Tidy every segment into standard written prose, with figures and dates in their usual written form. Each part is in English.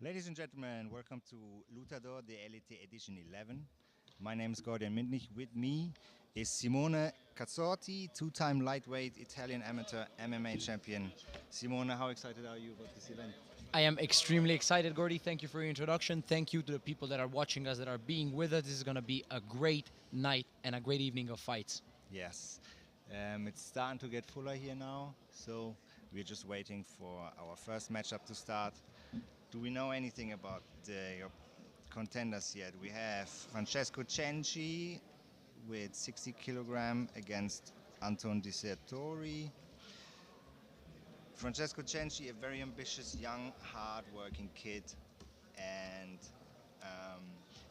Ladies and gentlemen, welcome to Lutador, the Elite Edition 11. My name is Gordon Mindlich. With me is Simone Cazzotti, two-time lightweight Italian amateur MMA champion. Simone, how excited are you about this event? I am extremely excited, Gordy. Thank you for your introduction. Thank you to the people that are watching us, that are being with us. This is going to be a great night and a great evening of fights. Yes. It's starting to get fuller here now, so we're just waiting for our first matchup to start. Do we know anything about your contenders yet? We have Francesco Cenci with 60 kilogram against Anton Dissertori. Francesco Cenci, a very ambitious, young, hard-working kid, and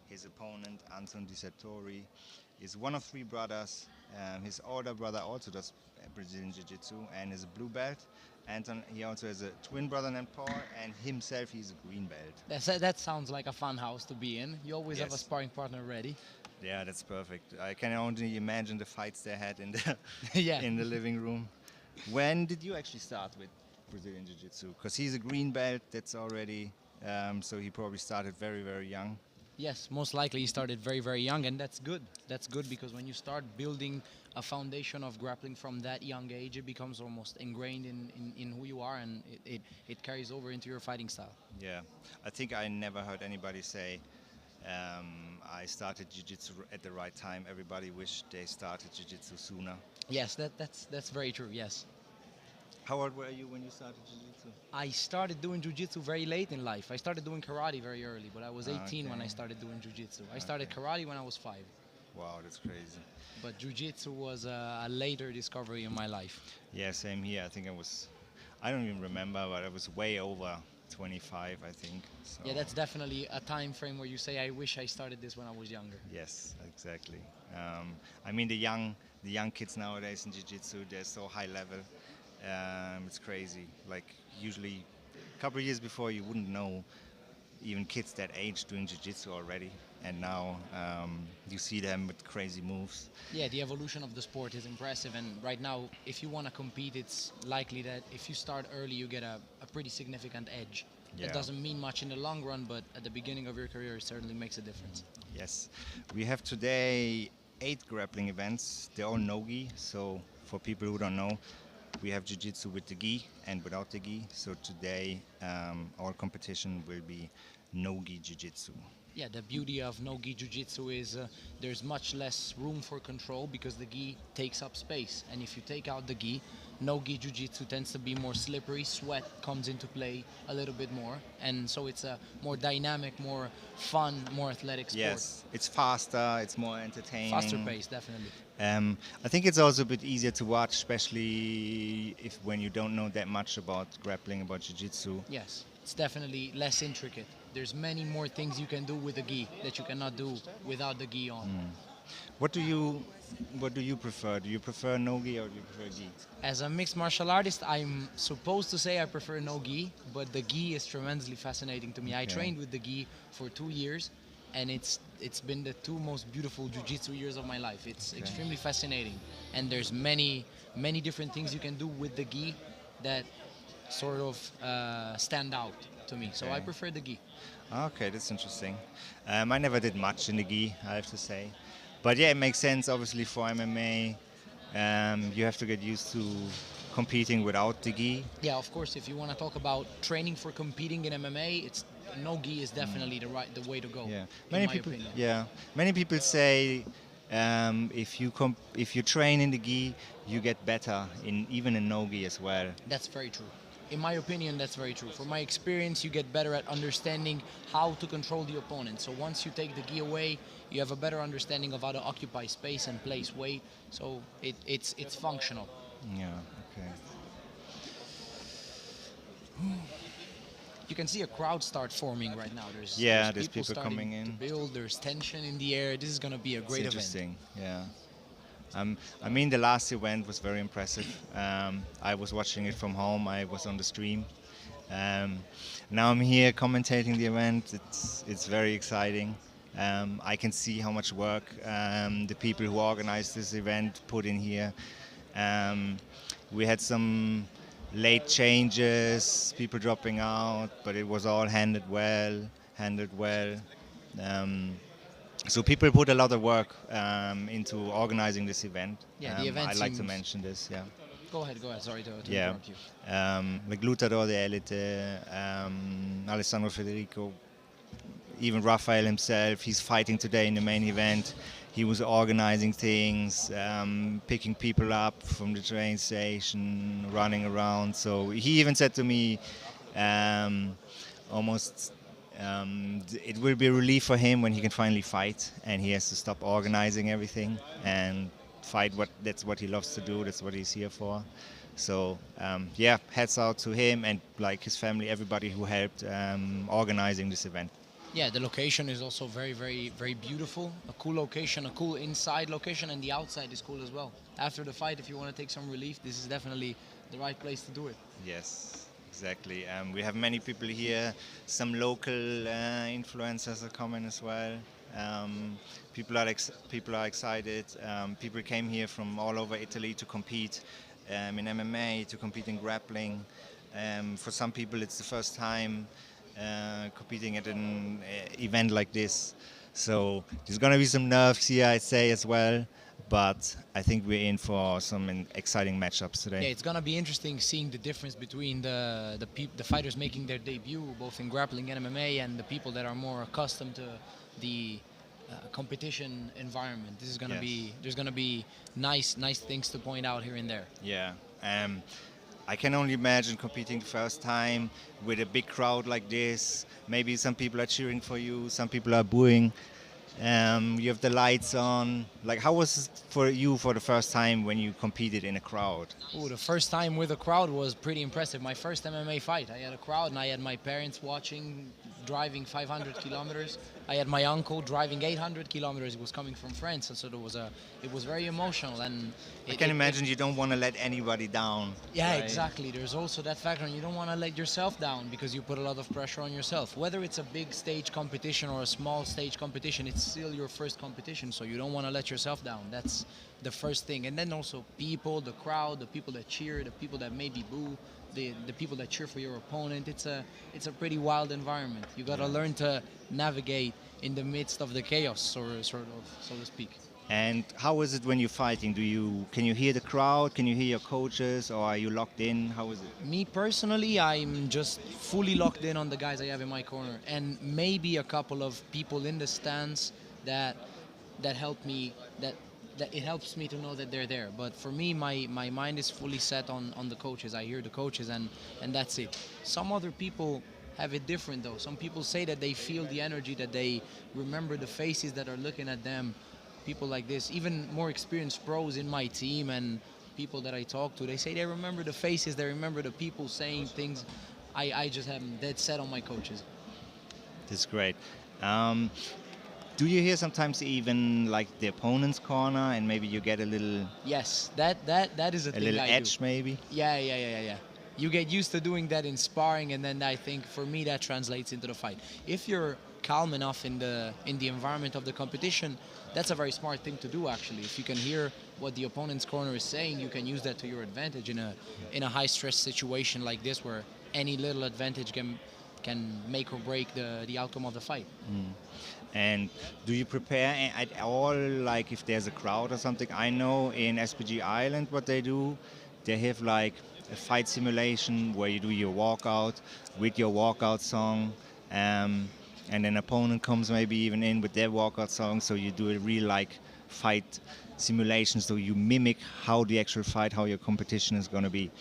his opponent, Anton Dissertori, is one of three brothers. His older brother also does Brazilian Jiu-Jitsu and is a blue belt. Anton, he also has a twin brother named Paul, and himself, he's a green belt. That sounds like a fun house to be in. You always have a sparring partner ready. Yeah, that's perfect. I can only imagine the fights they had in the Yeah. in the living room. When did you actually start with Brazilian Jiu-Jitsu? Because he's a green belt, that's already, so he probably started very, very young. Yes, most likely he started very, very young, and that's good. That's good because when you start building a foundation of grappling from that young age, it becomes almost ingrained in who you are, and it carries over into your fighting style. Yeah, I think I never heard anybody say, I started Jiu-Jitsu at the right time. Everybody wished they started Jiu-Jitsu sooner. Yes, that's very true, yes. How old were you when you started Jiu-Jitsu? I started doing Jiu-Jitsu very late in life. I started doing karate very early, but I was 18 when I Okay. started doing Jiu-Jitsu. I started karate when I was 5. Wow, that's crazy. But Jiu-Jitsu was a later discovery in my life. Yeah, same here. I think I don't even remember, but I was way over 25, I think. So Yeah, that's definitely a time frame where you say, I wish I started this when I was younger. yes, exactly. I mean, the young kids nowadays in Jiu-Jitsu, they're so high level. It's crazy. Like usually, a couple of years before, you wouldn't know even kids that age doing Jiu-Jitsu already, and now you see them with crazy moves. Yeah, the evolution of the sport is impressive, and right now, if you want to compete, it's likely that if you start early, you get a pretty significant edge. Yeah. It doesn't mean much in the long run, but at the beginning of your career, it certainly makes a difference. Yes, we have today 8 grappling events. They're all no-gi, so for people who don't know, we have Jiu-Jitsu with the gi and without the gi. So today, our competition will be no-gi Jiu-Jitsu. Yeah, the beauty of no-gi jiu-jitsu is there's much less room for control because the gi takes up space. And if you take out the gi, no-gi jiu-jitsu tends to be more slippery, sweat comes into play a little bit more. And so it's a more dynamic, more fun, more athletic sport. Yes, it's faster, it's more entertaining. Faster paced, definitely. I think it's also a bit easier to watch, especially when you don't know that much about grappling, about Jiu-Jitsu. Yes, it's definitely less intricate. There's many more things you can do with the gi that you cannot do without the gi on. What do you prefer? Do you prefer no-gi or do you prefer gi? As a mixed martial artist, I'm supposed to say I prefer no gi, but the gi is tremendously fascinating to me. I Okay. trained with the gi for 2 years, and it's been the 2 most beautiful jiu-jitsu years of my life. It's extremely fascinating, and there's many different things you can do with the gi that sort of stand out to me. So I Okay. prefer the gi. Okay, that's interesting. I never did much in the gi, I have to say. But yeah, it makes sense, obviously, for MMA. You have to get used to competing without the gi. Yeah, of course. If you want to talk about training for competing in MMA, it's no gi is definitely the way to go. Yeah, in my opinion. Many people say if you train in the gi, you get better even in no gi as well. That's very true. In my opinion, that's very true. From my experience, you get better at understanding how to control the opponent. So once you take the gi away, you have a better understanding of how to occupy space and place weight. So it's functional. Yeah. Okay. You can see a crowd start forming right now. There's people starting coming in. to build. There's tension in the air. This is going to be a great It's event. interesting. Yeah. I mean, the last event was very impressive. I was watching it from home. I was on the stream. Now I'm here commentating the event. It's very exciting. I can see how much work the people who organized this event put in here. We had some late changes, people dropping out, but it was all handled well. Um, so people put a lot of work into organizing this event. Yeah, the event I'd like to seems- mention this. Yeah. Go ahead. Sorry to Yeah. interrupt you. Like Lutador, the Elite, Alessandro Federico, even Raphael himself, he's fighting today in the main event. He was organizing things, picking people up from the train station, running around. So he even said to me, almost, it will be a relief for him when he can finally fight and he has to stop organizing everything and fight. That's what he loves to do. That's what he's here for. So yeah, hats out to him and like his family, everybody who helped organizing this event. Yeah, the location is also very, very, very beautiful. A cool location, a cool inside location, and the outside is cool as well. After the fight, if you want to take some relief, this is definitely the right place to do it. Yes, exactly. We have many people here. Some local influencers are coming as well. People are excited. People came here from all over Italy to compete in MMA, to compete in grappling. For some people, it's the first time competing at an event like this. So there's going to be some nerves here, I'd say, as well. But I think we're in for some exciting matchups today. Yeah, it's gonna be interesting seeing the difference between the fighters making their debut, both in grappling and MMA, and the people that are more accustomed to the competition environment. This is gonna be there's gonna be nice things to point out here and there. Yeah. I can only imagine competing the first time with a big crowd like this. Maybe some people are cheering for you, some people are booing. You have the lights on. Like, how was it for you for the first time when you competed in a crowd? Oh, the first time with a crowd was pretty impressive. My first MMA fight, I had a crowd and I had my parents watching, driving 500 kilometers. I had my uncle driving 800 kilometers. He was coming from France, and so it was very emotional. And I can imagine you don't want to let anybody down. Yeah, right? exactly. There's also that factor, and you don't want to let yourself down because you put a lot of pressure on yourself. Whether it's a big stage competition or a small stage competition, it's still your first competition, so you don't want to let yourself down. That's the first thing. And then also people, the crowd, the people that cheer, the people that maybe boo, the people that cheer for your opponent. It's a pretty wild environment. You got to learn to navigate in the midst of the chaos, or sort of, so to speak. And how is it when you're fighting? Can you hear the crowd? Can you hear your coaches, or are you locked in? How is it? Me personally, I'm just fully locked in on the guys I have in my corner, and maybe a couple of people in the stands that help me. That it helps me to know that they're there. But for me, my mind is fully set on the coaches. I hear the coaches, and that's it. Some other people have it different though. Some people say that they feel the energy, that they remember the faces that are looking at them. People like this, even more experienced pros in my team and people that I talk to, they say they remember the faces, they remember the people saying things. I just have them dead set on my coaches. That's great. Do you hear sometimes even like the opponent's corner, and maybe you get a little Yes, that is a thing little I edge, do. maybe? Yeah. You get used to doing that in sparring, and then I think for me that translates into the fight. If you're calm enough in the environment of the competition, that's a very smart thing to do actually. If you can hear what the opponent's corner is saying, you can use that to your advantage in a high stress situation like this, where any little advantage can make or break the outcome of the fight. And do you prepare at all, like if there's a crowd or something? I know in SPG Ireland what they do, they have like a fight simulation where you do your walkout with your walkout song, and an opponent comes maybe even in with their walkout song, so you do a real like fight simulation, so you mimic how the actual fight, how your competition is going to be.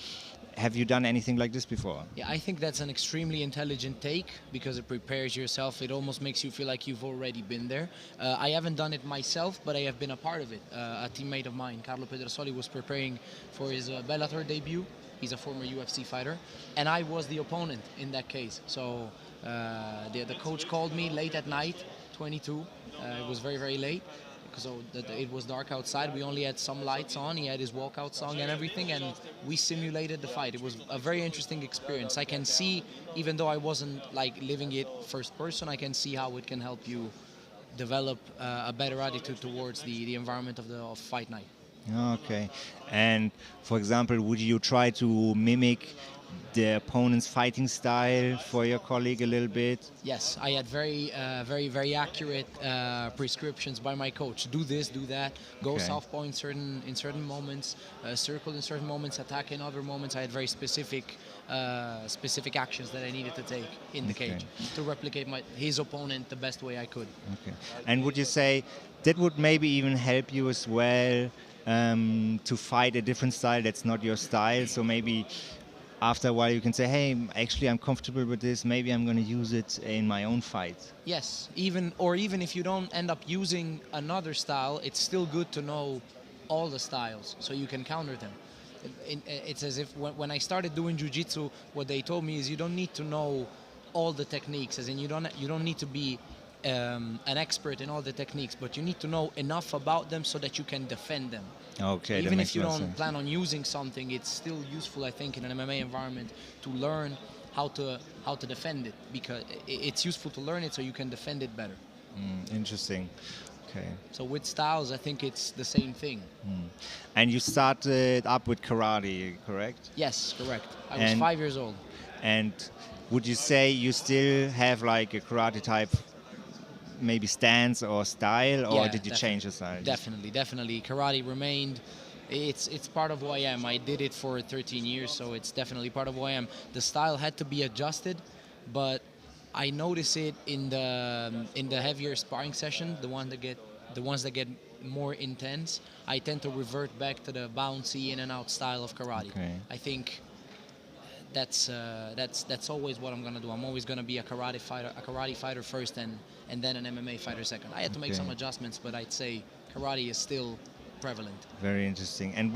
Have you done anything like this before? Yeah, I think that's an extremely intelligent take because it prepares yourself. It almost makes you feel like you've already been there. I haven't done it myself, but I have been a part of it. A teammate of mine, Carlo Pedrosoli, was preparing for his Bellator debut. He's a former UFC fighter, and I was the opponent in that case. So the coach called me late at night, 22. It was very, very late. So it was dark outside. We only had some lights on. He had his walkout song and everything, and we simulated the fight. It was a very interesting experience. I can see, even though I wasn't like living it first person, I can see how it can help you develop a better attitude towards the environment of fight night. Okay. And for example, would you try to mimic the opponent's fighting style for your colleague a little bit? Yes, I had very accurate prescriptions by my coach. Do this, do that. Go Okay. southpaw in certain moments, circle in certain moments, attack in other moments. I had very specific actions that I needed to take in the Okay. cage to replicate his opponent the best way I could. Okay. And would you say that would maybe even help you as well to fight a different style that's not your style? So maybe after a while you can say, hey, actually I'm comfortable with this, maybe I'm going to use it in my own fight. Yes, even if you don't end up using another style, it's still good to know all the styles so you can counter them. It's as if when I started doing jiu-jitsu, what they told me is you don't need to know all the techniques, as in you don't need to be an expert in all the techniques, but you need to know enough about them so that you can defend them. Okay, Even if you don't plan on using something, it's still useful, I think, in an MMA environment to learn how to defend it, because it's useful to learn it so you can defend it better. Interesting. Okay. So with styles, I think it's the same thing. And you started up with karate, correct? Yes, correct. I was 5 years old. And would you say you still have like a karate type, maybe stance or style, or Yeah, did you change the style? Definitely. Karate remained. It's part of who I am. I did it for 13 years, so it's definitely part of who I am. The style had to be adjusted, but I notice it in the heavier sparring session, the ones that get more intense. I tend to revert back to the bouncy in and out style of karate. Okay. I think that's always what I'm gonna do. I'm always gonna be a karate fighter first, and then an MMA fighter second. I had to make some adjustments, but I'd say karate is still prevalent. Very interesting. And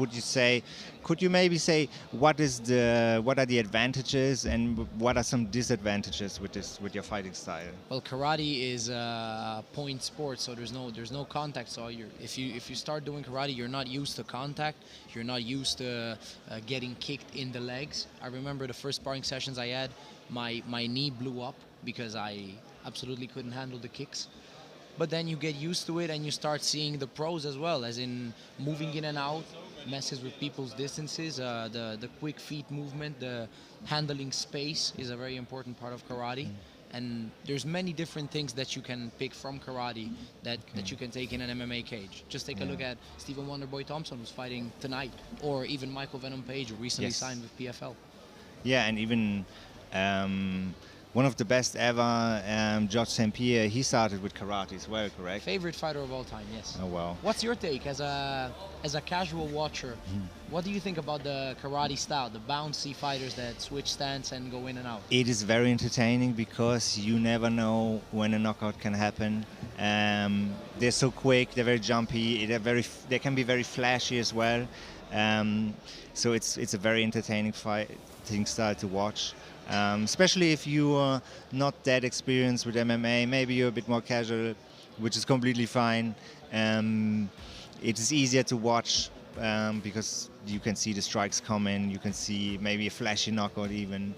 could you maybe say what are the advantages and what are some disadvantages with your fighting style? Well, karate is a point sport, so there's no contact. So if you start doing karate, you're not used to contact. You're not used to getting kicked in the legs. I remember the first sparring sessions I had, my knee blew up because I absolutely couldn't handle the kicks. But then you get used to it and you start seeing the pros as well, as in moving in and out, messes with people's distances, the quick feet movement, the handling space is a very important part of karate. And there's many different things that you can pick from karate that you can take in an MMA cage. Just take a look at Stephen Wonderboy Thompson, who's fighting tonight, or even Michael Venom Page, who recently signed with PFL. Yeah, and even one of the best ever, George St. Pierre, he started with karate as well, correct? Favorite fighter of all time, yes. Oh, wow. What's your take as a casual watcher? What do you think about the karate style, the bouncy fighters that switch stance and go in and out? It is very entertaining because you never know when a knockout can happen. They're so quick, they're very jumpy, they can be very flashy as well. So it's a very entertaining fighting style to watch. Especially if you are not that experienced with MMA, maybe you're a bit more casual, which is completely fine. It is easier to watch because you can see the strikes coming, you can see maybe a flashy knockout even.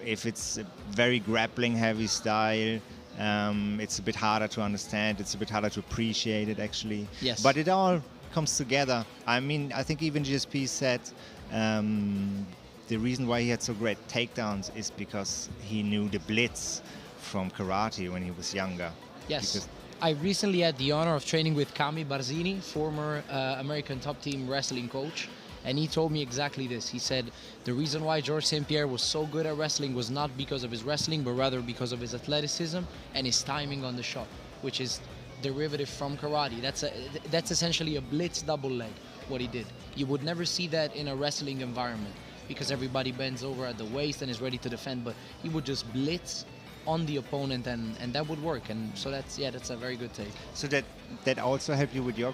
If it's a very grappling heavy style, it's a bit harder to understand, it's a bit harder to appreciate it actually. Yes. But it all comes together. I mean, I think even GSP said the reason why he had so great takedowns is because he knew the blitz from karate when he was younger. Yes. Because I recently had the honor of training with Kami Barzini, former American top team wrestling coach, and he told me exactly this. He said the reason why George St. Pierre was so good at wrestling was not because of his wrestling, but rather because of his athleticism and his timing on the shot, which is derivative from karate. That's essentially a blitz double leg, what he did. You would never see that in a wrestling environment, because everybody bends over at the waist and is ready to defend, but he would just blitz on the opponent, and that would work. And so that's a very good take. so that also helped you with your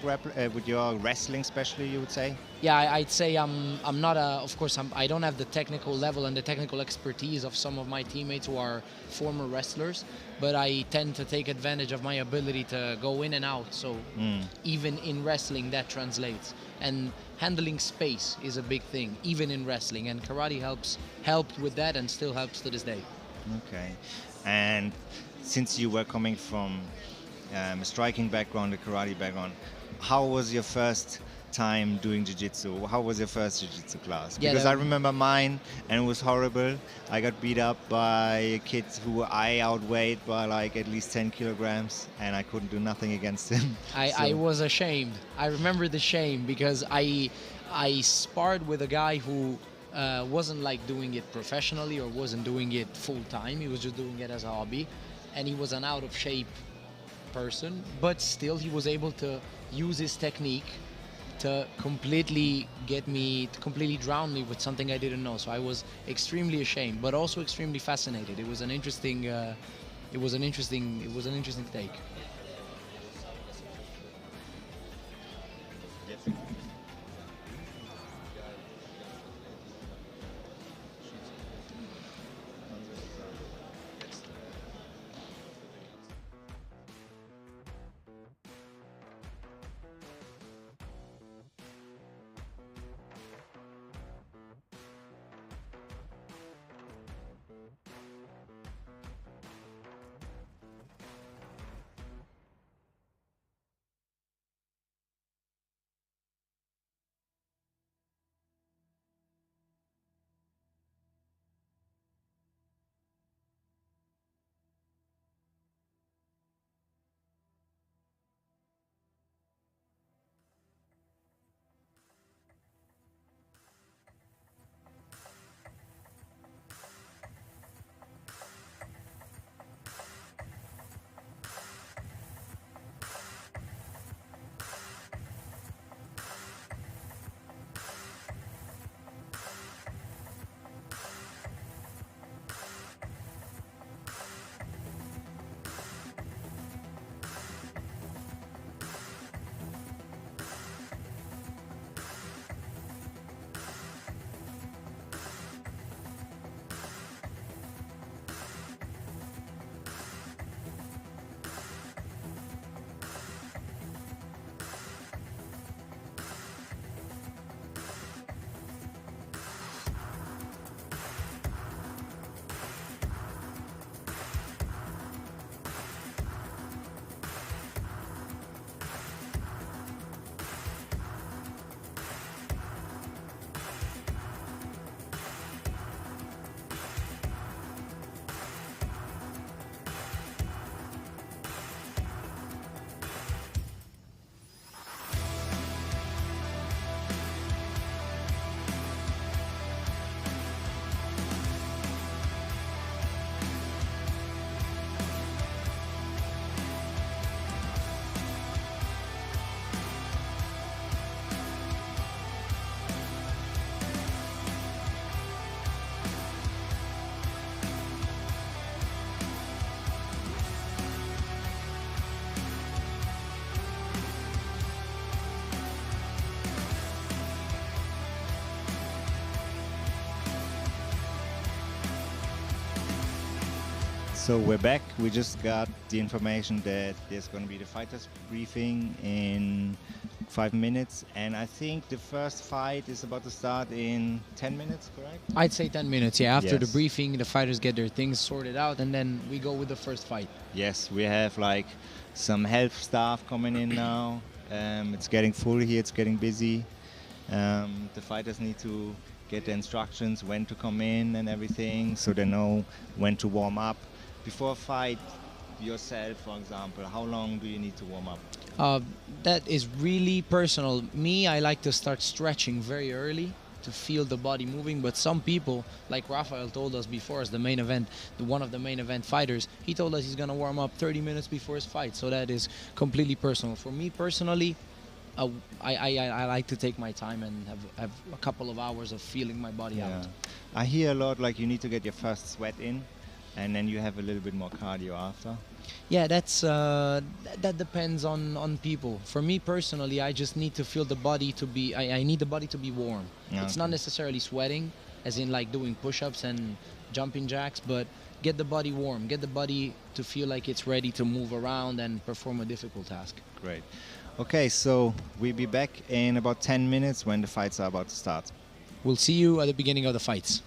wrestling, especially, you would say? Yeah, I'd say I'm not of course I don't have the technical level and the technical expertise of some of my teammates who are former wrestlers, but I tend to take advantage of my ability to go in and out. So even in wrestling that translates. And handling space is a big thing, even in wrestling, and karate helped with that and still helps to this day. Okay. And since you were coming from a striking background, a karate background, how was your first time doing jiu-jitsu? How was your first jiu-jitsu class? Yeah, Because I remember mine, and it was horrible. I got beat up by a kid who I outweighed by like at least 10 kilograms, and I couldn't do nothing against him. I was ashamed. I remember the shame because I sparred with a guy who wasn't like doing it professionally or wasn't doing it full time. He was just doing it as a hobby, and he was an out of shape person, but still he was able to use his technique to completely drown me with something I didn't know. So I was extremely ashamed, but also extremely fascinated. It was an interesting take. So we're back. We just got the information that there's going to be the fighters briefing in 5 minutes, and I think the first fight is about to start in 10 minutes, correct? I'd say 10 minutes, yeah. After the Yes. briefing, the fighters get their things sorted out, and then we go with the first fight. Yes, we have like some health staff coming in now. It's getting full here, it's getting busy. The fighters need to get the instructions when to come in and everything, so they know when to warm up. Before a fight, yourself, for example, how long do you need to warm up? That is really personal. Me, I like to start stretching very early to feel the body moving, but some people, like Raphael told us before, as the main event, one of the main event fighters, he told us he's gonna warm up 30 minutes before his fight, so that is completely personal. For me personally, I like to take my time and have a couple of hours of feeling my body out. I hear a lot like you need to get your first sweat in, and then you have a little bit more cardio after. Yeah, that depends on people. For me personally, I just need to feel the body to be, I need the body to be warm. It's not necessarily sweating, as in like doing push-ups and jumping jacks, but get the body warm, get the body to feel like it's ready to move around and perform a difficult task. Great. Okay, so we'll be back in about 10 minutes when the fights are about to start. We'll see you at the beginning of the fights.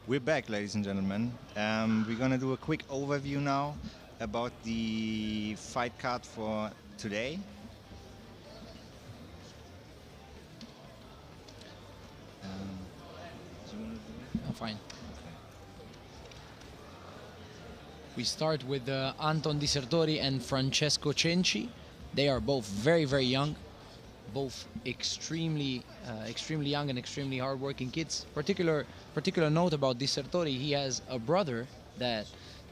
We're back, ladies and gentlemen. We're going to do a quick overview now about the fight card for today. Do you want to do it? I'm fine. We start with Anton Dissertori and Francesco Cenci. They are both very, very young, both extremely young and extremely hardworking kids. Particular note about Dissertori: he has a brother that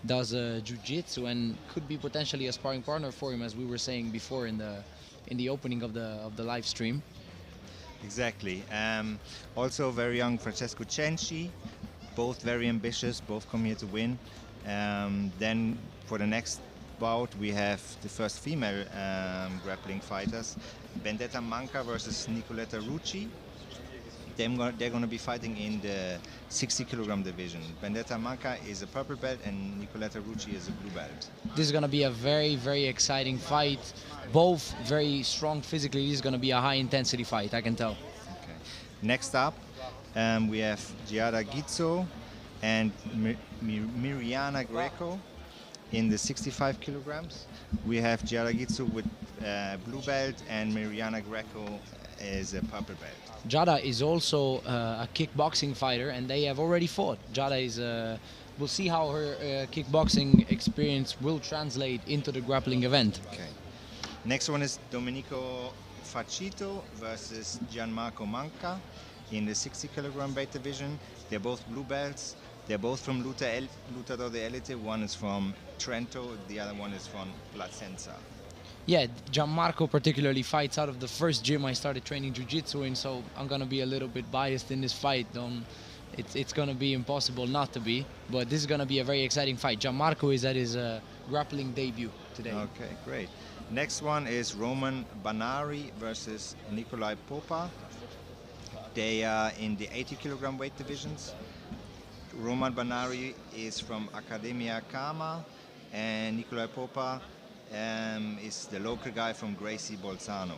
does jiu-jitsu and could be potentially a sparring partner for him, as we were saying before in the opening of the live stream. Exactly. Also very young Francesco Cenci, both very ambitious, both come here to win. Then for the next bout we have the first female grappling fighters, Benedetta versus Nikoleta Ruci. They're going to be fighting in the 60 kilogram division. Benedetta is a purple belt and Nikoleta Ruci is a blue belt. This is going to be a very, very exciting fight. Both very strong physically. This is going to be a high intensity fight, I can tell. Okay. Next up, we have Giada Gizzo and Miriana Greco in the 65 kilograms. We have Giada Gizzo with blue belt and Miriana Greco is a purple belt. Giada is also a kickboxing fighter, and they have already fought. Giada is, we'll see how her kickboxing experience will translate into the grappling event. Okay. Next one is Domenico Facito versus Gianmarco Manca in the 60 kilogram weight division. They're both blue belts. They're both from Lutador de Elite. One is from Trento, the other one is from Placenza. Yeah, Gianmarco particularly fights out of the first gym I started training jiu-jitsu in, so I'm going to be a little bit biased in this fight. It's going to be impossible not to be, but this is going to be a very exciting fight. Gianmarco is at his grappling debut today. Okay, great. Next one is Roman Banari versus Nikolai Popa. They are in the 80 kilogram weight divisions. Roman Banari is from Accademia Kama and Nikolai Popa is the local guy from Gracie Bolzano.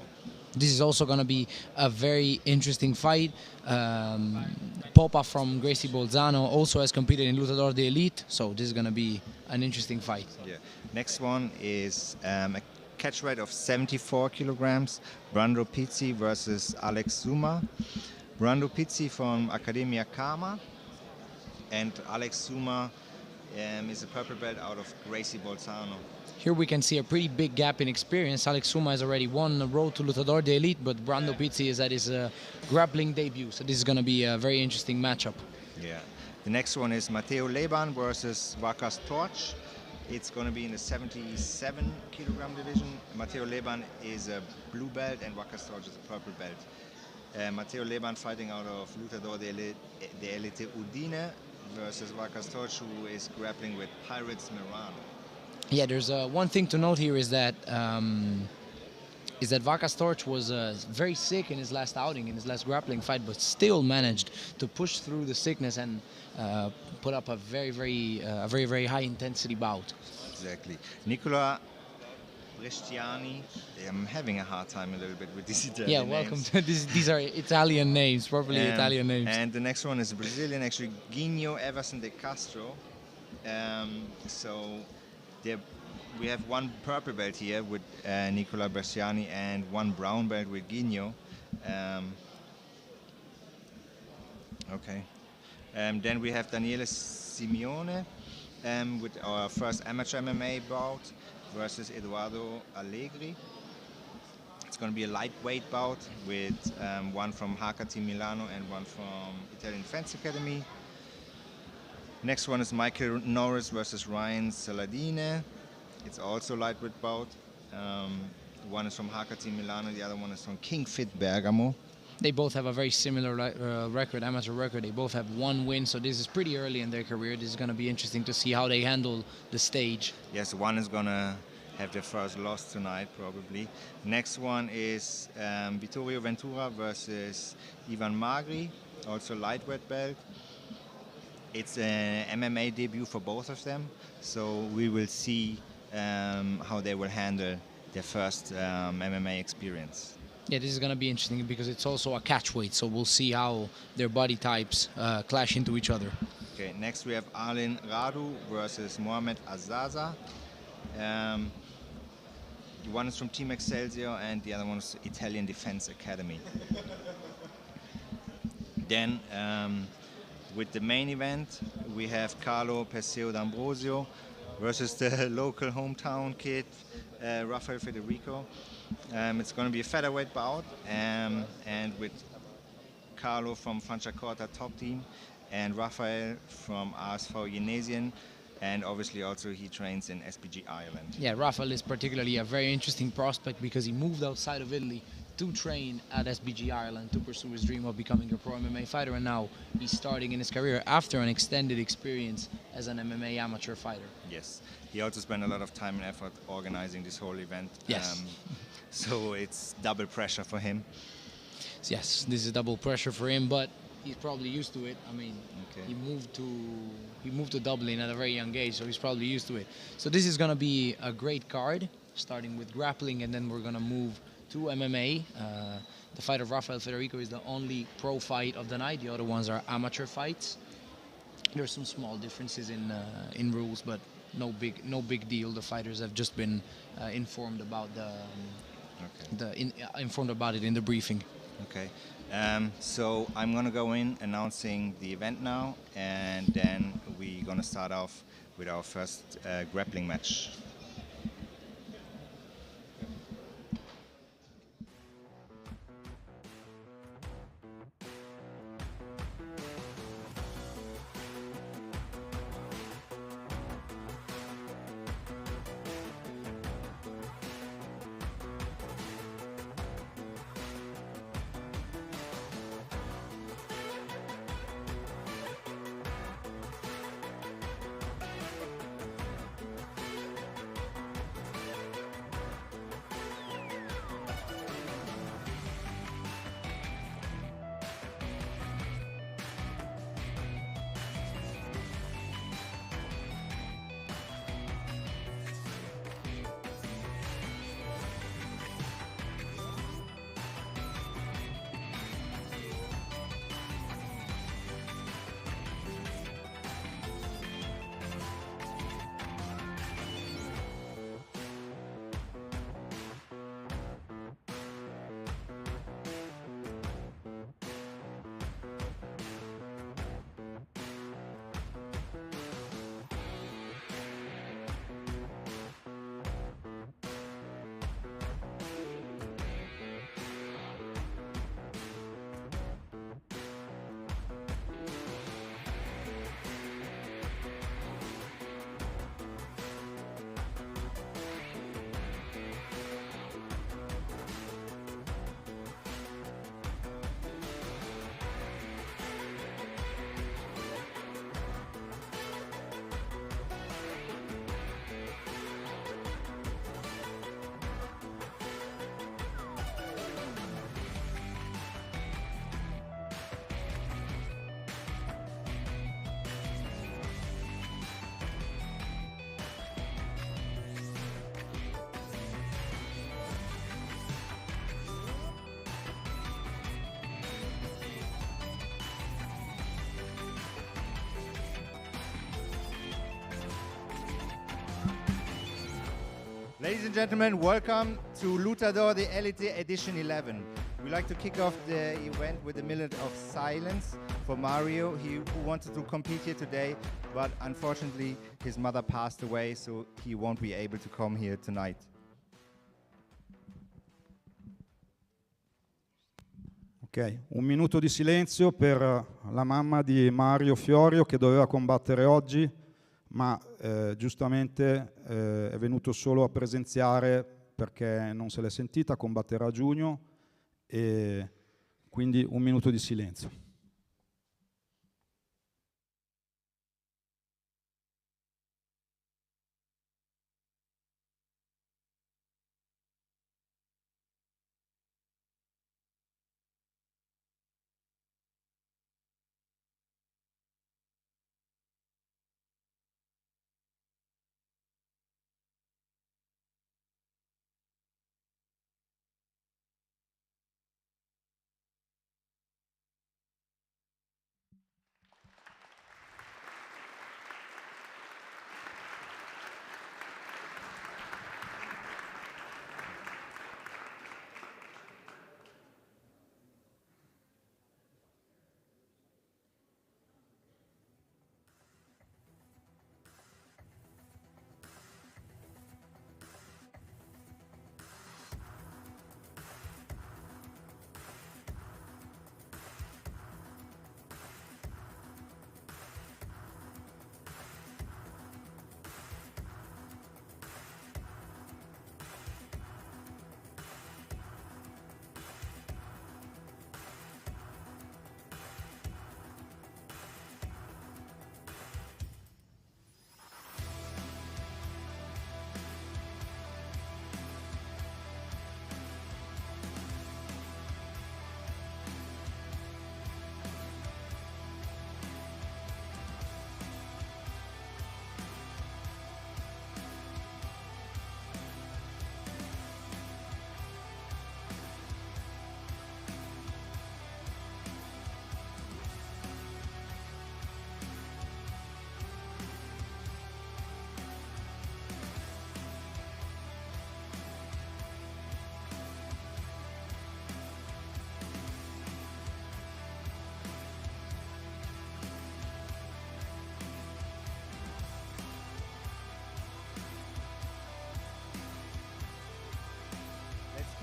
This is also going to be a very interesting fight. Popa from Gracie Bolzano also has competed in Lutador de Elite, so this is going to be an interesting fight. Yeah. Next one is a catch weight of 74 kilograms, Brando Pizzi versus Alex Zuma. Brando Pizzi from Accademia Kama and Alex Zuma is a purple belt out of Gracie Bolzano. Here we can see a pretty big gap in experience. Alex Zuma has already won the road to Lutador de Elite, but Brando Pizzi is at his grappling debut, so this is going to be a very interesting matchup. Yeah. The next one is Matteo Leban versus Vakas Torch. It's going to be in the 77 kilogram division. Matteo Leban is a blue belt and Vakas Torch is a purple belt. Matteo Leban fighting out of Lutador de Elite Udine versus Vakas Torch, who is grappling with Pirates Mirano. Yeah, there's one thing to note here is that Vakas Torch was very sick in his last outing, in his last grappling fight, but still managed to push through the sickness and put up a very high intensity bout. Exactly. Nicola Bresciani. I'm having a hard time a little bit with these Italian names. Yeah, welcome to these are Italian names, properly Italian names. And the next one is Brazilian, actually, Guinho Everson de Castro. We have one purple belt here with Nicola Bresciani and one brown belt with Guinho. Okay. Then we have Daniele Simeone with our first amateur MMA bout versus Eduardo Allegri. It's going to be a lightweight bout with one from HKT Milano and one from Italian Defense Academy. Next one is Michael Norris versus Ryan Saladine. It's also lightweight bout. One is from HKT Milano, the other one is from King Fit Bergamo. They both have a very similar record, amateur record. They both have one win, so this is pretty early in their career. This is going to be interesting to see how they handle the stage. Yes, one is going to have their first loss tonight, probably. Next one is Vittorio Ventura versus Ivan Magri, also lightweight belt. It's an MMA debut for both of them, so we will see how they will handle their first MMA experience. Yeah, this is going to be interesting because it's also a catch weight, so we'll see how their body types clash into each other. Okay, next we have Arlen Radu versus Mohamed Azaza. One is from Team Excelsior and the other one is Italian Defense Academy. Then with the main event, we have Carlo Perseo D'Ambrosio versus the local hometown kid, Raphael Federico. It's going to be a featherweight bout, and with Carlo from Franciacorta top team and Raphael from ASV Genesien, and obviously also he trains in SBG Ireland. Yeah, Raphael is particularly a very interesting prospect because he moved outside of Italy to train at SBG Ireland to pursue his dream of becoming a pro MMA fighter, and now he's starting in his career after an extended experience as an MMA amateur fighter. Yes, he also spent a lot of time and effort organizing this whole event. Yes. So it's double pressure for him. Yes, this is double pressure for him, but he's probably used to it. I mean, Okay. he moved to Dublin at a very young age, so he's probably used to it. So this is going to be a great card, starting with grappling, and then we're going to move to MMA. The fight of Raphael Federico is the only pro fight of the night. The other ones are amateur fights. There's some small differences in rules, but no big deal. The fighters have just been informed about informed about it in the briefing. Okay. So I'm gonna go in announcing the event now, and then we're gonna start off with our first grappling match. Ladies and gentlemen, welcome to Lutador, the Elite Edition 11. We like to kick off the event with a minute of silence for Mario, who wanted to compete here today, but unfortunately his mother passed away, so he won't be able to come here tonight. Ok, un minuto di silenzio per la mamma di Mario Fiorio che doveva combattere oggi, ma giustamente è venuto solo a presenziare perché non se l'è sentita, combatterà a giugno, e quindi un minuto di silenzio.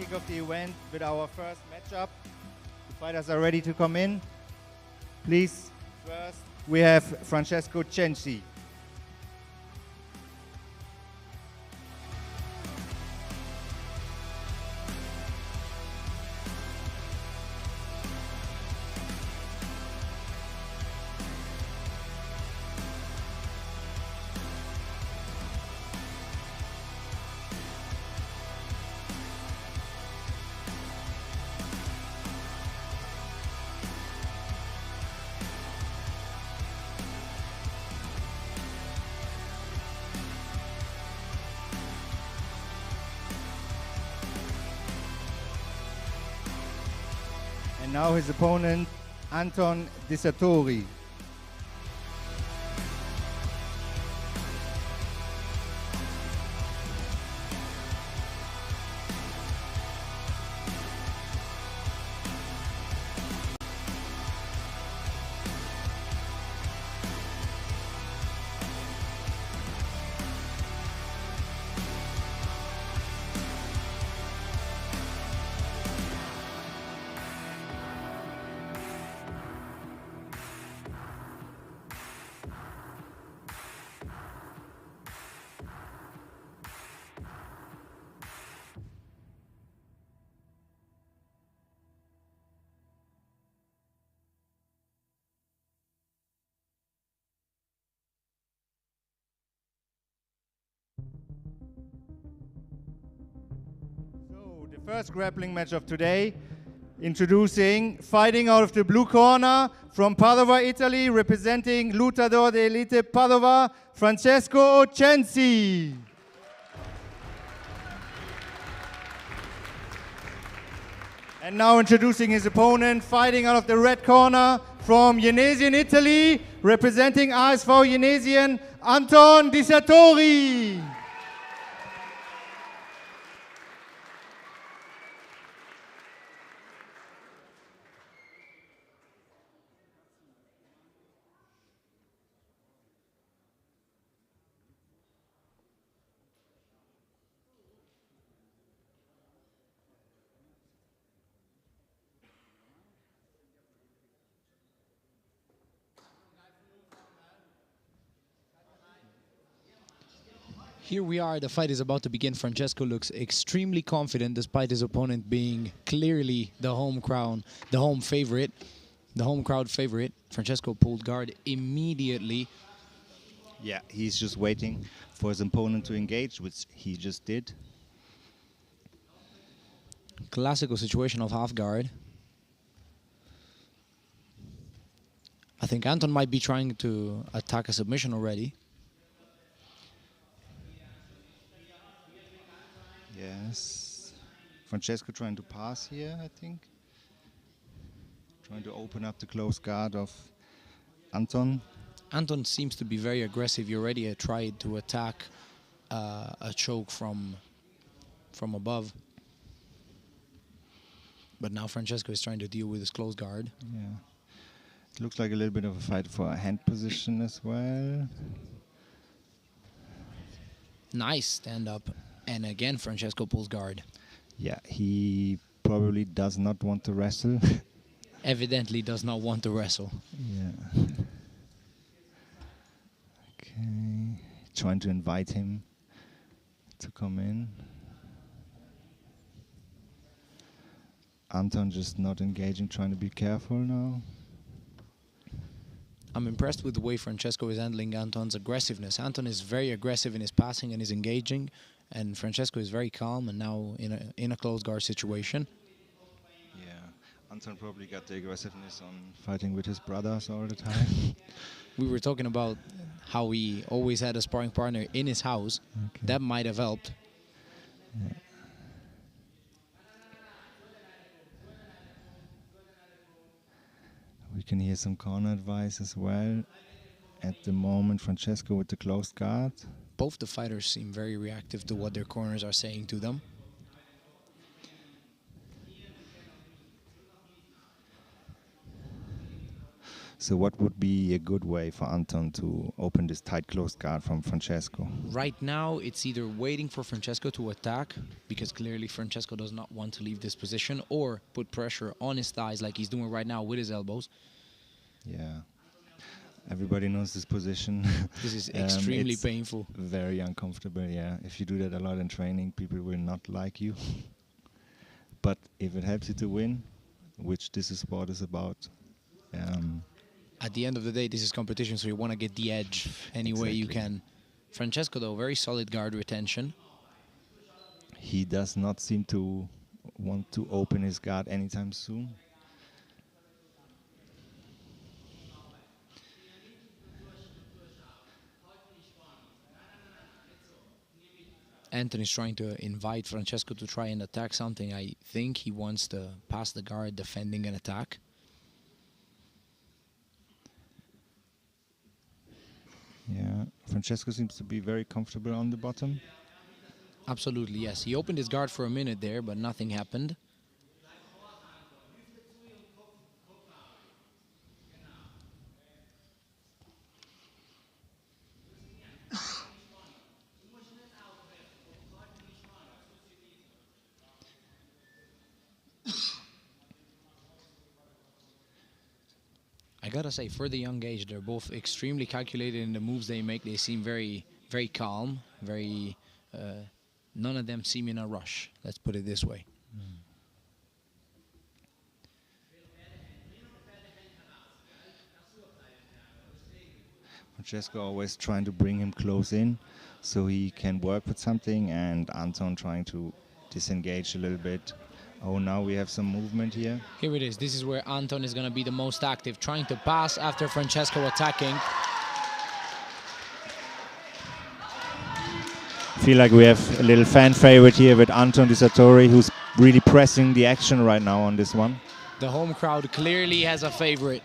kick off the event with our first matchup. The fighters are ready to come in. Please, first we have Francesco Cenci. And now his opponent, Anton Dissertori. The first grappling match of today, introducing, fighting out of the blue corner from Padova, Italy, representing Lutador de Elite Padova, Francesco Cenci. And now introducing his opponent, fighting out of the red corner from Genesio, Italy, representing ASV Genesien, Anton Dissertori. Here we are, the fight is about to begin. Francesco looks extremely confident despite his opponent being clearly the home crowd favorite. Francesco pulled guard immediately. Yeah, he's just waiting for his opponent to engage, which he just did. Classical situation of half guard. I think Anton might be trying to attack a submission already. Yes. Francesco trying to pass here, I think. Trying to open up the close guard of Anton. Anton seems to be very aggressive. He already tried to attack a choke from above. But now Francesco is trying to deal with his close guard. Yeah. It looks like a little bit of a fight for a hand position as well. Nice stand up. And again, Francesco pulls guard. Yeah, he probably does not want to wrestle. Evidently does not want to wrestle. Yeah. Okay. Trying to invite him to come in. Anton just not engaging, trying to be careful now. I'm impressed with the way Francesco is handling Anton's aggressiveness. Anton is very aggressive in his passing and his engaging. And Francesco is very calm and now in a close guard situation. Yeah, Anton probably got the aggressiveness on fighting with his brothers all the time. We were talking about how he always had a sparring partner in his house. Okay. That might have helped. Yeah. We can hear some corner advice as well. At the moment, Francesco with the closed guard. Both the fighters seem very reactive to what their corners are saying to them. So what would be a good way for Anton to open this tight closed guard from Francesco? Right now, it's either waiting for Francesco to attack, because clearly Francesco does not want to leave this position, or put pressure on his thighs like he's doing right now with his elbows. Yeah. Everybody knows this position. This is extremely it's painful. Very uncomfortable, yeah. If you do that a lot in training, people will not like you. But if it helps you to win, which this sport is about, at the end of the day, this is competition, so you want to get the edge any way you can. Francesco, though, very solid guard retention. He does not seem to want to open his guard anytime soon. Anton is trying to invite Francesco to try and attack something. I think he wants to pass the guard, defending an attack. Yeah, Francesco seems to be very comfortable on the bottom. Absolutely, yes. He opened his guard for a minute there, but nothing happened. I gotta say, for the young age, they're both extremely calculated in the moves they make. They seem very, very calm, very... none of them seem in a rush, let's put it this way. Francesco always trying to bring him close in so he can work with something, and Anton trying to disengage a little bit. Oh, now we have some movement here. Here it is. This is where Anton is going to be the most active, trying to pass after Francesco attacking. I feel like we have a little fan favorite here with Anton Dissertori, who's really pressing the action right now on this one. The home crowd clearly has a favorite.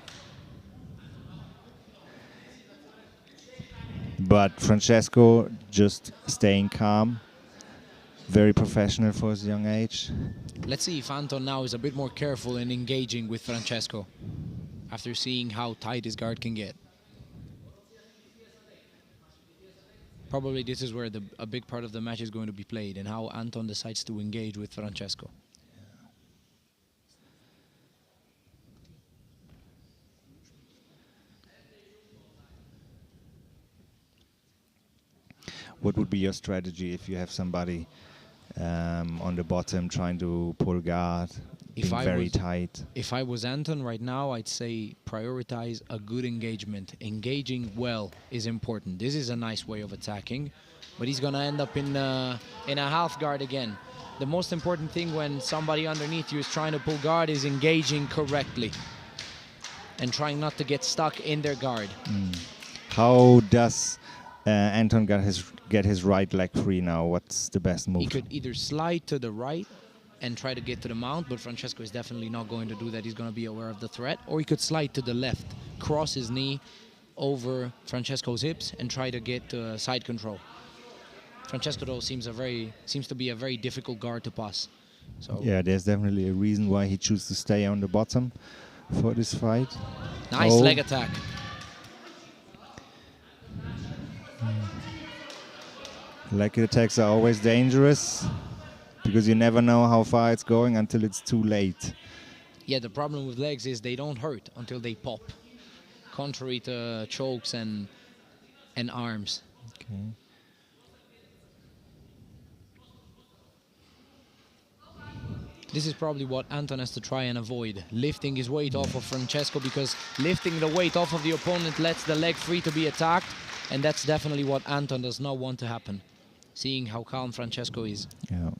But Francesco just staying calm. Very professional for his young age. Let's see if Anton now is a bit more careful in engaging with Francesco after seeing how tight his guard can get. Probably this is where a big part of the match is going to be played, and how Anton decides to engage with Francesco. What would be your strategy if you have somebody on the bottom trying to pull guard, being very tight? If I was Anton right now, I'd say prioritize a good engagement. Engaging well is important. This is a nice way of attacking, but he's going to end up in a half guard again. The most important thing when somebody underneath you is trying to pull guard is engaging correctly and trying not to get stuck in their guard. How does Anton get his right leg free now? What's the best move? He could either slide to the right and try to get to the mount, but Francesco is definitely not going to do that. He's going to be aware of the threat. Or he could slide to the left, cross his knee over Francesco's hips and try to get side control. Francesco, though, seems to be a very difficult guard to pass. So yeah, there's definitely a reason why he chooses to stay on the bottom for this fight. Nice leg attack. Leg attacks are always dangerous because you never know how far it's going until it's too late. Yeah, the problem with legs is they don't hurt until they pop, contrary to chokes and arms. Okay. This is probably what Anton has to try and avoid, lifting his weight off of Francesco, because lifting the weight off of the opponent lets the leg free to be attacked, and that's definitely what Anton does not want to happen, seeing how calm Francesco is. Yeah.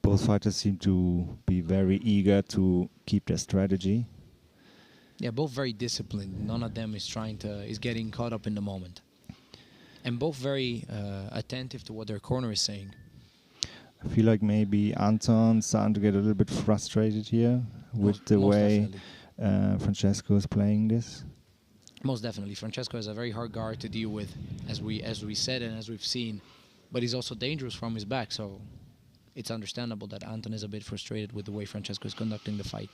Both fighters seem to be very eager to keep their strategy. Yeah, both very disciplined. None of them is getting caught up in the moment. And both very attentive to what their corner is saying. I feel like maybe Anton's starting to get a little bit frustrated here with the way Francesco is playing this. Most definitely. Francesco has a very hard guard to deal with, as we said and as we've seen. but he's also dangerous from his back, so it's understandable that Anton is a bit frustrated with the way Francesco is conducting the fight.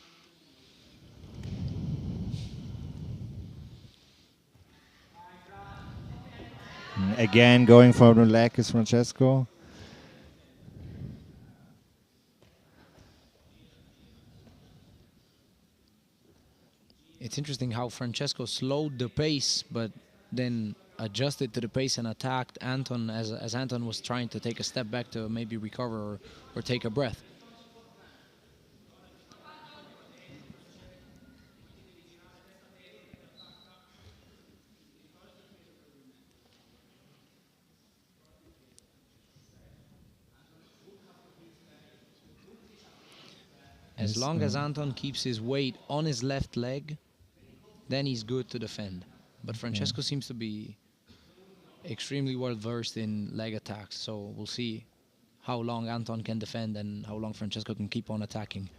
Again, going for the leg is Francesco. It's interesting how Francesco slowed the pace, but then adjusted to the pace and attacked Anton as Anton was trying to take a step back to maybe recover or take a breath. As long as Anton keeps his weight on his left leg, then he's good to defend. But Francesco seems to be extremely well versed in leg attacks, so we'll see how long Anton can defend and how long Francesco can keep on attacking.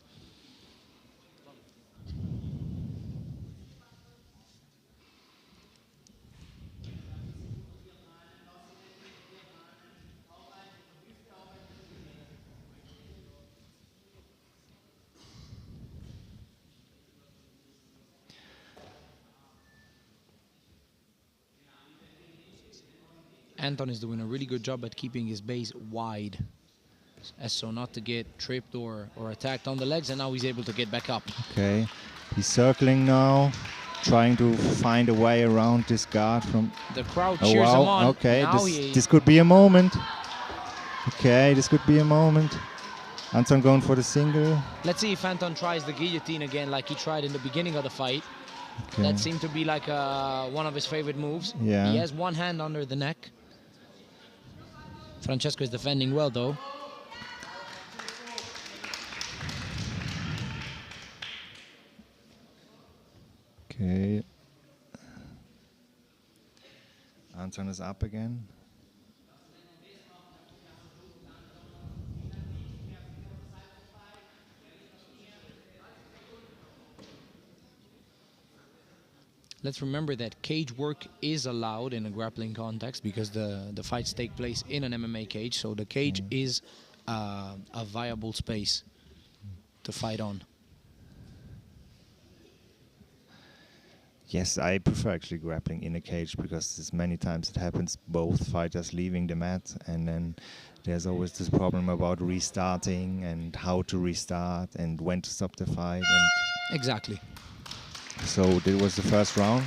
Anton is doing a really good job at keeping his base wide, as so not to get tripped or attacked on the legs, and now he's able to get back up. Okay, he's circling now, trying to find a way around this guard from... The crowd cheers him on. Okay, this could be a moment. Okay, this could be a moment. Anton going for the single. Let's see if Anton tries the guillotine again like he tried in the beginning of the fight. Okay. That seemed to be like one of his favorite moves. Yeah. He has one hand under the neck. Francesco is defending well, though. Okay. Anton is up again. Let's remember that cage work is allowed in a grappling context because the fights take place in an MMA cage, so the cage is a viable space to fight on. Yes, I prefer actually grappling in a cage because this many times it happens both fighters leaving the mat, and then there's always this problem about restarting and how to restart and when to stop the fight. And exactly. so that was the first round.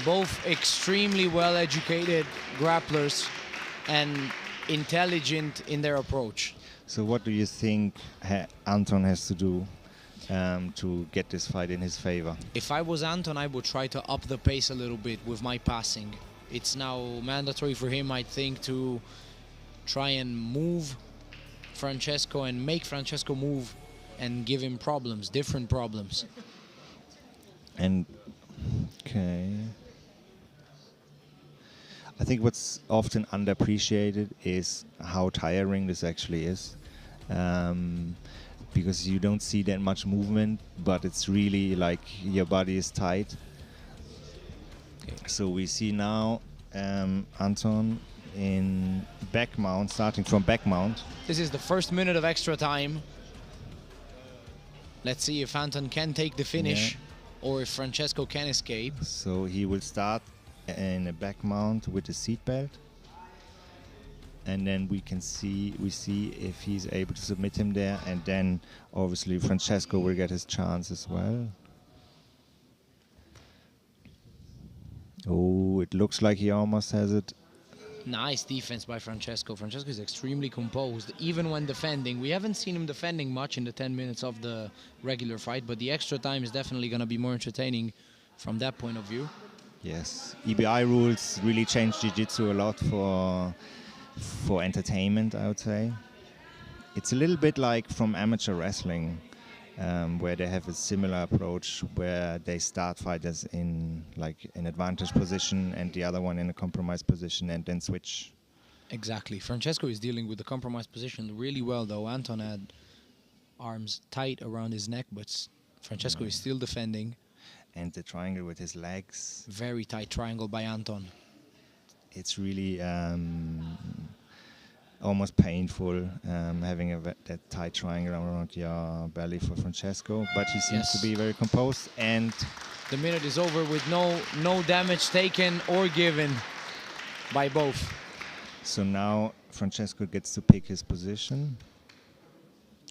Both extremely well-educated grapplers and intelligent in their approach. So what do you think Anton has to do to get this fight in his favor? If I was Anton, I would try to up the pace a little bit with my passing. It's now mandatory for him, I think, to try and move Francesco and make Francesco move and give him problems, different problems. And okay, I think what's often underappreciated is how tiring this actually is, because you don't see that much movement, but it's really like your body is tight. Okay. So we see now Anton in back mount, starting from back mount. This is the first minute of extra time. Let's see if Anton can take the finish or if Francesco can escape. So he will start in a back mount with a seat belt, and then we see if he's able to submit him there, and then obviously Francesco will get his chance as well. Oh, it looks like he almost has it. Nice defense by Francesco. Francesco is extremely composed, even when defending. We haven't seen him defending much in the 10 minutes of the regular fight, but the extra time is definitely going to be more entertaining from that point of view. Yes, EBI rules really changed Jiu-Jitsu a lot for entertainment, I would say. It's a little bit like from amateur wrestling, where they have a similar approach, where they start fighters in like an advantage position and the other one in a compromised position and then switch. Exactly. Francesco is dealing with the compromised position really well, though. Anton had arms tight around his neck, but Francesco is still defending. And the triangle with his legs. Very tight triangle by Anton. It's really almost painful having that tight triangle around your belly for Francesco, but he seems to be very composed. And the minute is over with no damage taken or given by both. So now Francesco gets to pick his position.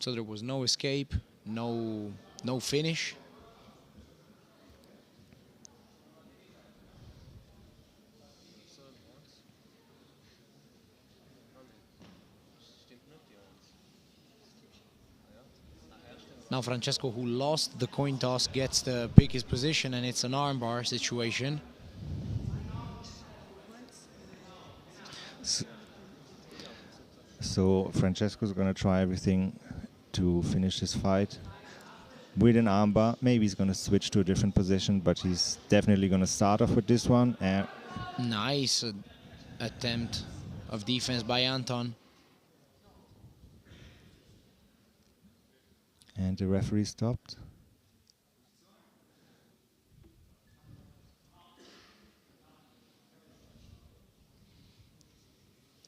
So there was no escape, no finish. Now Francesco, who lost the coin toss, gets to pick his position, and it's an armbar situation. So Francesco's going to try everything to finish this fight with an armbar. Maybe he's going to switch to a different position, but he's definitely going to start off with this one. Nice attempt of defense by Anton. And the referee stopped.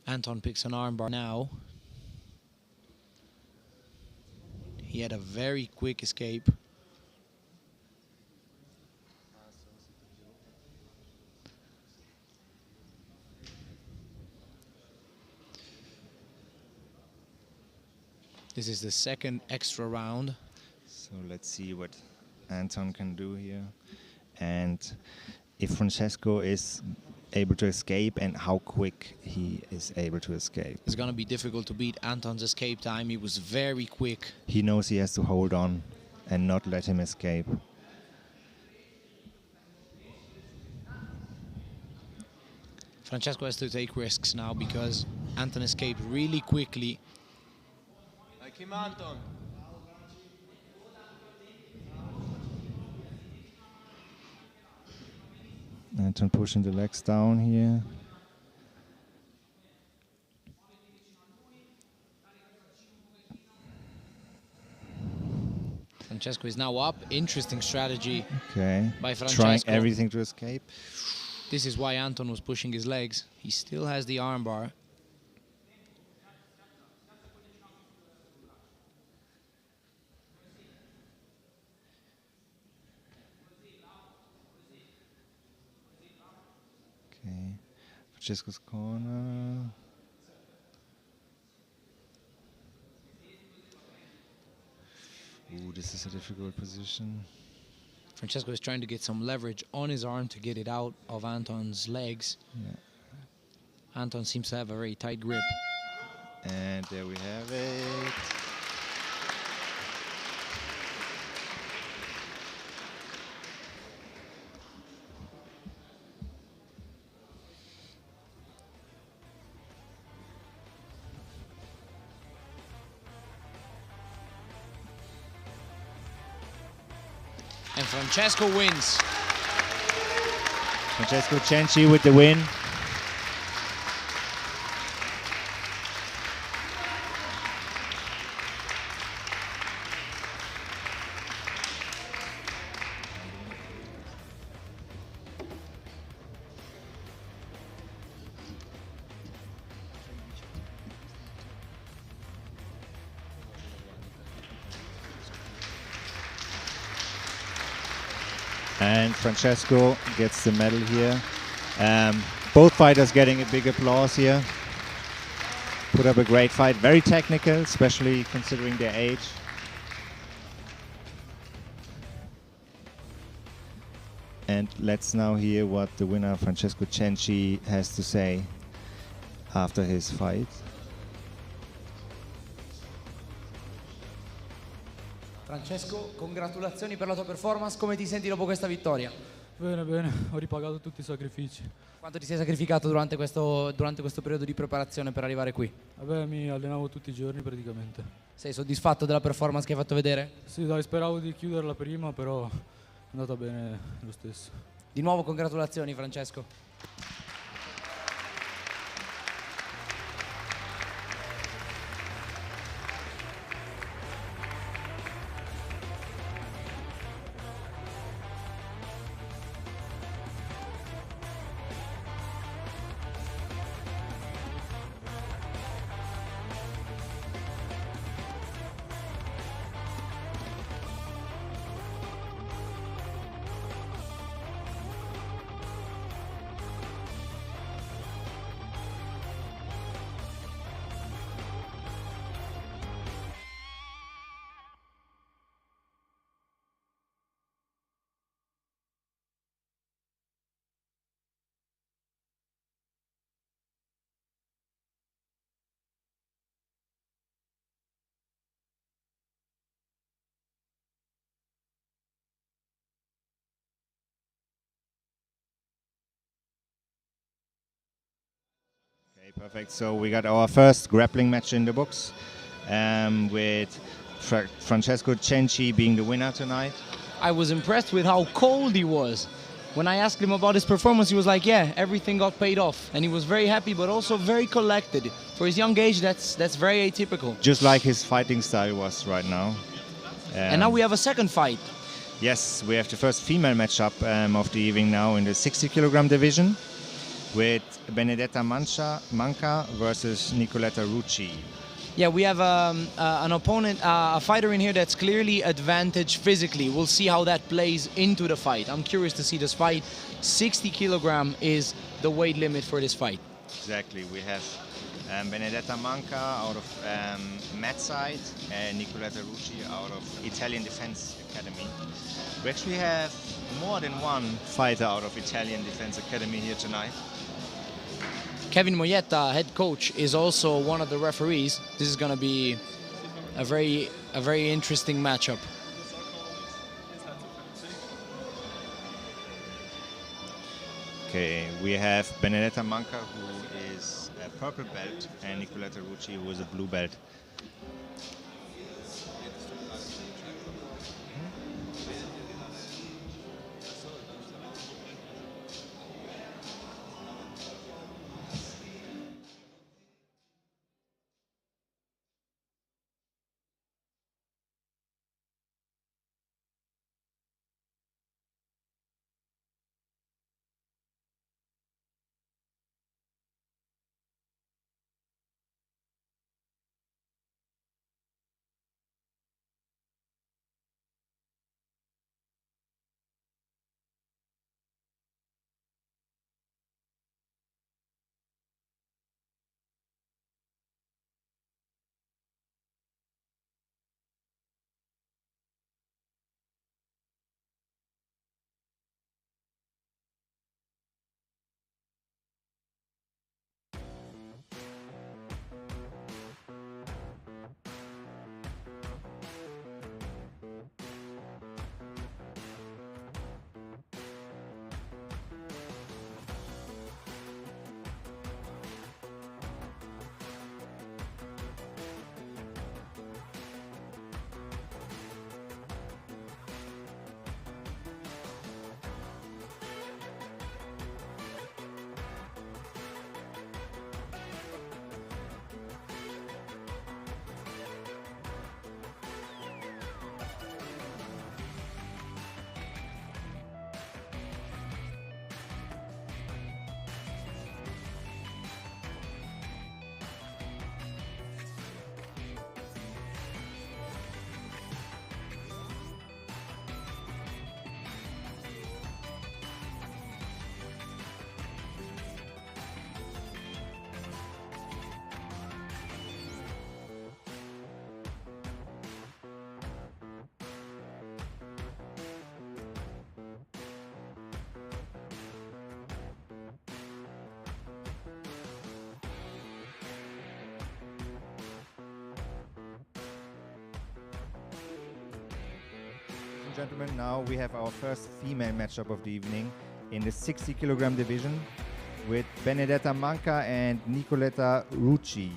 Anton picks an armbar now. He had a very quick escape. This is the second extra round. So let's see what Anton can do here. And if Francesco is able to escape and how quick he is able to escape. It's going to be difficult to beat Anton's escape time. He was very quick. He knows he has to hold on and not let him escape. Francesco has to take risks now because Anton escaped really quickly. Like him, Anton. Anton pushing the legs down here. Francesco is now up. Interesting strategy by Francesco. Trying everything to escape. This is why Anton was pushing his legs. He still has the armbar. Okay, Francesco's corner. Ooh, this is a difficult position. Francesco is trying to get some leverage on his arm to get it out of Anton's legs. Yeah. Anton seems to have a very tight grip. And there we have it. And Francesco wins. Francesco Cenci with the win. And Francesco gets the medal here. Both fighters getting a big applause here. Put up a great fight, very technical, especially considering their age. And let's now hear what the winner, Francesco Cenci, has to say after his fight. Francesco, congratulazioni per la tua performance, come ti senti dopo questa vittoria? Bene, bene, ho ripagato tutti i sacrifici. Quanto ti sei sacrificato durante questo periodo di preparazione per arrivare qui? Vabbè, mi allenavo tutti i giorni praticamente. Sei soddisfatto della performance che hai fatto vedere? Sì, dai, speravo di chiuderla prima, però è andata bene lo stesso. Di nuovo congratulazioni Francesco. Okay, perfect. So we got our first grappling match in the books, with Francesco Cenci being the winner tonight. I was impressed with how cold he was. When I asked him about his performance, he was like, yeah, everything got paid off. And he was very happy, but also very collected. For his young age, that's very atypical. Just like his fighting style was right now. And now we have a second fight. Yes, we have the first female matchup of the evening now in the 60 kilogram division with Benedetta Manca versus Nikoleta Ruci. Yeah, we have an opponent, a fighter in here that's clearly advantaged physically. We'll see how that plays into the fight. I'm curious to see this fight. 60 kilogram is the weight limit for this fight. Exactly. We have Benedetta Manca out of mat side and Nikoleta Ruci out of Italian Defense Academy. We actually have more than one fighter out of Italian Defense Academy here tonight. Kevin Moyetta, head coach, is also one of the referees. This is going to be a very interesting matchup. Okay, we have Benedetta Manca, who is a purple belt, and Nikoleta Ruci, who is a blue belt. Gentlemen, now we have our first female matchup of the evening in the 60 kilogram division with Benedetta Manca and Nikoleta Ruci.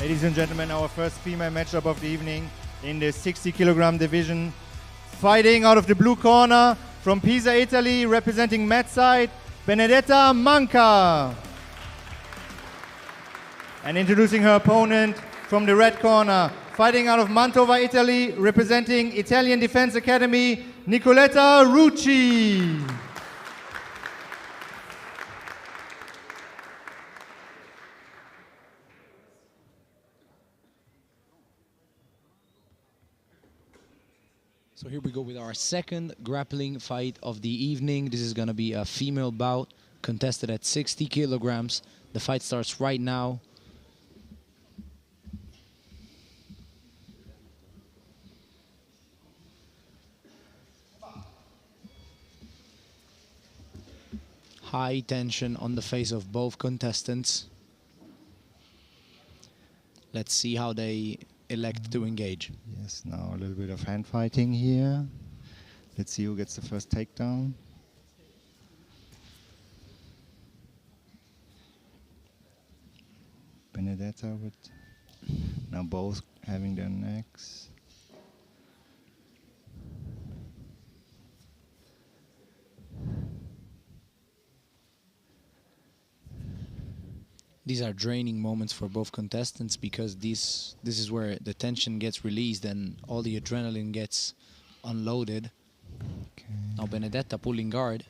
Ladies and gentlemen, our first female matchup of the evening in the 60 kilogram division. Fighting out of the blue corner from Pisa, Italy, representing mat side, Benedetta Manca. And introducing her opponent from the red corner, fighting out of Mantova, Italy, representing Italian Defense Academy, Nikoleta Ruci. So here we go with our second grappling fight of the evening. This is going to be a female bout contested at 60 kilograms. The fight starts right now. High tension on the face of both contestants. Let's see how they elect to engage. Yes, now a little bit of hand fighting here. Let's see who gets the first takedown. Benedetta with now both having their necks. These are draining moments for both contestants because this is where the tension gets released and all the adrenaline gets unloaded. Okay. Now Benedetta pulling guard.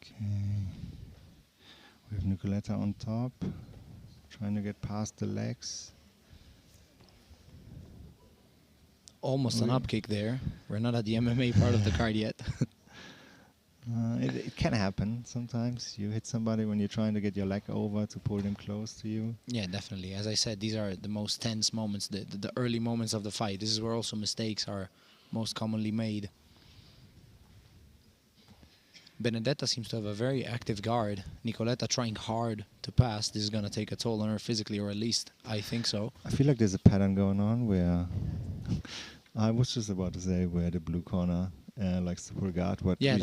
Okay. We have Nikoleta on top, trying to get past the legs. Almost an up kick there. We're not at the MMA part of the card yet. It can happen sometimes. You hit somebody when you're trying to get your leg over to pull them close to you. Yeah, definitely. As I said, these are the most tense moments, the early moments of the fight. This is where also mistakes are most commonly made. Benedetta seems to have a very active guard. Nikoleta trying hard to pass. This is going to take a toll on her physically, or at least I think so. I feel like there's a pattern going on where I was just about to say where the blue corner likes to pull guard, but yeah,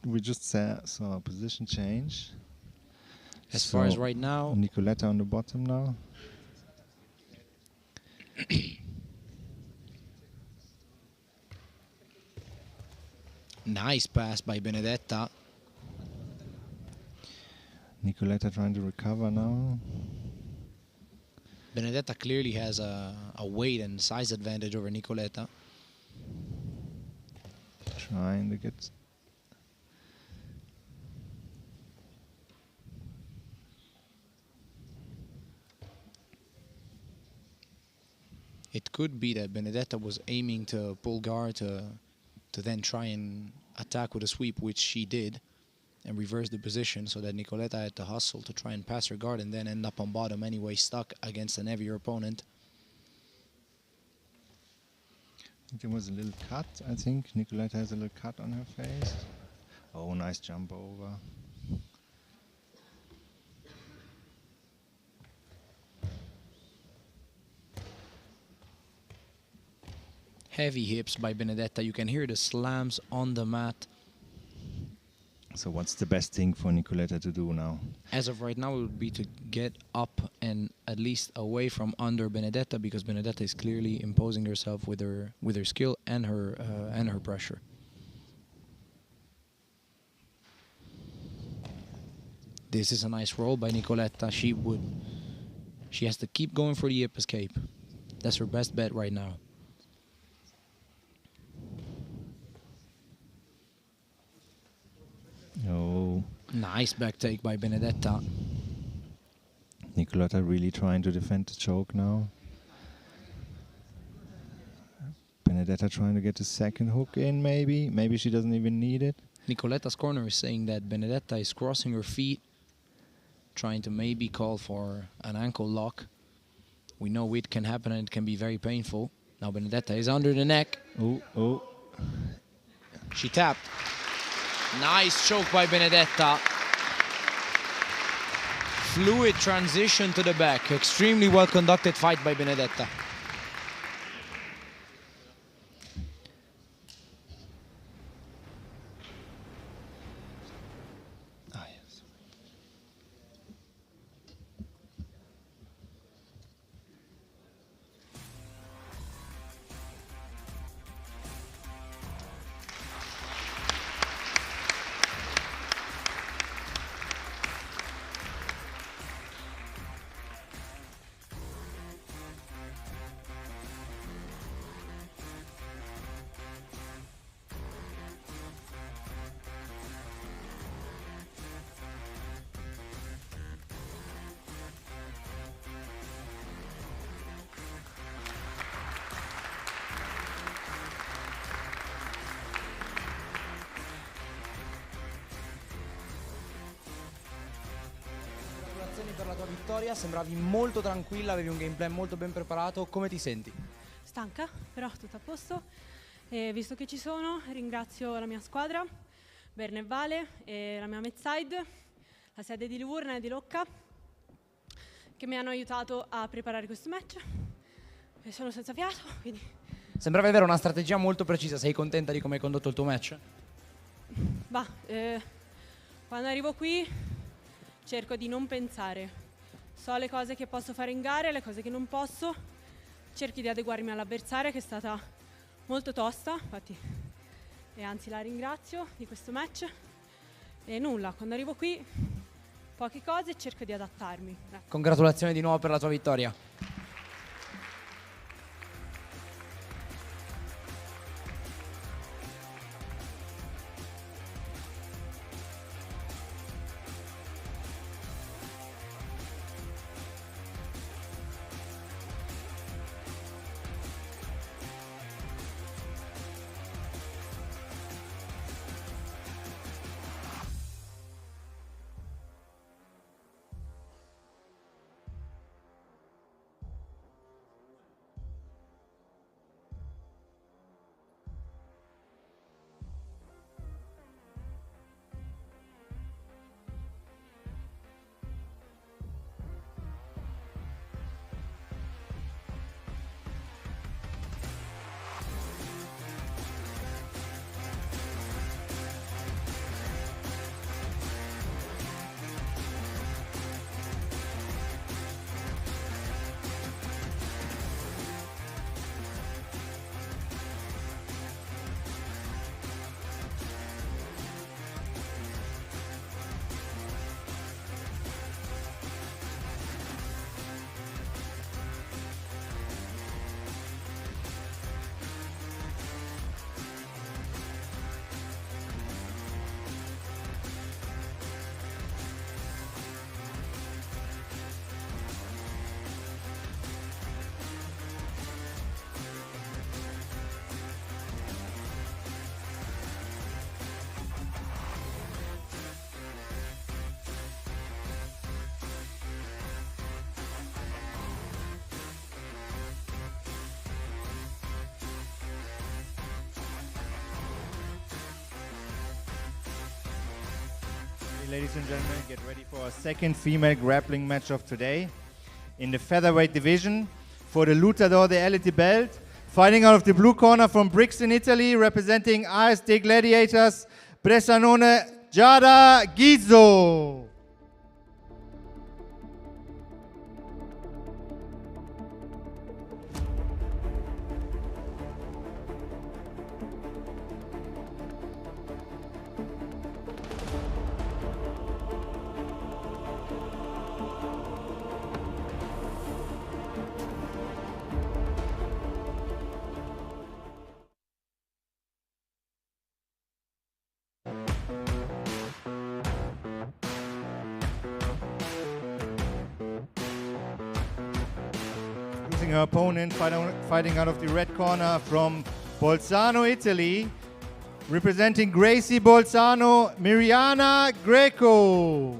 we just saw a position change. As far as right now, Nikoleta on the bottom now. nice pass by Benedetta. Nikoleta trying to recover now. Benedetta clearly has a weight and size advantage over Nikoleta. Trying to get... It could be that Benedetta was aiming to pull guard to then try and attack with a sweep, which she did, and reverse the position so that Nikoleta had to hustle to try and pass her guard and then end up on bottom anyway, stuck against an heavier opponent. There was a little cut, I think. Nikoleta has a little cut on her face. Oh, nice jump over. Heavy hips by Benedetta. You can hear the slams on the mat. So what's the best thing for Nikoleta to do now? As of right now, it would be to get up and at least away from under Benedetta, because Benedetta is clearly imposing herself with her skill and her pressure. This is a nice roll by Nikoleta. She has to keep going for the hip escape. That's her best bet right now. Oh. Nice back take by Benedetta. Nikoleta really trying to defend the choke now. Benedetta trying to get the second hook in, maybe. Maybe she doesn't even need it. Nikoleta's corner is saying that Benedetta is crossing her feet, trying to maybe call for an ankle lock. We know it can happen and it can be very painful. Now Benedetta is under the neck. Oh. She tapped. Nice choke by Benedetta. Fluid transition to the back. Extremely well conducted fight by Benedetta. per la tua vittoria, sembravi molto tranquilla, avevi un gameplay molto ben preparato, come ti senti? Stanca, però tutto a posto. E visto che ci sono, ringrazio la mia squadra, Berne e Vale, e la mia Medside, la sede di Livorno e di Lucca, che mi hanno aiutato a preparare questo match. E sono senza fiato, quindi... Sembravi avere una strategia molto precisa, sei contenta di come hai condotto il tuo match? Quando arrivo qui cerco di non pensare. So le cose che posso fare in gara e le cose che non posso. Cerchi di adeguarmi all'avversaria, che è stata molto tosta, infatti, e anzi la ringrazio di questo match. E nulla, quando arrivo qui poche cose e cerco di adattarmi. Congratulazioni di nuovo per la tua vittoria. Ladies and gentlemen, get ready for our second female grappling match of today. In the featherweight division, for the Lutador the elite belt, fighting out of the blue corner from Brixton, Italy, representing ASD Gladiators, Bressanone Giada Gizzo. Her opponent fighting out of the red corner from Bolzano, Italy, representing Gracie Bolzano, Miriana Greco.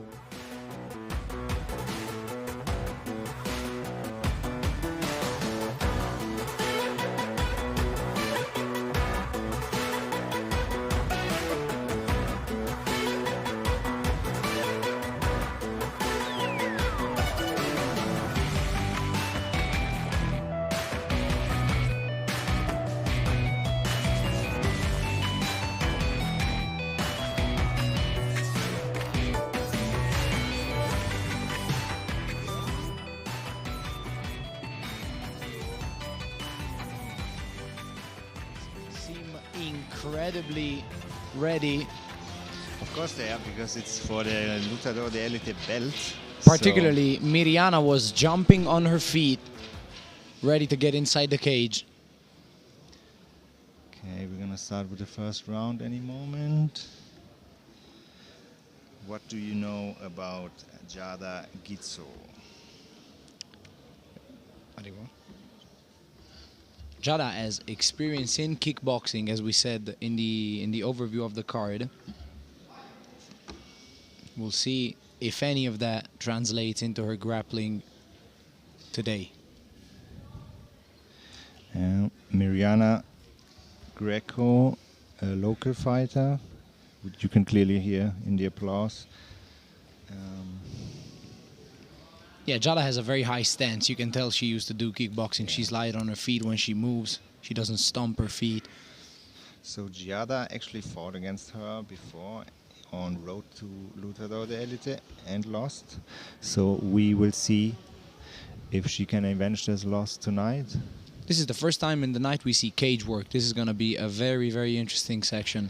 Incredibly ready. Of course they are, because it's for the Lutador the elite belt. Particularly, Miriana was jumping on her feet, ready to get inside the cage. Okay, we're gonna start with the first round any moment. What do you know about Giada Gizzo? Giada has experience in kickboxing, as we said in the overview of the card. We'll see if any of that translates into her grappling today. Mirjana Greco, a local fighter, which you can clearly hear in the applause. Yeah, Giada has a very high stance. You can tell she used to do kickboxing. She's light on her feet when she moves. She doesn't stomp her feet. So Giada actually fought against her before on road to Lutador de Elite and lost. So we will see if she can avenge this loss tonight. This is the first time in the night we see cage work. This is going to be a very, very interesting section.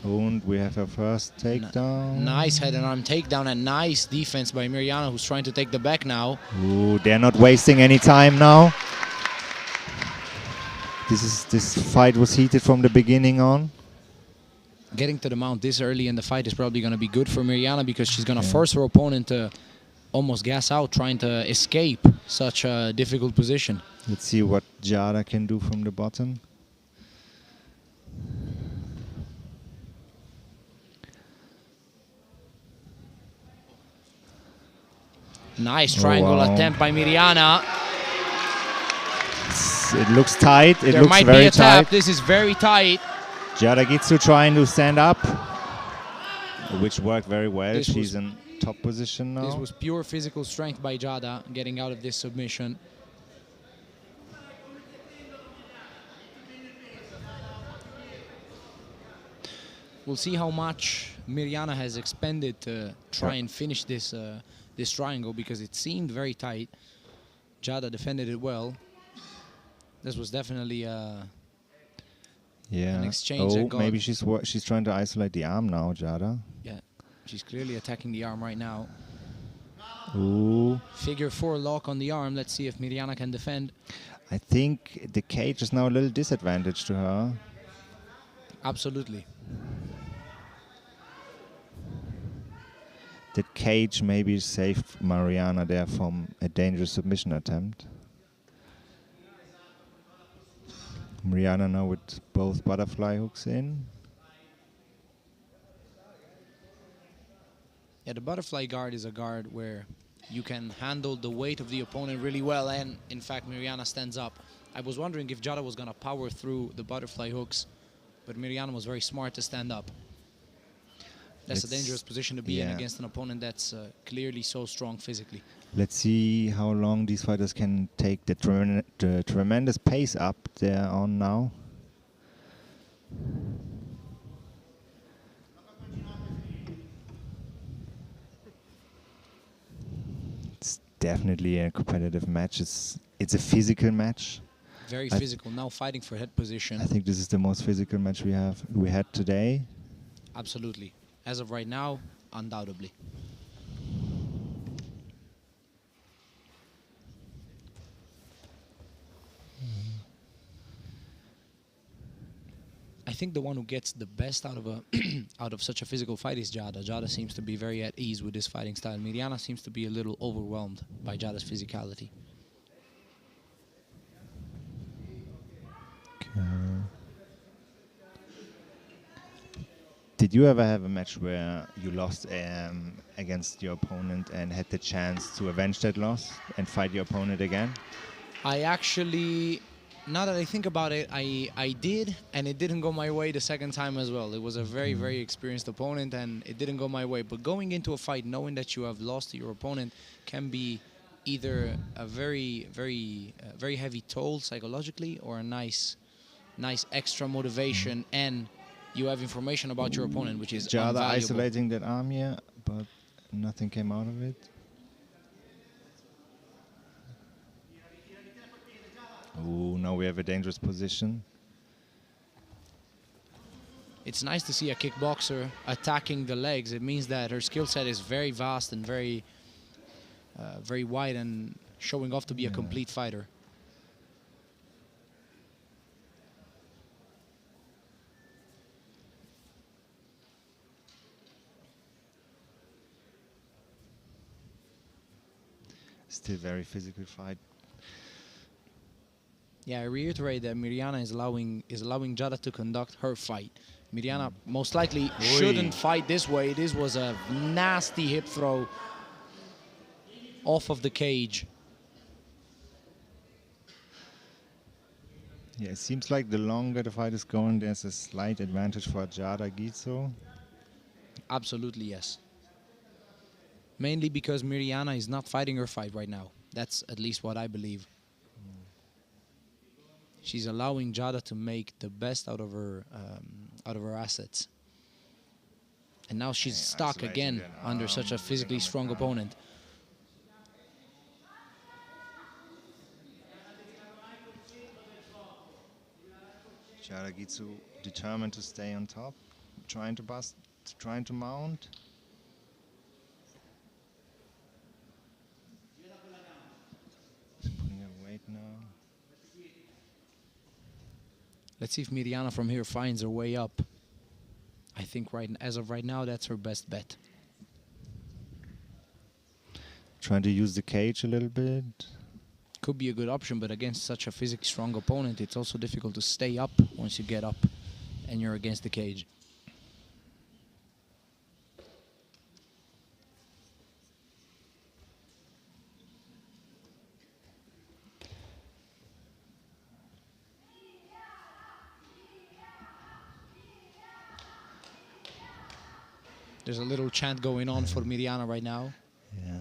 And we have our first takedown. Nice head and arm takedown and nice defense by Mirjana, who's trying to take the back now. Ooh, they're not wasting any time now. This fight was heated from the beginning on. Getting to the mount this early in the fight is probably going to be good for Mirjana because she's going to force her opponent to almost gas out, trying to escape such a difficult position. Let's see what Giada can do from the bottom. Nice triangle attempt by Mirjana. It looks tight. It There looks might very be a tap. tight. This is very tight. Giada Gitsu trying to stand up, which worked very well. This She's in top position now. This was pure physical strength by Giada getting out of this submission. We'll see how much Mirjana has expended to try and finish this this triangle because it seemed very tight. Giada defended it well. This was definitely an exchange. Oh, maybe she's trying to isolate the arm now, Giada. Yeah, she's clearly attacking the arm right now. Ooh. Figure 4 lock on the arm. Let's see if Mirjana can defend. I think the cage is now a little disadvantage to her. Absolutely. The cage maybe saved Mirjana there from a dangerous submission attempt. Mirjana now with both butterfly hooks in. Yeah, the butterfly guard is a guard where you can handle the weight of the opponent really well, and in fact Mirjana stands up. I was wondering if Giada was going to power through the butterfly hooks, but Mirjana was very smart to stand up. That's a dangerous position to be in against an opponent that's clearly so strong physically. Let's see how long these fighters can take the tremendous pace up they're on now. It's definitely a competitive match. It's a physical match. Very physical. Now fighting for head position. I think this is the most physical match we had today. Absolutely. As of right now, undoubtedly. I think the one who gets the best out of a out of such a physical fight is Giada. Giada seems to be very at ease with his fighting style. Mirjana seems to be a little overwhelmed by Giada's physicality. Did you ever have a match where you lost against your opponent and had the chance to avenge that loss and fight your opponent again? I actually, now that I think about it, I did, and it didn't go my way the second time as well. It was a very, very experienced opponent, and it didn't go my way. But going into a fight knowing that you have lost to your opponent can be either a very, very, very heavy toll psychologically, or a nice extra motivation, and you have information about your opponent, which is Giada invaluable. isolating that arm here, but nothing came out of it. Ooh, now we have a dangerous position. It's nice to see a kickboxer attacking the legs. It means that her skill set is very vast and very, very wide, and showing off to be a complete fighter. Still very physical fight. Yeah, I reiterate that Mirjana is allowing Giada to conduct her fight. Mirjana most likely shouldn't fight this way. This was a nasty hip throw off of the cage. Yeah, it seems like the longer the fight is going, there's a slight advantage for Giada Gizzo. Absolutely, yes. Mainly because Mirjana is not fighting her fight right now. That's at least what I believe. She's allowing Giada to make the best out of her assets. And now she's stuck again under such a physically strong opponent. Giada Gizzo determined to stay on top, trying to bust, trying to mount. Putting her weight now. Let's see if Mirjana from here finds her way up. I think as of right now, that's her best bet. Trying to use the cage a little bit. Could be a good option, but against such a physically strong opponent, it's also difficult to stay up once you get up and you're against the cage. There's a little chant going on for Mirjana right now. Yeah.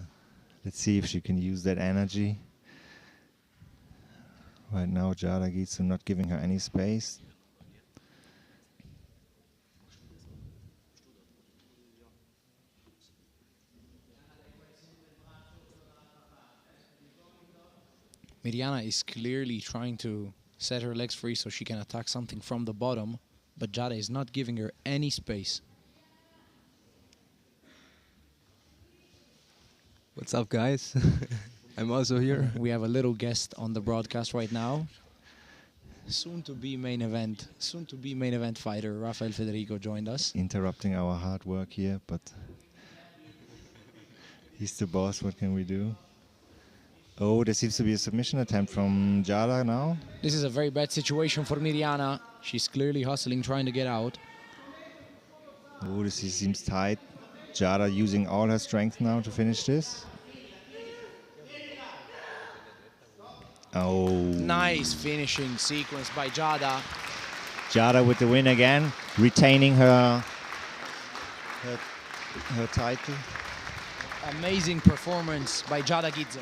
Let's see if she can use that energy. Right now, Giada Gizzo not giving her any space. Mirjana is clearly trying to set her legs free so she can attack something from the bottom, but Giada is not giving her any space. What's up, guys? I'm also here. We have a little guest on the broadcast right now. Soon to be main event fighter Raphael Federico joined us. Interrupting our hard work here, but he's the boss. What can we do? Oh, there seems to be a submission attempt from Giada now. This is a very bad situation for Mirjana. She's clearly hustling, trying to get out. Oh, this seems tight. Giada using all her strength now to finish this. Oh. Nice finishing sequence by Giada. Giada with the win again, retaining her title. Amazing performance by Giada Gizzo.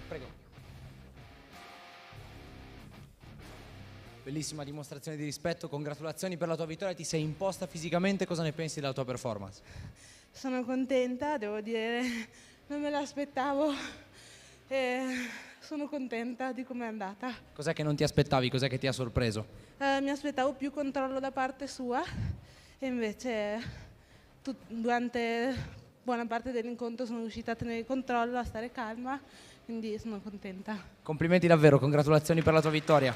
Prego. Bellissima dimostrazione di rispetto, congratulazioni per la tua vittoria, ti sei imposta fisicamente, cosa ne pensi della tua performance? Sono contenta, devo dire, non me l'aspettavo e sono contenta di come è andata. Cos'è che non ti aspettavi, cos'è che ti ha sorpreso? Mi aspettavo più controllo da parte sua e invece durante buona parte dell'incontro sono riuscita a tenere il controllo, a stare calma, quindi sono contenta. Complimenti davvero, congratulazioni per la tua vittoria.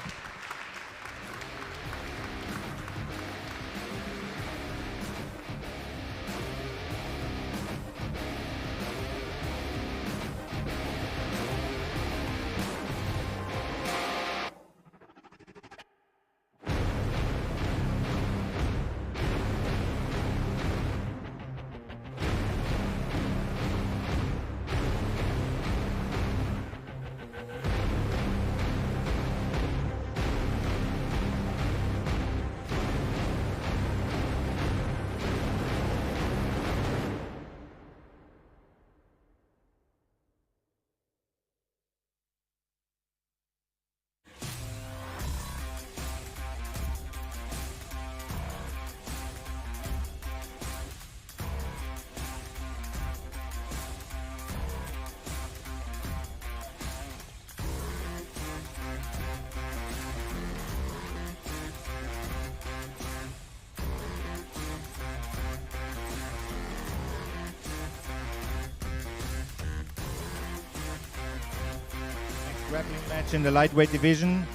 grappling match in the lightweight division.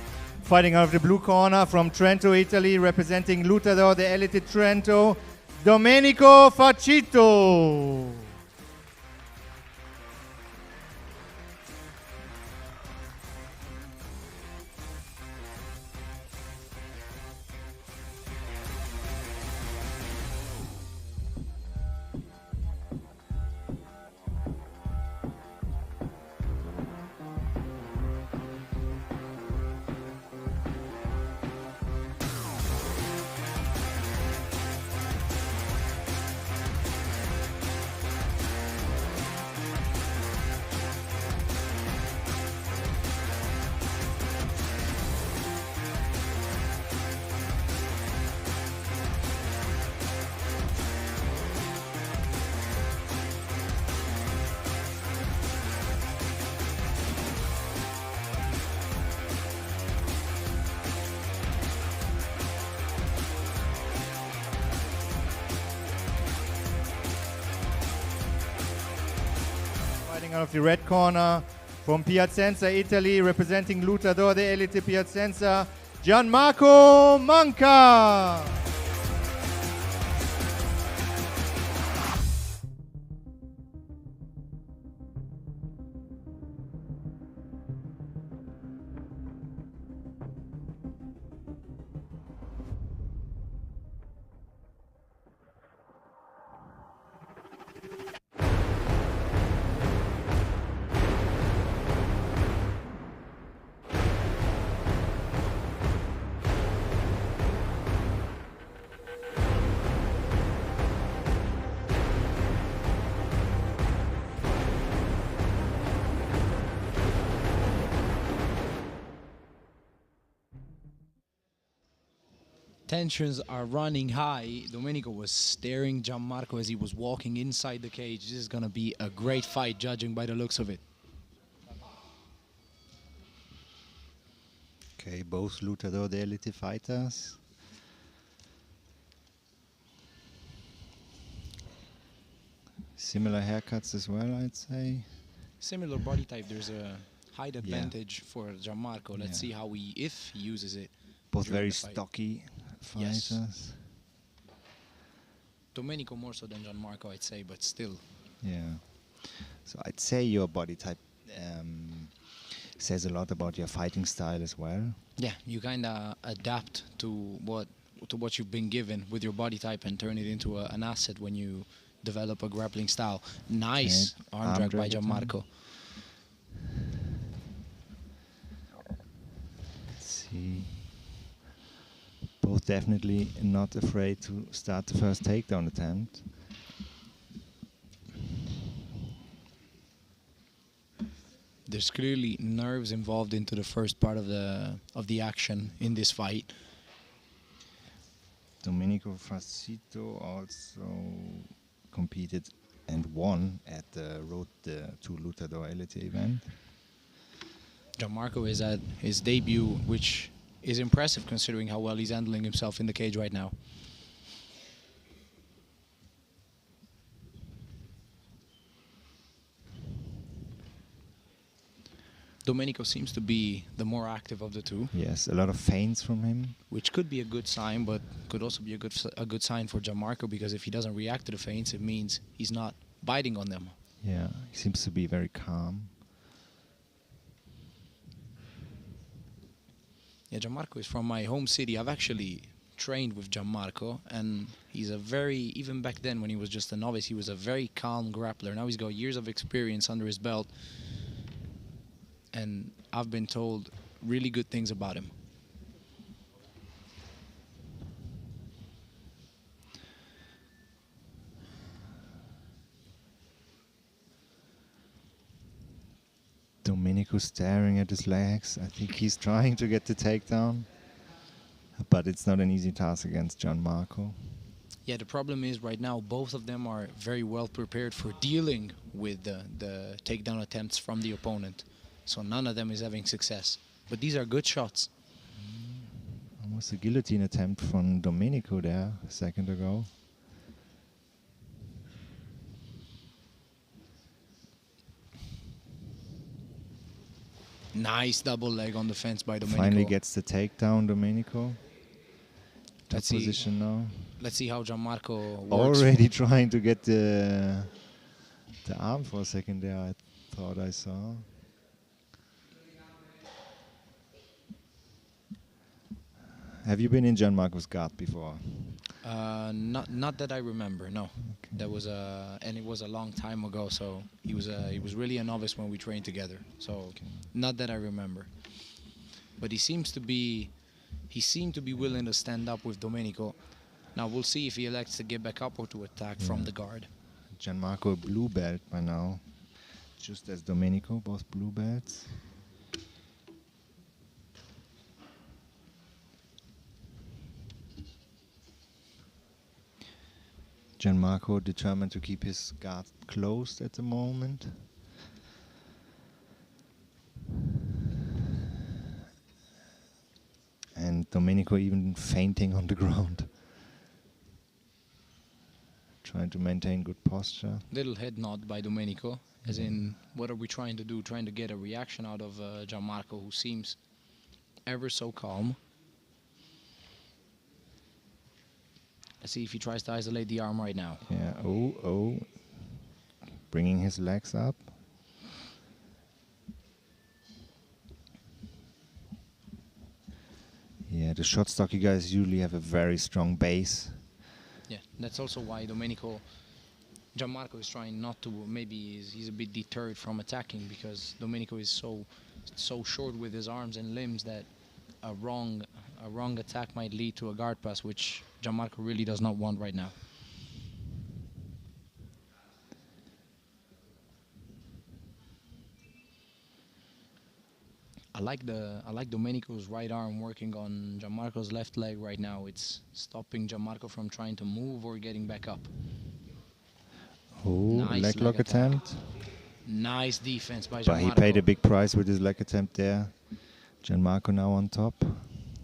Fighting out of the blue corner from Trento, Italy, representing Lutador, the Elite Trento, Domenico Facito. Out of the red corner from Piacenza, Italy, representing Lutador, the Elite Piacenza, Gianmarco Manca. Tensions are running high. Domenico was staring Gianmarco as he was walking inside the cage. This is going to be a great fight, judging by the looks of it. Okay, both Lutador, the Elite fighters. Similar haircuts as well, I'd say. Similar body type. There's a height advantage for Gianmarco. Let's see how if he uses it. Both very stocky fighters. Yes. Domenico more so than Gianmarco, I'd say, but still. Yeah. So I'd say your body type says a lot about your fighting style as well. Yeah, you kind of adapt to what you've been given with your body type and turn it into an asset when you develop a grappling style. Nice arm drag by Gianmarco. Let's see. Both definitely not afraid to start the first takedown attempt. There's clearly nerves involved into the first part of the action in this fight. Domenico Facito also competed and won at the Road to Lutador Elite event. Gianmarco is at his debut, which is impressive considering how well he's handling himself in the cage right now. Domenico seems to be the more active of the two. Yes, a lot of feints from him. Which could be a good sign, but could also be a good sign for Gianmarco, because if he doesn't react to the feints, it means he's not biting on them. Yeah, he seems to be very calm. Yeah, Gianmarco is from my home city. I've actually trained with Gianmarco, and he's a very, even back then when he was just a novice, he was a very calm grappler. Now he's got years of experience under his belt, and I've been told really good things about him. Domenico staring at his legs. I think he's trying to get the takedown, but it's not an easy task against Gianmarco. Yeah, the problem is right now both of them are very well prepared for dealing with the takedown attempts from the opponent. So none of them is having success. But these are good shots. Almost a guillotine attempt from Domenico there a second ago. Nice double leg on the fence by Domenico. Finally gets the takedown, Domenico. Top Let's see. position now. Let's see how Gianmarco works. Already trying to get the arm for a second there, I thought I saw. Have you been in Gianmarco's guard before? Not that I remember. No, okay. That was and it was a long time ago. So he was really a novice when we trained together. So okay. Not that I remember. But he seemed to be willing to stand up with Domenico. Now we'll see if he elects to get back up or to attack from the guard. Gianmarco blue belt by now, just as Domenico, both blue belts. Gianmarco determined to keep his guard closed at the moment. And Domenico even fainting on the ground. Trying to maintain good posture. Little head nod by Domenico, as in, what are we trying to do? Trying to get a reaction out of Gianmarco, who seems ever so calm. Let's see if he tries to isolate the arm right now. Yeah, oh. Bringing his legs up. Yeah, the short stocky guys usually have a very strong base. Yeah, that's also why Gianmarco is trying not to, maybe he's a bit deterred from attacking, because Domenico is so short with his arms and limbs that a wrong attack might lead to a guard pass, which Gianmarco really does not want right now. I like Domenico's right arm working on Gianmarco's left leg right now. It's stopping Gianmarco from trying to move or getting back up. Oh, nice leg lock attempt. Nice defense by Gianmarco. But he paid a big price with his leg attempt there. Gianmarco now on top.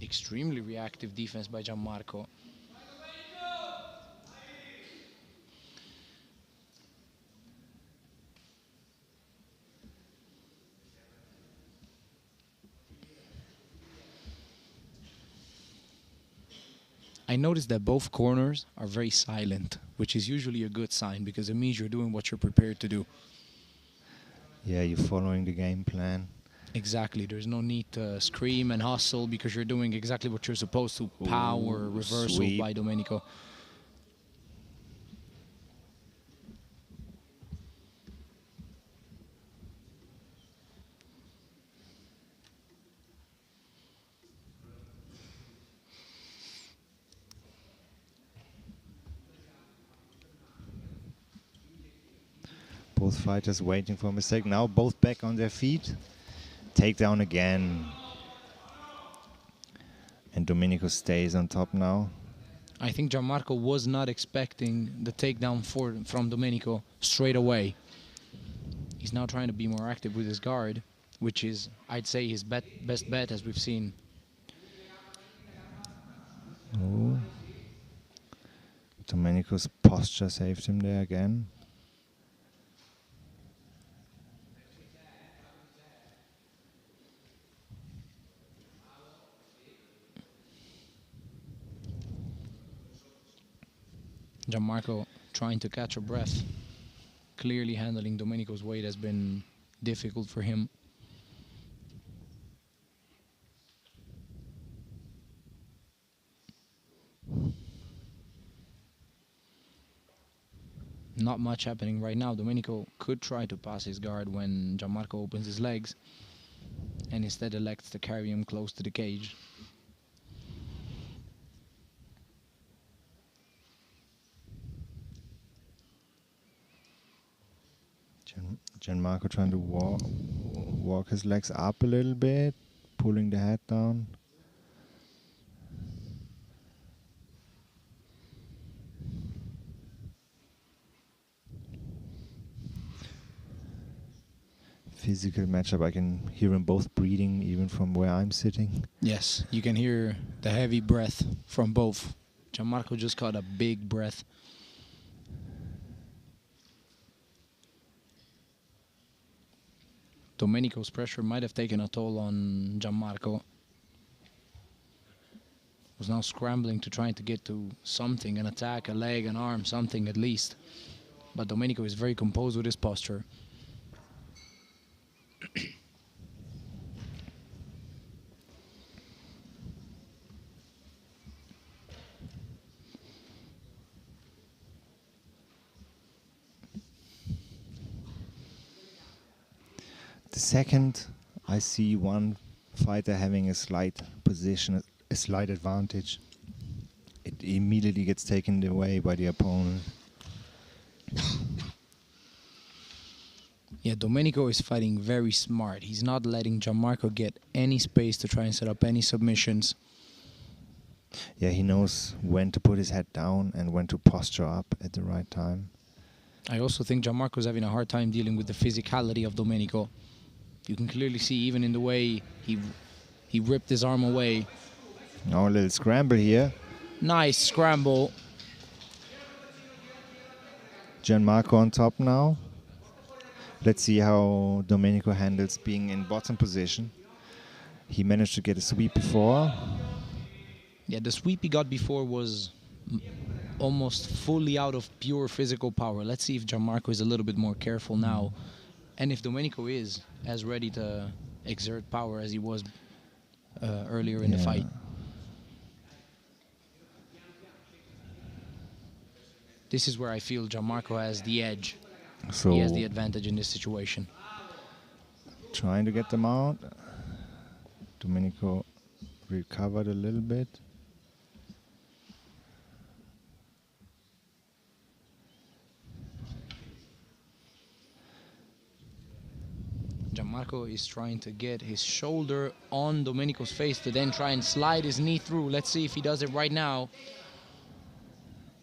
Extremely reactive defense by Gianmarco. I noticed that both corners are very silent, which is usually a good sign, because it means you're doing what you're prepared to do. Yeah, you're following the game plan. Exactly. There's no need to scream and hustle, because you're doing exactly what you're supposed to. Power, reversal sweep by Domenico. Both fighters waiting for a mistake. Now both back on their feet. Takedown again. And Domenico stays on top now. I think Gianmarco was not expecting the takedown from Domenico straight away. He's now trying to be more active with his guard, which is, I'd say, his best bet, as we've seen. Oh. Domenico's posture saved him there again. Gianmarco trying to catch a breath. Clearly handling Domenico's weight has been difficult for him. Not much happening right now. Domenico could try to pass his guard when Gianmarco opens his legs, and instead elects to carry him close to the cage. Gianmarco trying to walk his legs up a little bit, pulling the head down. Physical matchup. I can hear them both breathing even from where I'm sitting. Yes, you can hear the heavy breath from both. Gianmarco just caught a big breath. Domenico's pressure might have taken a toll on Gianmarco. Was now scrambling to try to get to something, an attack, a leg, an arm, something at least. But Domenico is very composed with his posture. The second, I see one fighter having a slight position, a slight advantage. It immediately gets taken away by the opponent. Yeah, Domenico is fighting very smart. He's not letting Gianmarco get any space to try and set up any submissions. Yeah, he knows when to put his head down and when to posture up at the right time. I also think Gianmarco's having a hard time dealing with the physicality of Domenico. You can clearly see even in the way he ripped his arm away. Now a little scramble here. Nice scramble. Gianmarco on top now. Let's see how Domenico handles being in bottom position. He managed to get a sweep before. Yeah, the sweep he got before was almost fully out of pure physical power. Let's see if Gianmarco is a little bit more careful now. And if Domenico is as ready to exert power as he was earlier in the fight. This is where I feel Gianmarco has the edge. So he has the advantage in this situation. Trying to get them out. Domenico recovered a little bit. Gianmarco is trying to get his shoulder on Domenico's face to then try and slide his knee through. Let's see if he does it right now.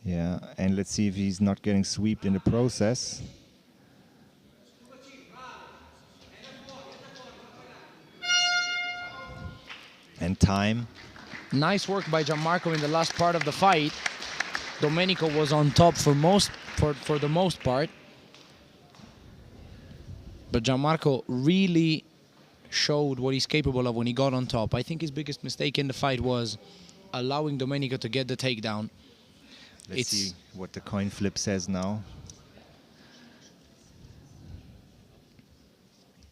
Yeah, and let's see if he's not getting swept in the process. And time. Nice work by Gianmarco in the last part of the fight. Domenico was on top for the most part. But Gianmarco really showed what he's capable of when he got on top. I think his biggest mistake in the fight was allowing Domenico to get the takedown. Let's see what the coin flip says now.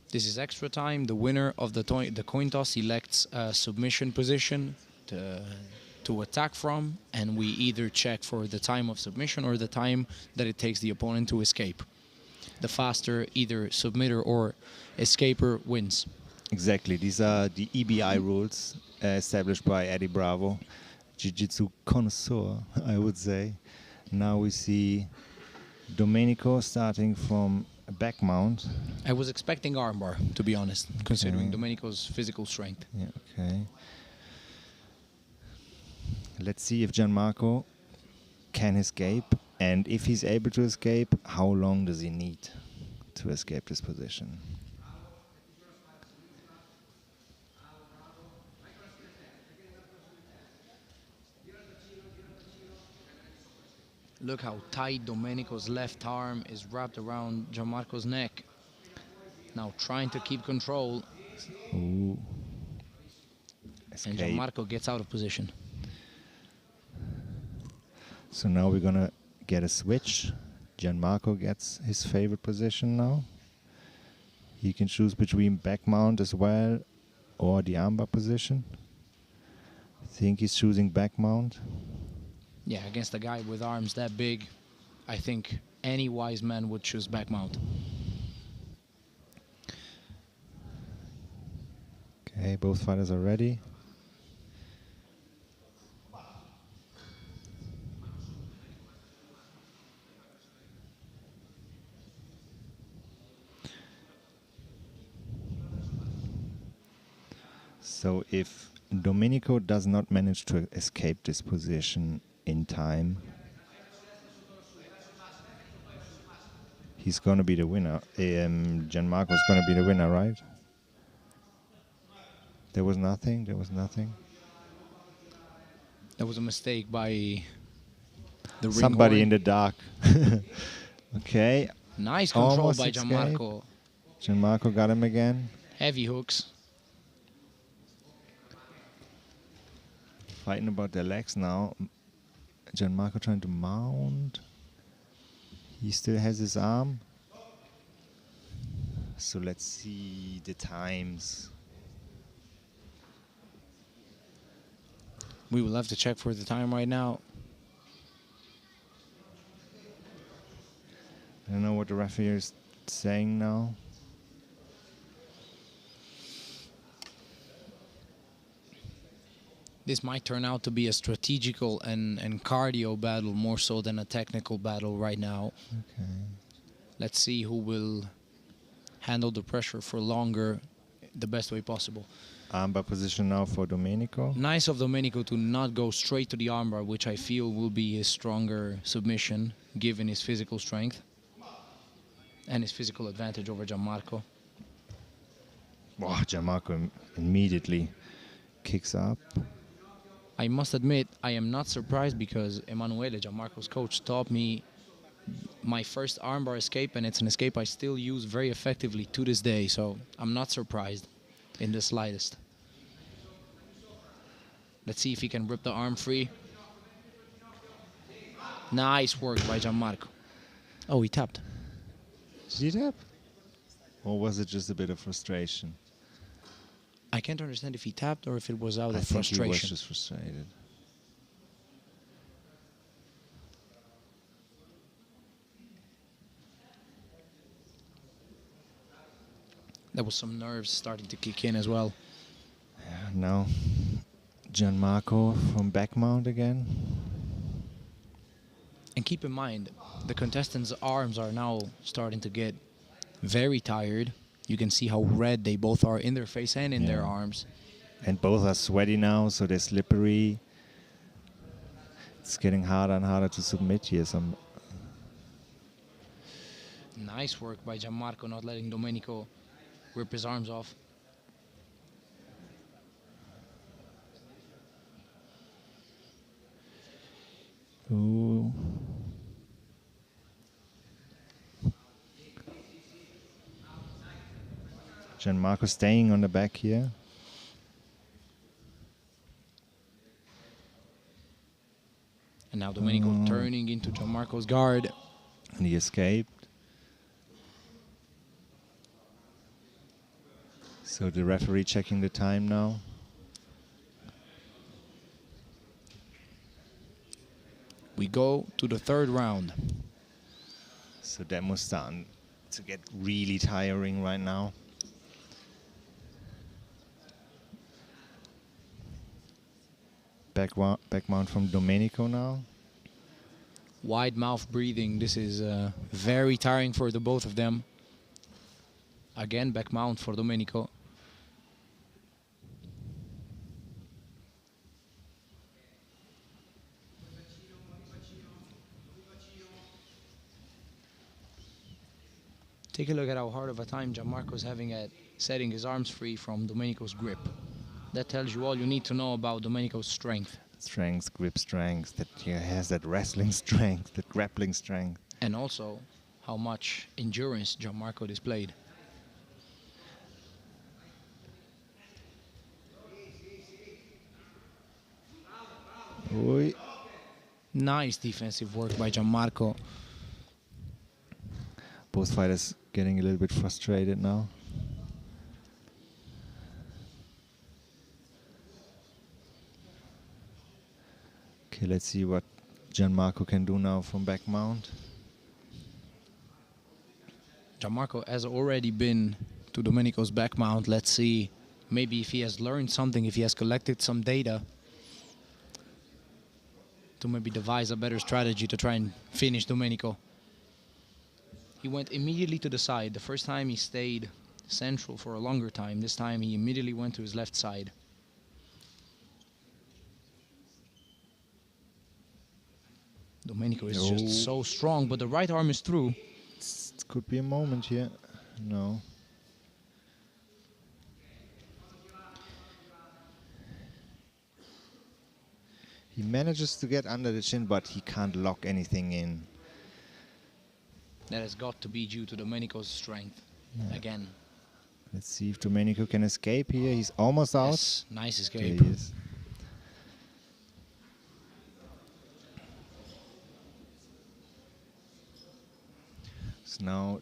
This is extra time. The winner of the coin toss elects a submission position to attack from, and we either check for the time of submission or the time that it takes the opponent to escape. The faster either submitter or escaper wins. Exactly. These are the EBI rules established by Eddie Bravo. Jiu-Jitsu connoisseur, I would say. Now we see Domenico starting from a back mount. I was expecting armbar, to be honest, considering Domenico's physical strength. Yeah, okay. Let's see if Gianmarco can escape, and if he's able to escape, how long does he need to escape this position? Look how tight Domenico's left arm is wrapped around Gianmarco's neck. Now trying to keep control. Ooh. And Gianmarco gets out of position. So now we're gonna get a switch. Gianmarco gets his favorite position now. He can choose between back mount as well or the armbar position. I think he's choosing back mount. Yeah, against a guy with arms that big, I think any wise man would choose back mount. Okay, both fighters are ready. So if Domenico does not manage to escape this position in time, he's going to be the winner. Gianmarco is going to be the winner, right? There was nothing. There was nothing. That was a mistake by the ring Somebody horn. in the dark. Okay. Nice control Almost by escape. Gianmarco. Gianmarco got him again. Heavy hooks. Fighting about their legs now. Gianmarco trying to mount. He still has his arm. So let's see the times. We will have to check for the time right now. I don't know what the referee is saying now. This might turn out to be a strategical and cardio battle more so than a technical battle right now. Okay. Let's see who will handle the pressure for longer the best way possible. Armbar position now for Domenico. Nice of Domenico to not go straight to the armbar, which I feel will be his stronger submission given his physical strength and his physical advantage over Gianmarco. Wow, Gianmarco immediately kicks up. I must admit, I am not surprised because Emanuele, Gianmarco's coach, taught me my first armbar escape, and it's an escape I still use very effectively to this day, so I'm not surprised in the slightest. Let's see if he can rip the arm free. Nice work by Gianmarco. Oh, he tapped. Did he tap? Or was it just a bit of frustration? I can't understand if he tapped or if it was out I of think frustration. he was just frustrated. There was some nerves starting to kick in as well. Yeah, now Gianmarco from back mount again. And keep in mind, the contestants' arms are now starting to get very tired. You can see how red they both are in their face and in their arms. And both are sweaty now, so they're slippery. It's getting harder and harder to submit here. Nice work by Gianmarco, not letting Domenico rip his arms off. Ooh. Gianmarco staying on the back here. And now Domenico turning into Gianmarco's guard. And he escaped. So the referee checking the time now. We go to the third round. So that must start to get really tiring right now. Back mount from Domenico now. Wide mouth breathing. This is very tiring for the both of them. Again, back mount for Domenico. Take a look at how hard of a time Gianmarco's having at setting his arms free from Domenico's grip. That tells you all you need to know about Domenico's strength. Strength, grip strength, that he has that wrestling strength, that grappling strength. And also how much endurance Gianmarco displayed. Oi. Nice defensive work by Gianmarco. Both fighters getting a little bit frustrated now. Okay, let's see what Gianmarco can do now from back mount. Gianmarco has already been to Domenico's back mount. Let's see maybe if he has learned something, if he has collected some data to maybe devise a better strategy to try and finish Domenico. He went immediately to the side. The first time he stayed central for a longer time. This time he immediately went to his left side. Domenico is just so strong, but the right arm is through. It could be a moment here. No. He manages to get under the chin, but he can't lock anything in. That has got to be due to Domenico's strength. again. Let's see if Domenico can escape here. He's almost out. Yes, nice escape. There he is. So now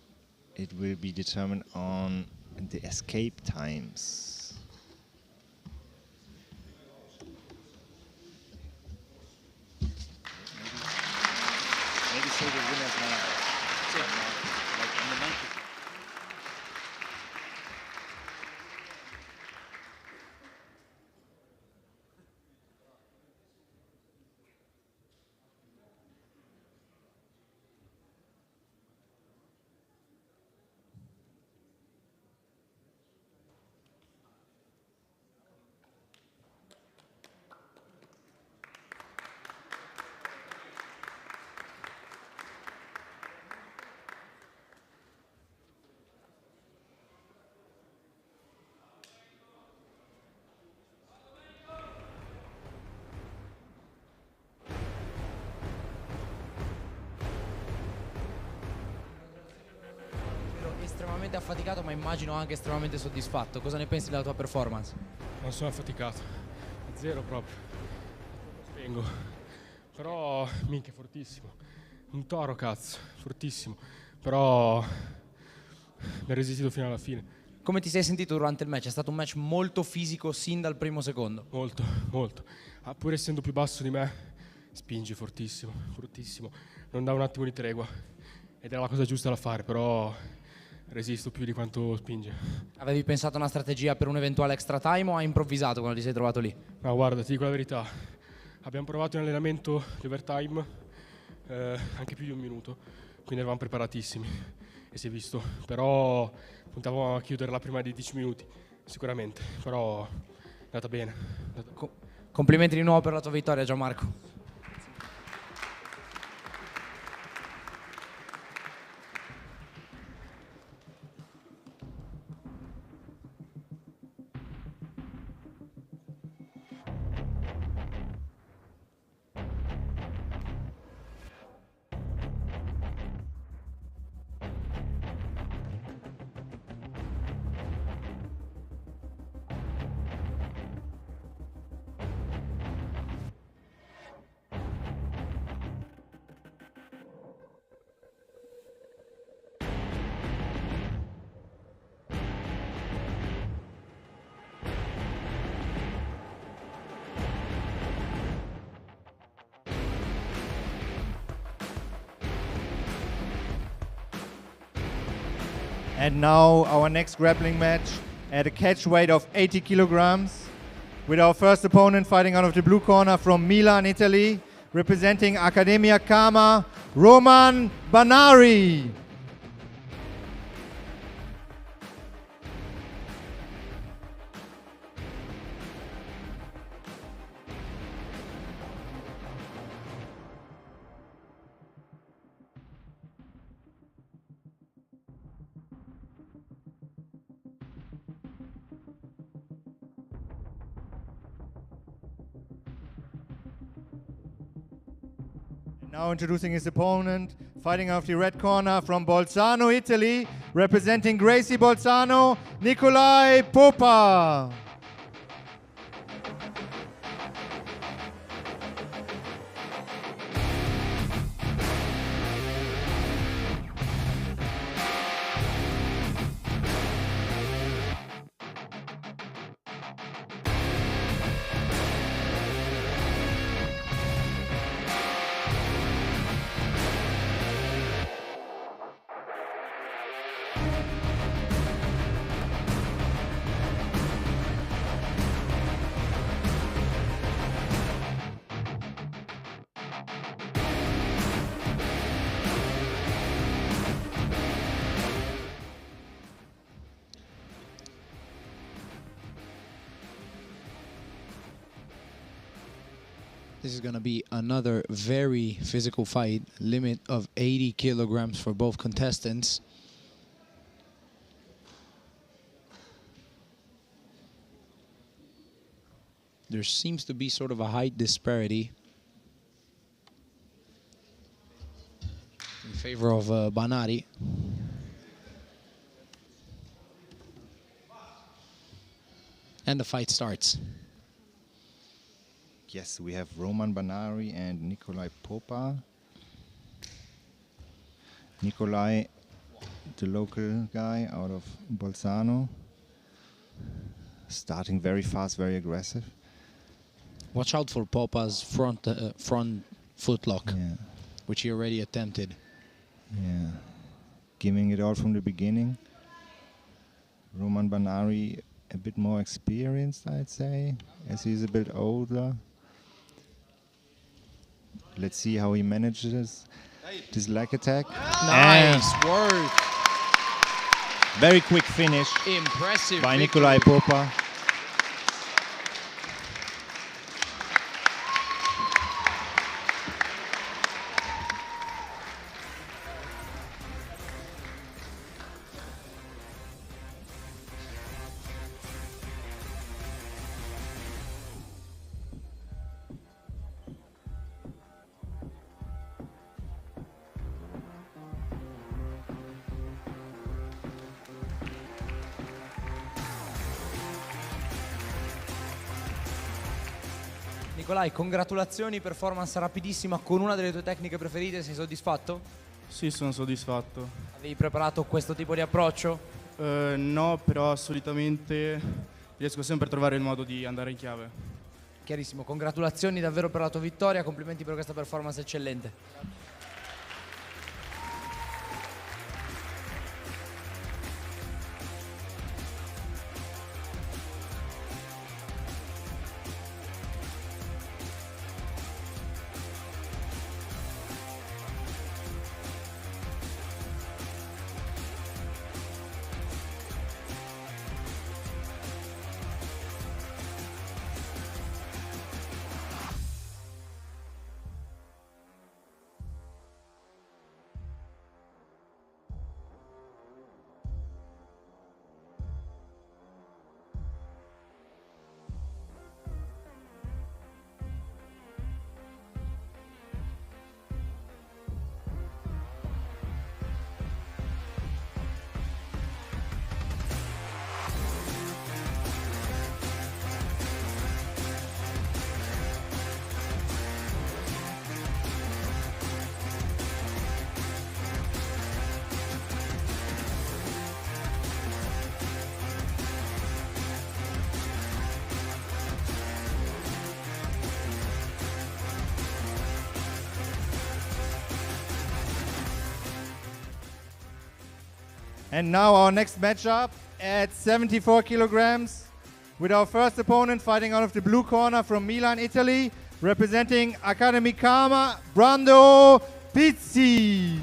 it will be determined on the escape times. Maybe say the winners now. Like in the month. Estremamente affaticato, ma immagino anche estremamente soddisfatto. Cosa ne pensi della tua performance? Non sono affaticato, zero proprio. Spengo. Però minchia, fortissimo. Un toro, cazzo, fortissimo. Però mi ha resistito fino alla fine. Come ti sei sentito durante il match? È stato un match molto fisico sin dal primo secondo. Molto, molto. Pur essendo più basso di me, spinge fortissimo, fortissimo. Non dà un attimo di tregua. Ed era la cosa giusta da fare, però resisto più di quanto spinge. Avevi pensato a una strategia per un eventuale extra time o hai improvvisato quando ti sei trovato lì? No, guarda, ti dico la verità. Abbiamo provato in allenamento di overtime anche più di un minuto, quindi eravamo preparatissimi e si è visto. Però puntavamo a chiuderla prima di 10 minuti, sicuramente. Però è andata bene. Complimenti di nuovo per la tua vittoria, Gianmarco. And now our next grappling match at a catch weight of 80 kilograms with our first opponent fighting out of the blue corner from Milan, Italy, representing Accademia Kama, Roman Banari. Now introducing his opponent, fighting out of the red corner from Bolzano, Italy, representing Gracie Bolzano, Nikolai Popa. This is going to be another very physical fight, limit of 80 kilograms for both contestants. There seems to be sort of a height disparity in favor of Banari. And the fight starts. Yes, we have Roman Banari and Nikolai Popa. Nikolai, the local guy out of Bolzano, starting very fast, very aggressive. Watch out for Popa's front foot lock, which he already attempted. Yeah, giving it all from the beginning. Roman Banari a bit more experienced, I'd say, as he's a bit older. Let's see how he manages this leg attack. Nice work. Very quick finish. Impressive by victory. Nikolai Popa. Nikolai, congratulazioni, performance rapidissima con una delle tue tecniche preferite, sei soddisfatto? Sì, sono soddisfatto. Avevi preparato questo tipo di approccio? No, però solitamente riesco sempre a trovare il modo di andare in chiave. Chiarissimo, congratulazioni davvero per la tua vittoria, complimenti per questa performance eccellente. And now our next matchup at 74 kilograms with our first opponent fighting out of the blue corner from Milan, Italy, representing Academy Karma, Brando Pizzi.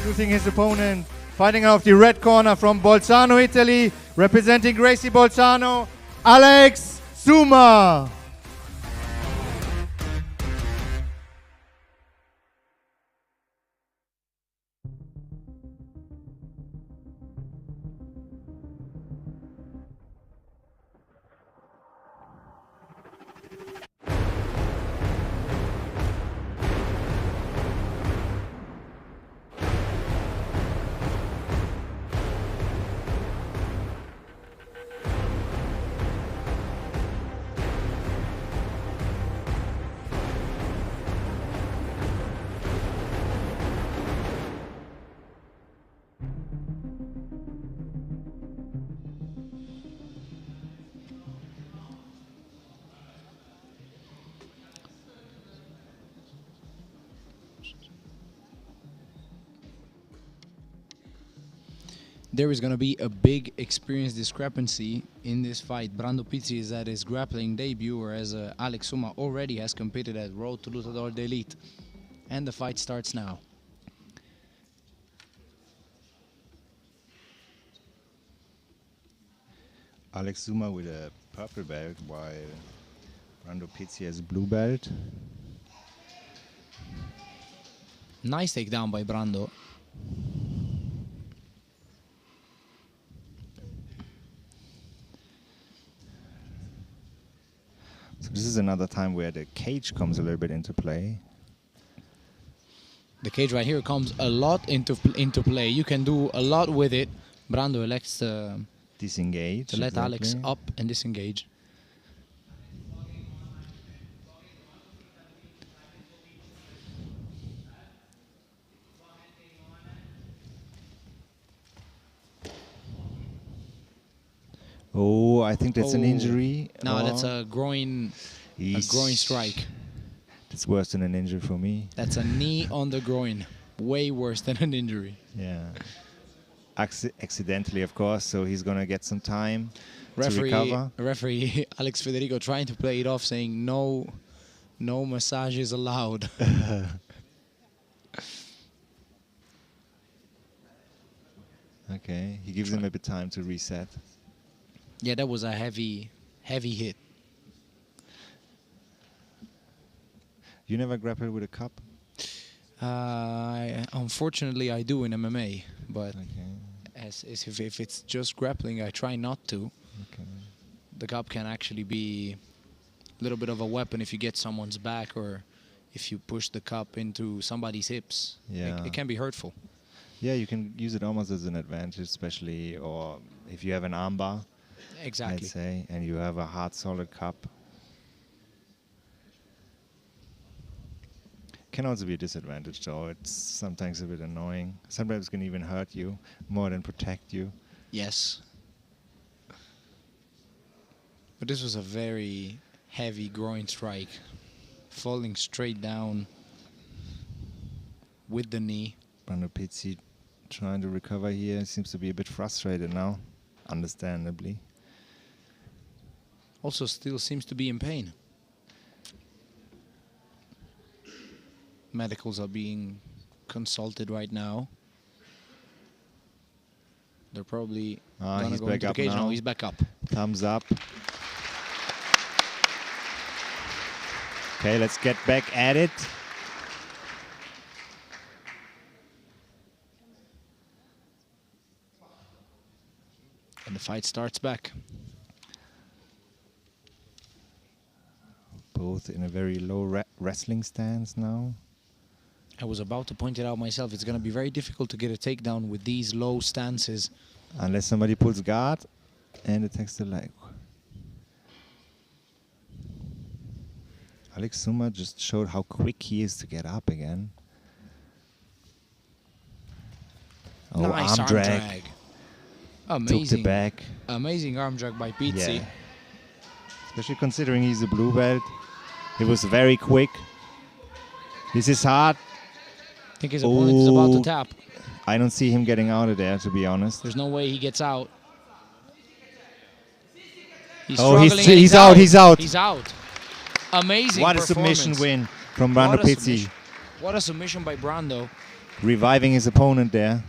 Introducing his opponent, fighting out of the red corner from Bolzano, Italy, representing Gracie Bolzano, Alex Suma. There is going to be a big experience discrepancy in this fight. Brando Pizzi is at his grappling debut, whereas Alex Suma already has competed at Road to Lutador d'Elite. And the fight starts now. Alex Suma with a purple belt, while Brando Pizzi has a blue belt. Nice takedown by Brando. So this is another time where the cage comes a little bit into play. The cage right here comes a lot into play. You can do a lot with it. Brando elects Disengage. to let exactly. Alex up and disengage. Oh, I think that's an injury. No, or that's a groin strike. That's worse than an injury for me. That's a knee on the groin. Way worse than an injury. Yeah. Accidentally, of course, so he's going to get some time to recover. Referee Alex Federico trying to play it off, saying no massages allowed. Okay, he gives him a bit time to reset. Yeah, that was a heavy hit. You never grapple with a cup? Unfortunately, I do in MMA, but Okay. if it's just grappling, I try not to. Okay. The cup can actually be a little bit of a weapon if you get someone's back or if you push the cup into somebody's hips. Yeah. It can be hurtful. Yeah, you can use it almost as an advantage, especially or if you have an armbar. Exactly. I'd say, and you have a hard, solid cup. Can also be a disadvantage, though. It's sometimes a bit annoying. Sometimes it can even hurt you more than protect you. Yes. But this was a very heavy groin strike. Falling straight down with the knee. Brando Pizzi trying to recover here. Seems to be a bit frustrated now, understandably. Also still seems to be in pain. Medicals are being consulted right now. They're probably gonna He's go back into the up cage. now. No, he's back up. Thumbs up. Okay, let's get back at it. And the fight starts back. Both in a very low wrestling stance now. I was about to point it out myself. It's going to be very difficult to get a takedown with these low stances. Unless somebody pulls guard and attacks the leg. Alex Suma just showed how quick he is to get up again. Oh, Nice arm drag. Amazing. Took the back. Amazing arm drag by Pizzi. Yeah. Especially considering he's a blue belt. It was very quick. This is hard. I think his opponent is about to tap. I don't see him getting out of there, to be honest. There's no way he gets out. He's Oh, struggling and he's out, he's out. He's out. Amazing What a performance. submission win from Brando What a Pizzi. submission. What a submission by Brando. Reviving his opponent there.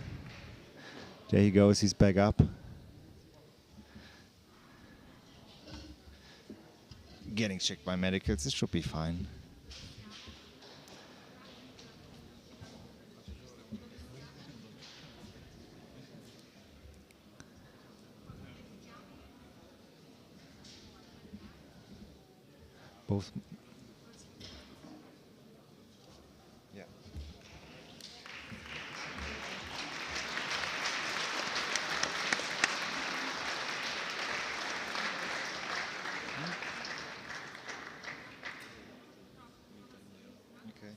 There he goes, he's back up. Getting checked by medicals, this should be fine. Both. Yeah. Okay.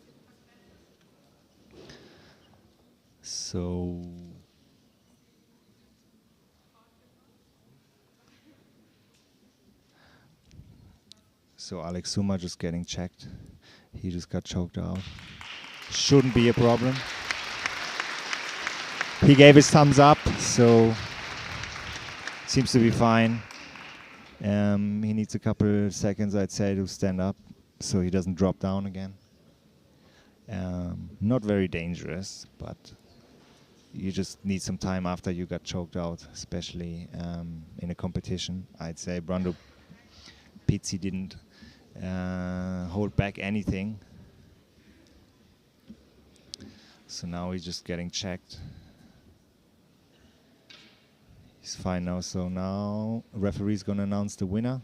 So Alex Suma just getting checked. He just got choked out. Shouldn't be a problem. He gave his thumbs up, so seems to be fine. He needs a couple seconds, I'd say, to stand up so he doesn't drop down again. Not very dangerous, but you just need some time after you got choked out, especially in a competition. I'd say Brando Pizzi didn't hold back anything. So now he's just getting checked. He's fine now, so now referee's gonna announce the winner.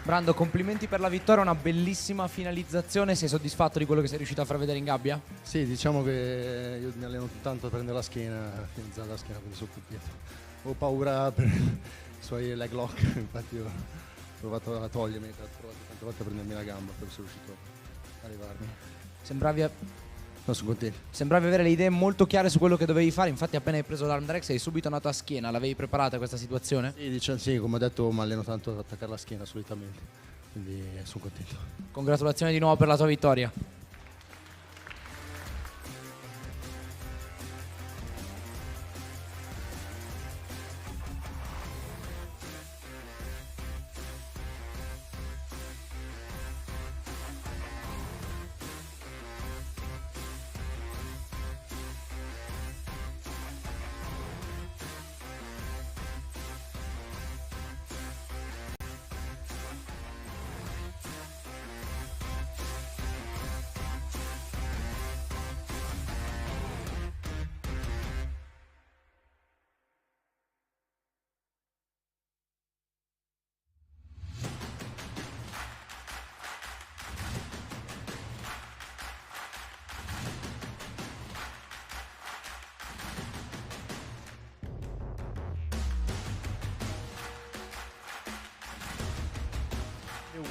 Brando, complimenti per la vittoria, una bellissima finalizzazione. Sei soddisfatto di quello che sei riuscito a far vedere in gabbia? Sì, diciamo che io mi alleno tanto per prendere la schiena, finalizzare la schiena, quindi sono contento. Ho paura per i suoi leg lock, infatti ho provato a togliermi, ho provato tante volte a prendermi la gamba, però sono riuscito a arrivarmi. Sembravi avere le idee molto chiare su quello che dovevi fare, infatti appena hai preso l'arm drag sei subito andato a schiena. L'avevi preparata questa situazione? Sì, diciamo, sì, come ho detto mi alleno tanto ad attaccare la schiena solitamente, quindi sono contento. Congratulazioni di nuovo per la tua vittoria.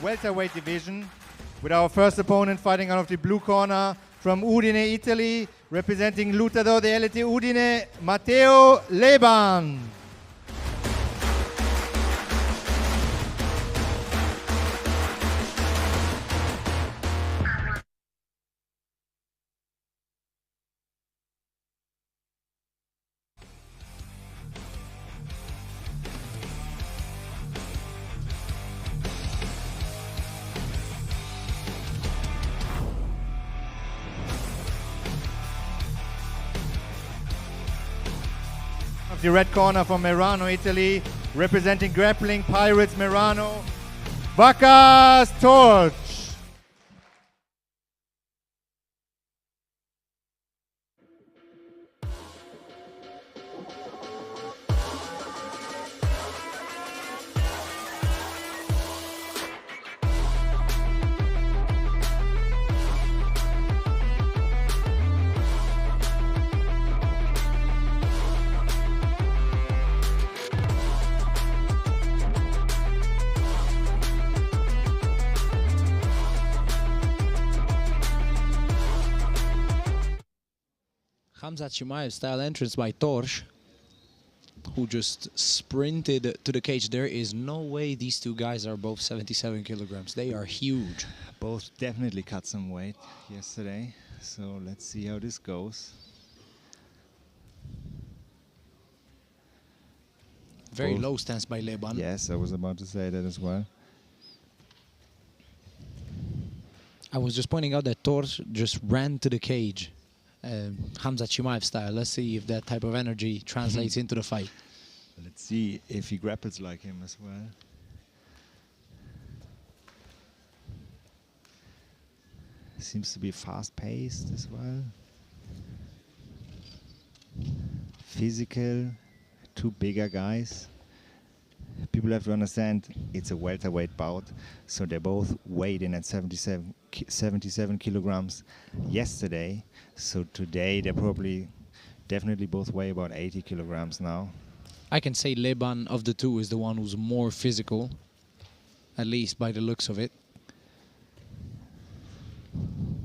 Welterweight division with our first opponent fighting out of the blue corner from Udine, Italy, representing Lutador de LT Udine, Matteo Leban. The red corner from Merano, Italy, representing Grappling Pirates Merano, Vacas Torch. Hamza Chimaev style entrance by Torch, who just sprinted to the cage. There is no way these two guys are both 77 kilograms. They are huge. Both definitely cut some weight yesterday, so let's see how this goes. Very low stance by Leban. Yes, I was about to say that as well. I was just pointing out that Torch just ran to the cage. Hamza Chimaev style. Let's see if that type of energy translates into the fight. Let's see if he grapples like him as well. Seems to be fast-paced as well. Physical, two bigger guys. People have to understand it's a welterweight bout, so they both weighed in at 77 kilograms yesterday. So today they're definitely both weigh about 80 kilograms now. I can say Leban of the two is the one who's more physical, at least by the looks of it.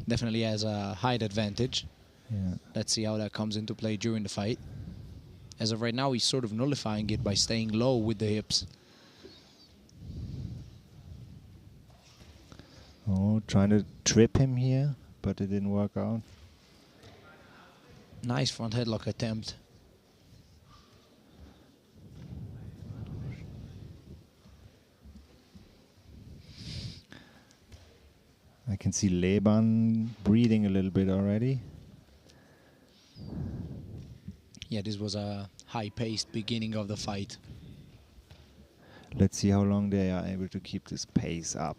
Definitely has a height advantage. Yeah. Let's see how that comes into play during the fight. As of right now, he's sort of nullifying it by staying low with the hips. Oh, trying to trip him here, but it didn't work out. Nice front headlock attempt. can see Leban breathing a little bit already. Yeah, this was a high-paced beginning of the fight. Let's see how long they are able to keep this pace up.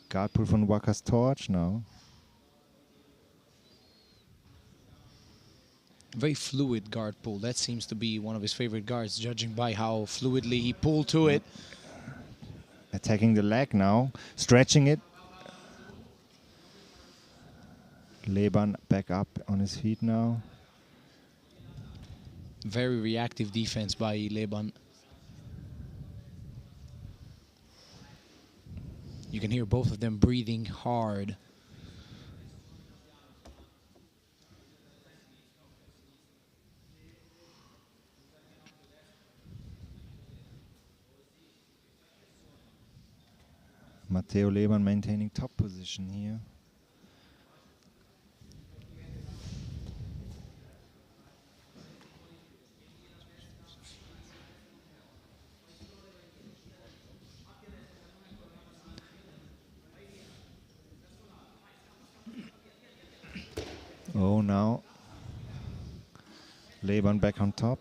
Guard pull from Waka's torch now. Very fluid guard pull. That seems to be one of his favorite guards, judging by how fluidly he pulled to it. Attacking the leg now, stretching it. Leban back up on his feet now. Very reactive defense by Leban. You can hear both of them breathing hard. Matteo Leban maintaining top position here. Oh, now Leban back on top.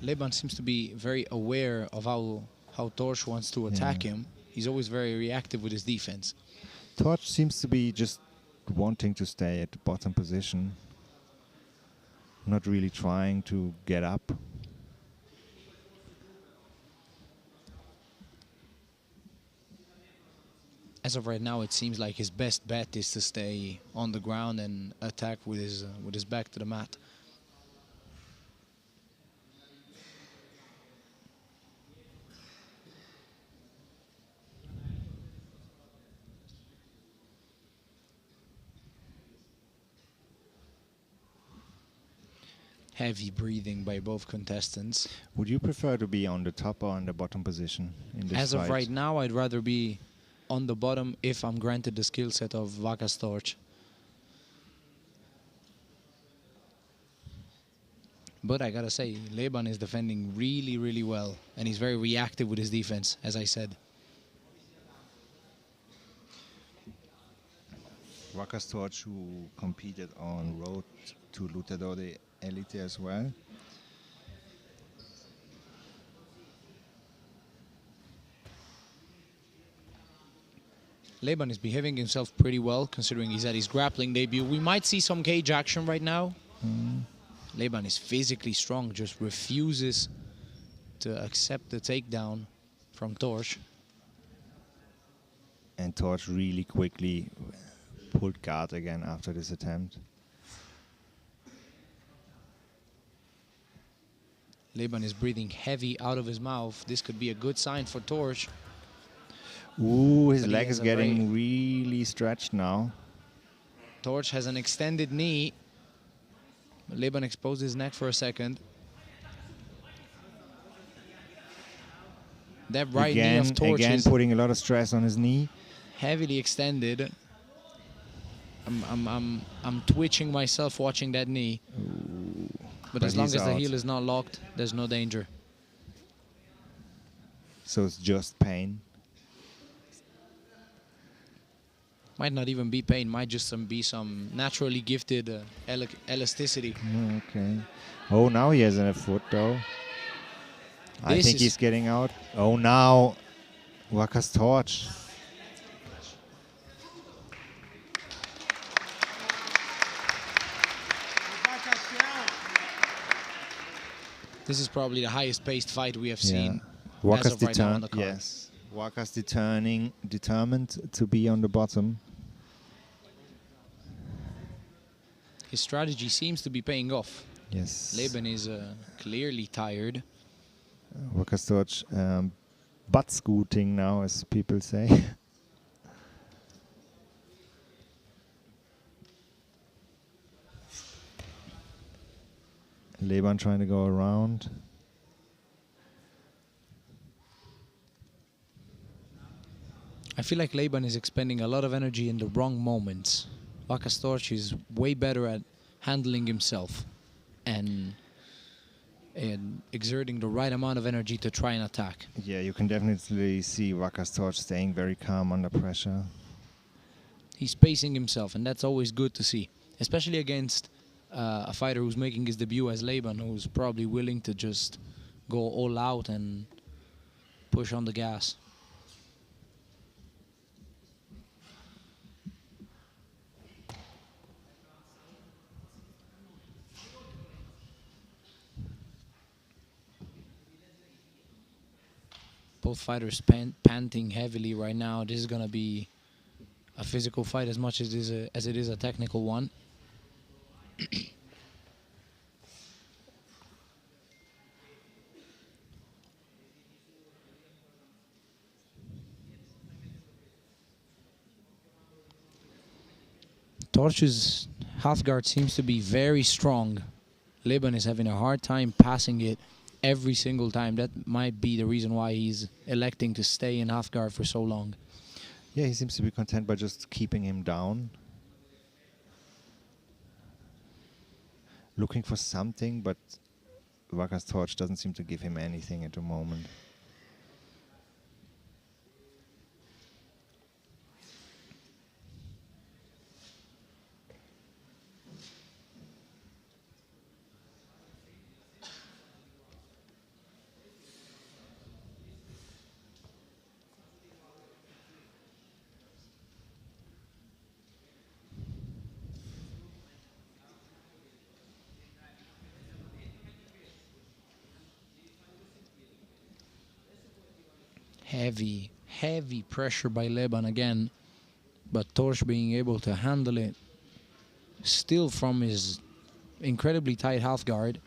Leban seems to be very aware of how Torch wants to attack him. He's always very reactive with his defense. Torch seems to be just wanting to stay at the bottom position, not really trying to get up. As of right now, it seems like his best bet is to stay on the ground and attack with his back to the mat. Heavy breathing by both contestants. Would you prefer to be on the top or on the bottom position in this As fight? of right now, I'd rather be on the bottom if I'm granted the skill set of Waka's torch. But I gotta say, Leban is defending really, really well, and he's very reactive with his defense, as I said. Waka's torch, who competed on road to Lutador the Elite as well. Leban is behaving himself pretty well, considering he's at his grappling debut. We might see some cage action right now. Leban is physically strong, just refuses to accept the takedown from Torch. And Torch really quickly pulled guard again after this attempt. Leban is breathing heavy out of his mouth. This could be a good sign for Torch. Ooh, his leg is getting really stretched now. Torch has an extended knee. Leban exposed his neck for a second. That right knee of Torch again is putting a lot of stress on his knee. Heavily extended. I'm twitching myself watching that knee. Ooh. But as long as the heel is not locked, there's no danger. So it's just pain. Might not even be pain, might just be some naturally gifted elasticity. Okay. Oh, now he has a foot though. I think he's getting out. Oh, now Waka's torch. This is probably the highest paced fight we have seen. Waka's as of right now on the card. Yes. Waka's determined to be on the bottom. His strategy seems to be paying off. Yes. Leban is clearly tired. Waka's torch butt scooting now, as people say. Leban trying to go around. I feel like Leban is expending a lot of energy in the wrong moments. Waka's torch is way better at handling himself. And and exerting the right amount of energy to try and attack. Yeah, you can definitely see Waka's Torch staying very calm under pressure. He's pacing himself, and that's always good to see, especially against a fighter who's making his debut as Laban, who's probably willing to just go all out and push on the gas. Both fighters panting heavily right now. This is going to be a physical fight as much as it is a technical one. Torch's half guard seems to be very strong. Laban is having a hard time passing it every single time. That might be the reason why he's electing to stay in half guard for so long. Yeah, he seems to be content by just keeping him down. Looking for something, but Waka's Torch doesn't seem to give him anything at the moment. Heavy pressure by Laban again, but Torch being able to handle it still from his incredibly tight half guard.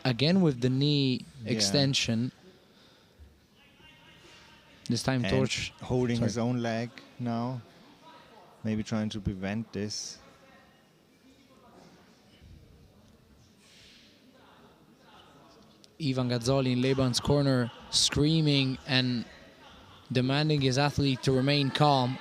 Again with the knee extension. This time And Torch holding his own leg now, maybe trying to prevent this. Ivan Gazzoli in Laban's corner, screaming and demanding his athlete to remain calm.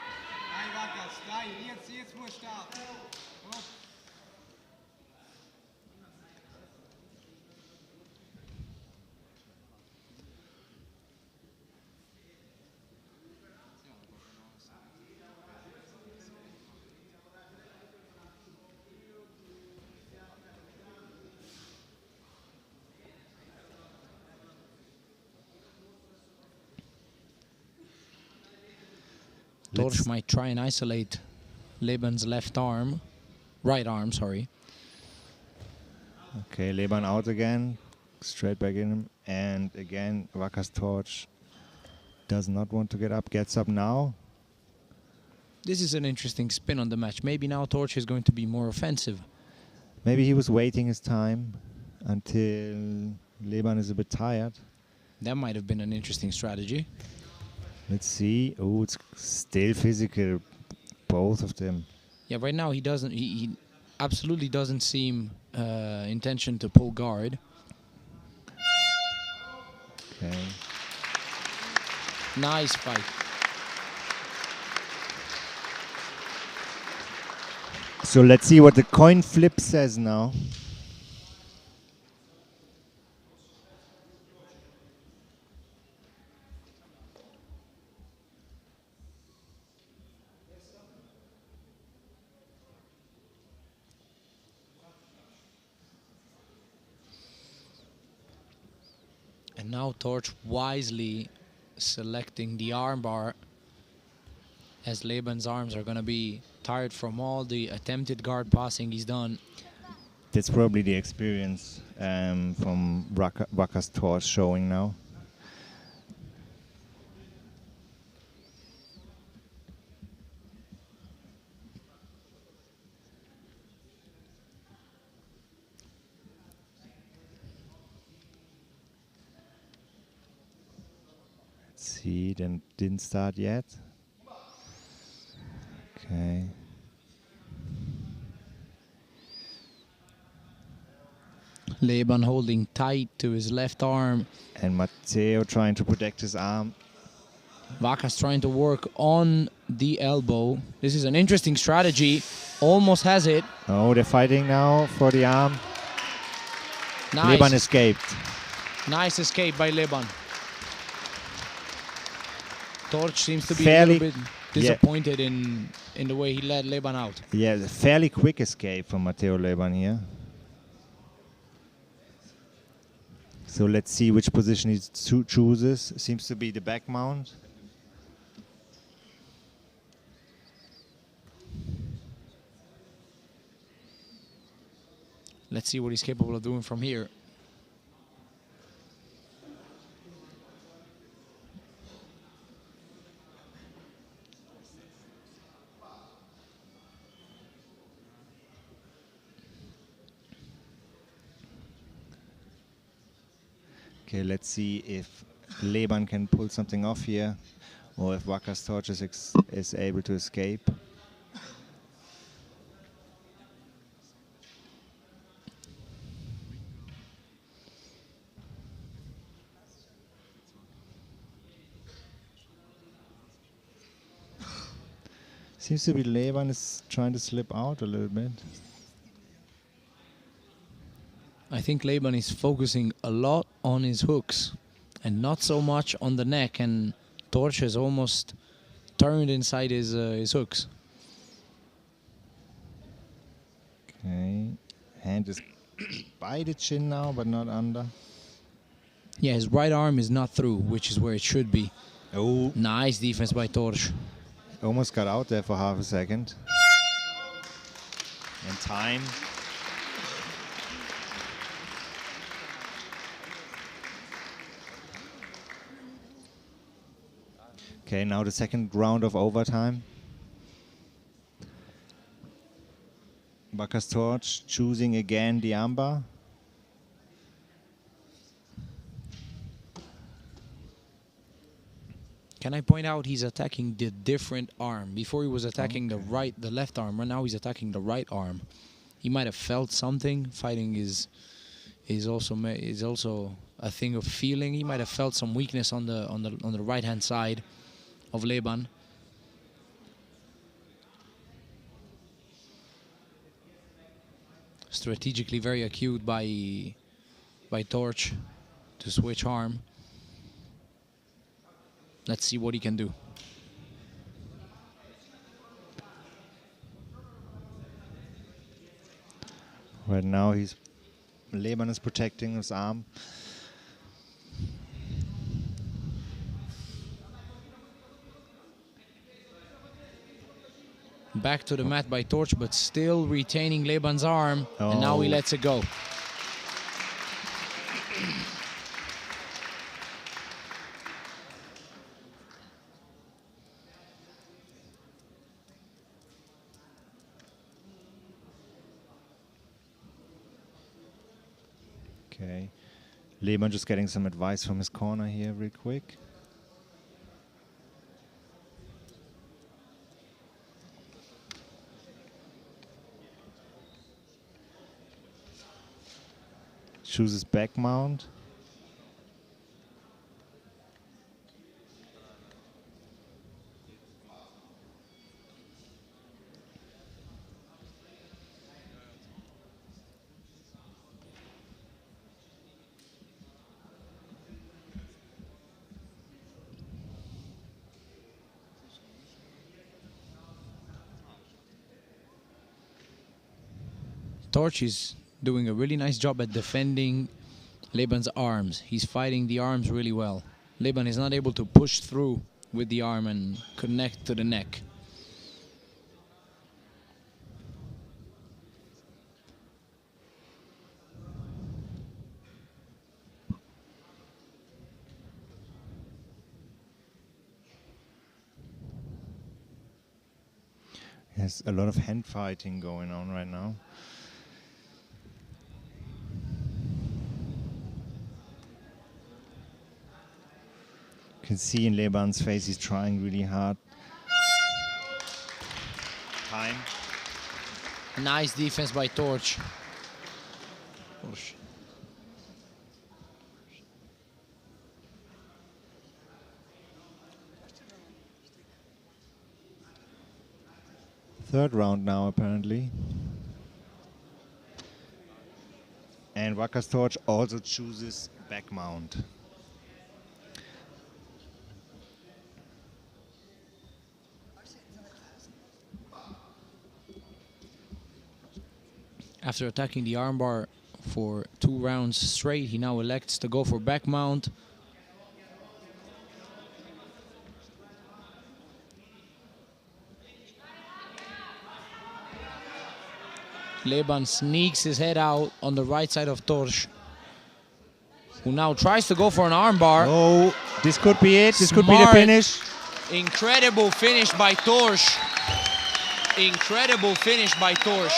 Torch might try and isolate Laban's left arm, right arm, sorry. Okay, Laban out again, straight back in him, and again Waka's Torch does not want to get up, gets up now. This is an interesting spin on the match. Maybe now Torch is going to be more offensive. Maybe he was waiting his time until Laban is a bit tired. That might have been an interesting strategy. Let's see. Oh, it's still physical, both of them. Yeah, right now he doesn't. He absolutely doesn't seem intention to pull guard. Okay. Nice fight. So let's see what the coin flip says now. And now Torch wisely selecting the armbar, as Laban's arms are going to be tired from all the attempted guard passing he's done. That's probably the experience from Waka's Torch showing now. Let's see, then didn't start yet. Okay. Laban holding tight to his left arm. And Matteo trying to protect his arm. Waka's trying to work on the elbow. This is an interesting strategy. Almost has it. Oh, they're fighting now for the arm. Nice. Leban escaped. Nice escape by Leban. Torch seems to be Fairly- a little bit disappointed in the way he let Leban out. Yeah, a fairly quick escape from Matteo Leban here. So let's see which position he chooses. Seems to be the back mount. Let's see what he's capable of doing from here. Okay, let's see if Leban can pull something off here, or if Waka's torch is able to escape. Seems to be Leban is trying to slip out a little bit. I think Leban is focusing a lot on his hooks and not so much on the neck, and Torch has almost turned inside his hooks. Okay, hand is by the chin now, but not under. Yeah, his right arm is not through, which is where it should be. Oh, nice defense by Torch. Almost got out there for half a second. And time. Okay, now the second round of overtime. Waka's torch choosing again the armbar. Can I point out he's attacking the different arm? Before he was attacking the left arm, right now he's attacking the right arm. He might have felt something. Fighting is also a thing of feeling. He might have felt some weakness on the right hand side of Leban. Strategically very acute by Torch to switch arm. Let's see what he can do. Right now Leban is protecting his arm. Back to the mat by Torch, but still retaining Leban's arm. And now he lets it go. Okay, Leban just getting some advice from his corner here real quick. Chooses back mount. Torch is doing a really nice job at defending Leban's arms. He's fighting the arms really well. Leban is not able to push through with the arm and connect to the neck. There's a lot of hand fighting going on right now. You can see in Leban's face he's trying really hard. Time. Nice defense by Torch. Third round now, apparently. And Wacker's Torch also chooses back mount. After attacking the armbar for 2 rounds straight, he now elects to go for back mount. Leban sneaks his head out on the right side of Torch, who now tries to go for an armbar. Oh, this could be it. This could be the finish. Incredible finish by Torch. Incredible finish by Torch.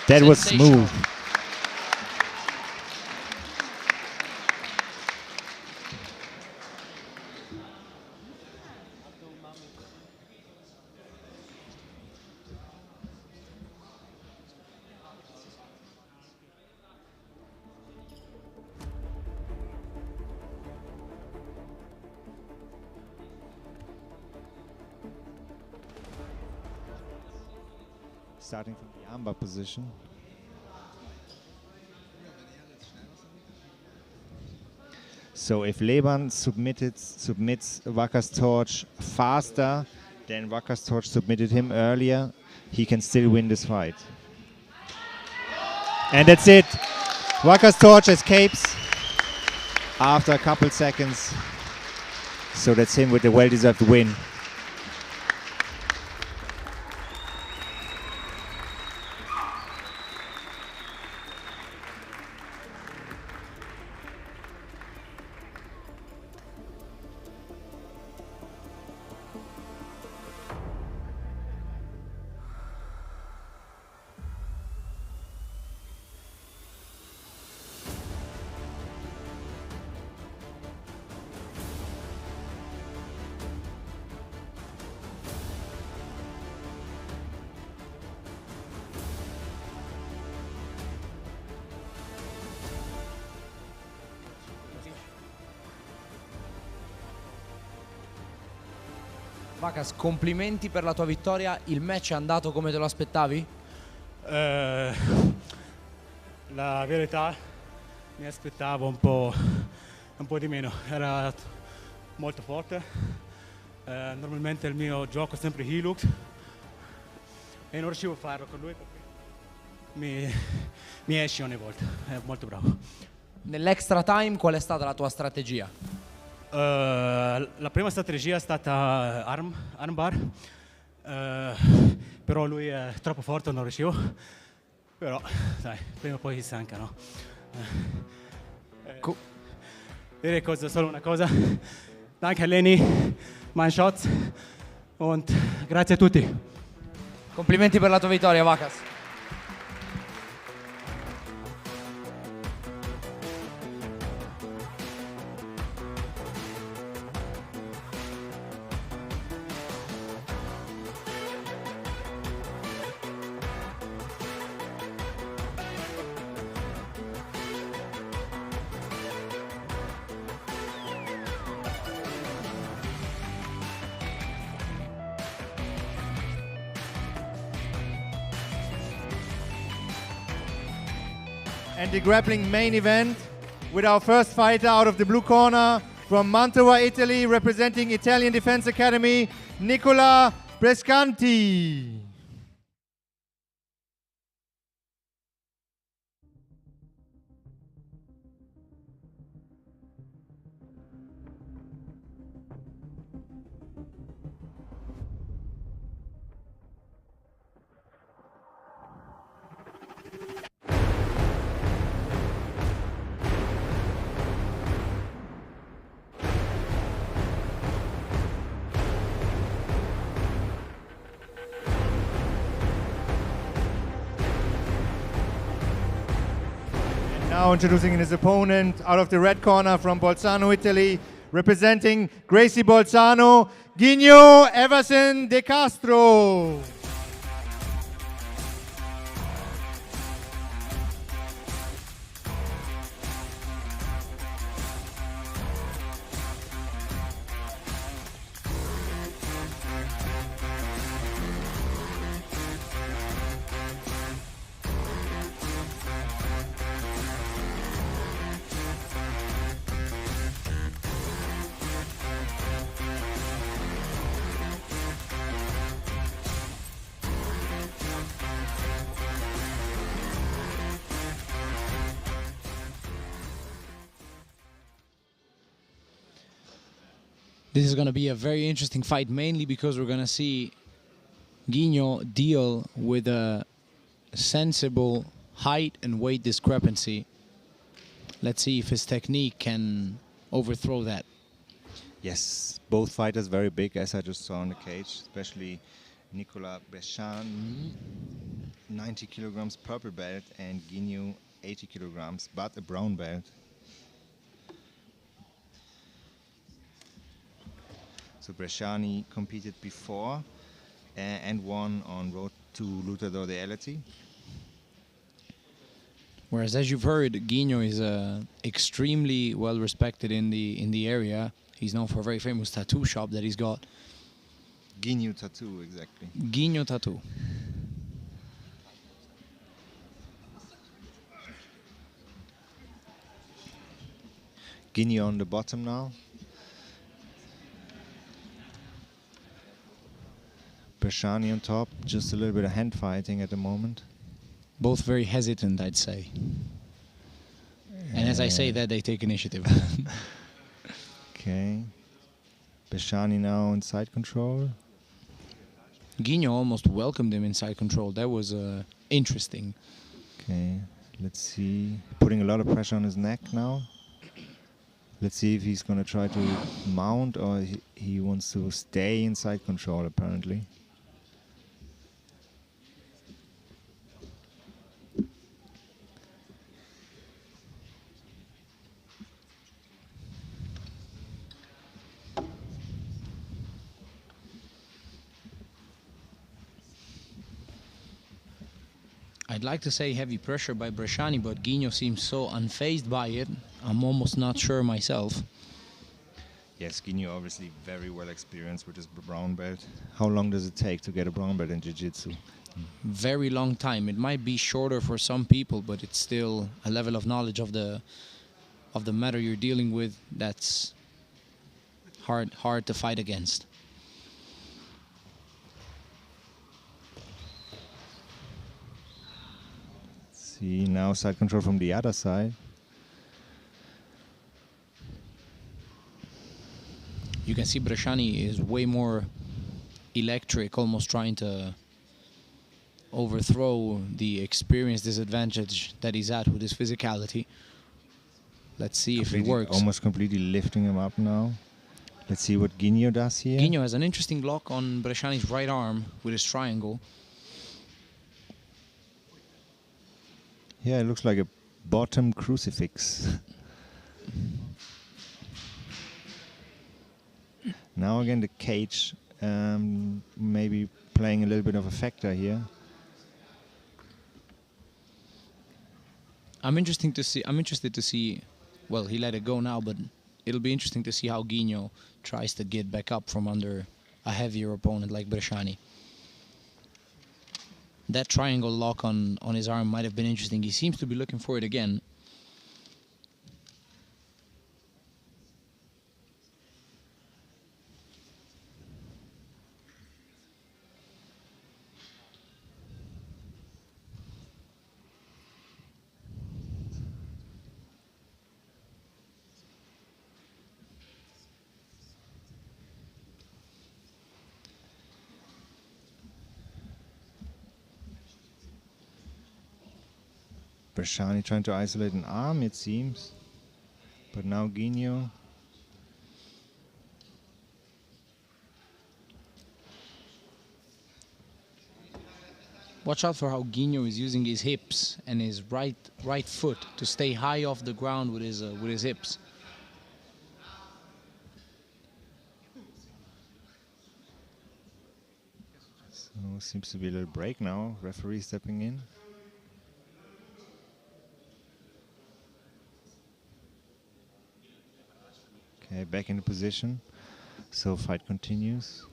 That was smooth. Starting from the armbar position. So if Leban submits Wacker's Torch faster than Wacker's Torch submitted him earlier, he can still win this fight. And that's it. Wacker's Torch escapes after a couple seconds. So that's him with the well-deserved win. Vacas, complimenti per la tua vittoria. Il match è andato come te lo aspettavi? La verità mi aspettavo un po' di meno. Era molto forte. Normalmente il mio gioco è sempre heel hook e non riuscivo a farlo con lui perché mi esce ogni volta. È molto bravo. Nell'extra time qual è stata la tua strategia? La prima strategia è stata armbar, però lui è troppo forte, non riuscivo. Però dai, prima o poi si stanca, no? Direi solo una cosa. Danke Leni, mein Schatz, und grazie a tutti. Complimenti per la tua vittoria, Vacas. And the grappling main event with our first fighter out of the blue corner from Mantova, Italy, representing Italian Defense Academy, Nicola Brescanti. Now introducing his opponent out of the red corner from Bolzano, Italy, representing Gracie Bolzano, Gino Everson De Castro. This is going to be a very interesting fight, mainly because we're going to see Guigno deal with a sensible height and weight discrepancy. Let's see if his technique can overthrow that. Yes, both fighters very big, as I just saw in the cage, especially Nicola Bresciani, 90 kilograms purple belt, and Guigno 80 kilograms, but a brown belt. So Bresciani competed before and won on road to Lutador reality. Whereas, as you've heard, Guigno is extremely well respected in the area. He's known for a very famous tattoo shop that he's got. Guigno Tattoo, exactly. Guigno Tattoo. Guigno on the bottom now. Bresciani on top, just a little bit of hand fighting at the moment. Both very hesitant, I'd say. And as I say that, they take initiative. Okay. Bresciani now in side control. Guigno almost welcomed him in side control. That was interesting. Okay, let's see. Putting a lot of pressure on his neck now. Let's see if he's going to try to mount or he wants to stay in side control, apparently. I'd like to say heavy pressure by Bresciani, but Guigno seems so unfazed by it. I'm almost not sure myself. Yes, Guigno obviously very well experienced with his brown belt. How long does it take to get a brown belt in Jiu-Jitsu? Very long time. It might be shorter for some people, but it's still a level of knowledge of the matter you're dealing with that's hard to fight against. See, now side control from the other side. You can see Bresciani is way more electric, almost trying to overthrow the experience disadvantage that he's at with his physicality. Let's see if it works. Almost completely lifting him up now. Let's see what Guigno does here. Guigno has an interesting lock on Bresciani's right arm with his triangle. Yeah, it looks like a bottom crucifix. Now again the cage maybe playing a little bit of a factor here. I'm interested to see. Well, he let it go now, but it'll be interesting to see how Guigno tries to get back up from under a heavier opponent like Bresciani. That triangle lock on his arm might have been interesting. He seems to be looking for it again. Bresciani trying to isolate an arm, it seems. But now Guigno. Watch out for how Guigno is using his hips and his right foot to stay high off the ground with his hips. So seems to be a little break now. Referee stepping in. Okay, back into position. So fight continues.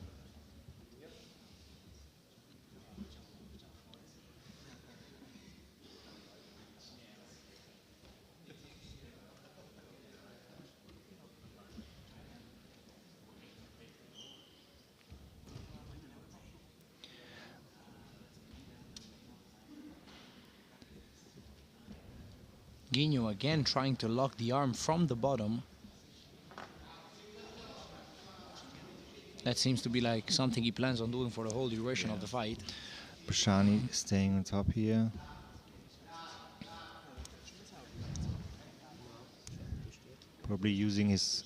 Guigno again trying to lock the arm from the bottom. That seems to be like something he plans on doing for the whole duration of the fight. Brashani staying on top here. Probably using his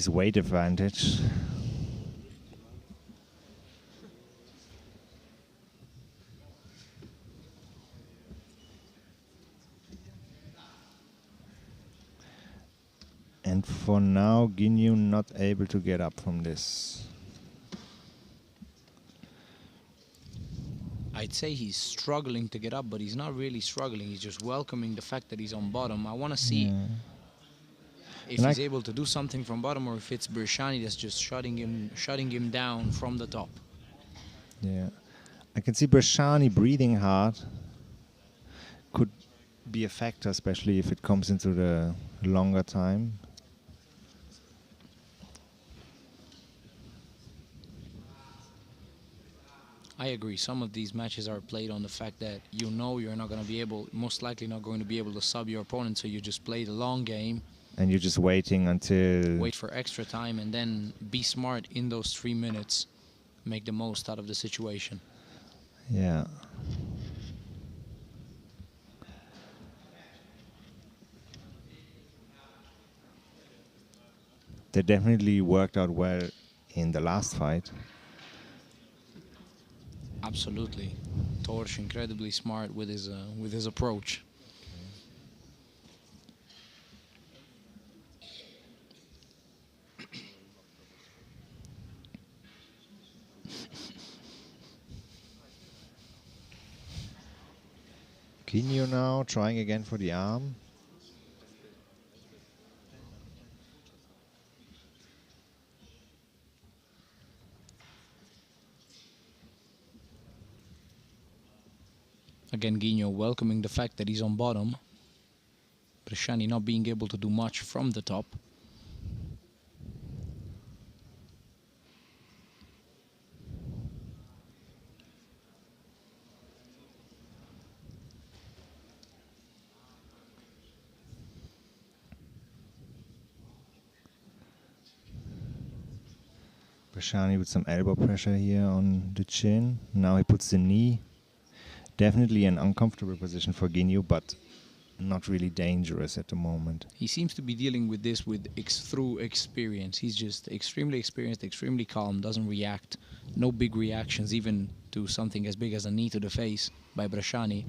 weight advantage. And for now, Ginyu not able to get up from this. I'd say he's struggling to get up, but he's not really struggling. He's just welcoming the fact that he's on bottom. I want to see if he's able to do something from bottom, or if it's Brashani that's just shutting him down from the top. Yeah, I can see Brashani breathing hard. Could be a factor, especially if it comes into the longer time. I agree. Some of these matches are played on the fact that you know you're not going to be able, most likely not going to be able to sub your opponent, so you just play the long game. And you're just waiting until... Wait for extra time and then be smart in those 3 minutes. Make the most out of the situation. Yeah. They definitely worked out well in the last fight. Absolutely. Torch incredibly smart with his approach. Ginyu now trying again for the arm. Again, Ginyu welcoming the fact that he's on bottom. Brashani not being able to do much from the top. Brashani with some elbow pressure here on the chin. Now he puts the knee. Definitely an uncomfortable position for Ginyu, but not really dangerous at the moment. He seems to be dealing with this through experience. He's just extremely experienced, extremely calm, doesn't react. No big reactions, even to something as big as a knee to the face by Brashani,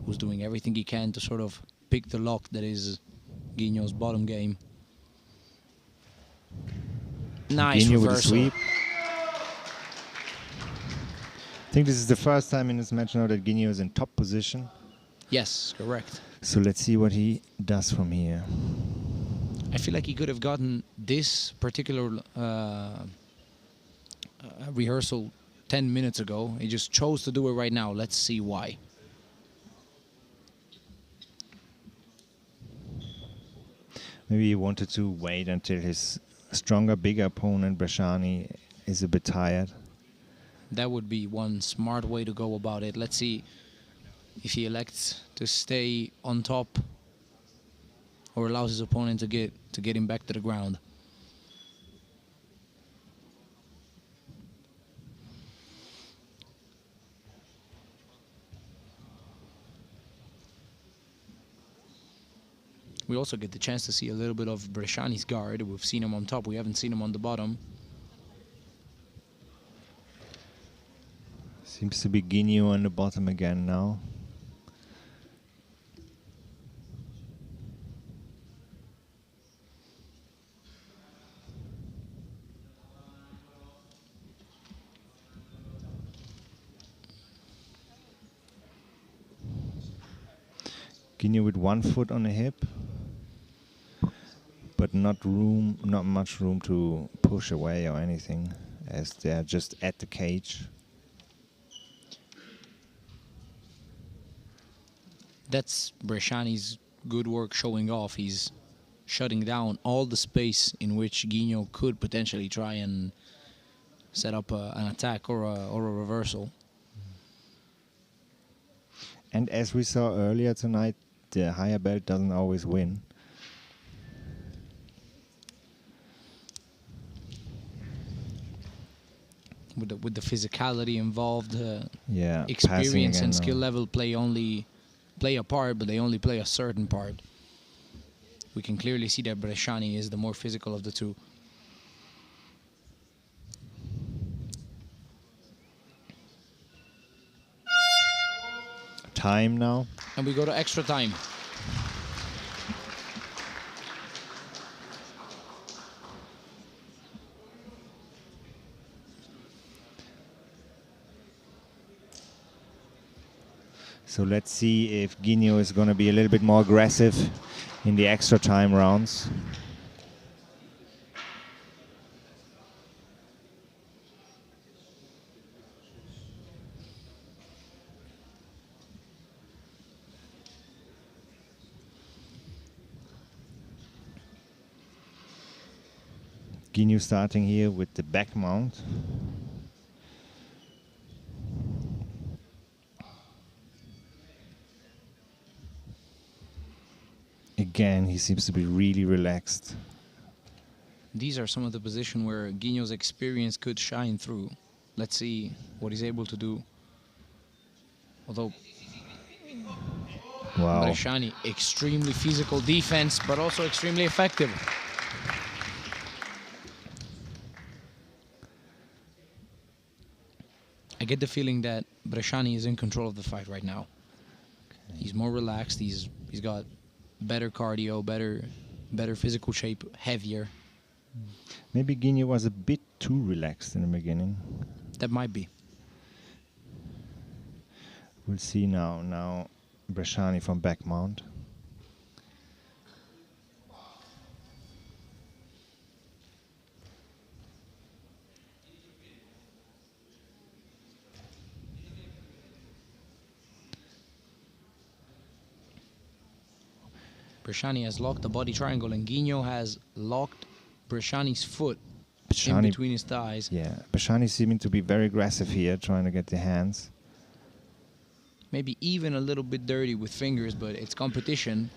who's doing everything he can to sort of pick the lock that is Ginyu's bottom game. Nice Ginyu reversal. with a sweep. I think this is the first time in this match now that Ginyu is in top position. Yes, correct. So let's see what he does from here. I feel like he could have gotten this particular rehearsal 10 minutes ago. He just chose to do it right now. Let's see why. Maybe he wanted to wait until his stronger, bigger opponent, Brashani, is a bit tired. That would be one smart way to go about it. Let's see if he elects to stay on top or allows his opponent to get him back to the ground. We also get the chance to see a little bit of Brashani's guard. We've seen him on top. We haven't seen him on the bottom. Seems to be Ginyu on the bottom again now. Ginyu with 1 foot on the hip, but not much room to push away or anything, as they're just at the cage. That's Brashani's good work showing off. He's shutting down all the space in which Ginyu could potentially try and set up an attack or a reversal. And as we saw earlier tonight, the higher belt doesn't always win. with the physicality involved, Yeah, experience and skill now. level play a part, but they only play a certain part. We can clearly see that Bresciani is the more physical of the two. Time now. And we go to extra time. So let's see if Ginio is going to be a little bit more aggressive in the extra time rounds. Ginio starting here with the back mount. Again, he seems to be really relaxed. These are some of the positions where Ginio's experience could shine through. Let's see what he's able to do. Although Wow. Bresciani, extremely physical defense, but also extremely effective. I get the feeling that Bresciani is in control of the fight right now. Okay. He's more relaxed. He's got better cardio, better physical shape, heavier. Maybe Ginio was a bit too relaxed in the beginning. That might be. We'll see now. Now Bresciani from back mount. Bresciani has locked the body triangle, and Ginio has locked Bresciani's foot in Bresciani, between his thighs. yeah, Bresciani seeming to be very aggressive here, trying to get the hands. Maybe even a little bit dirty with fingers, but it's competition.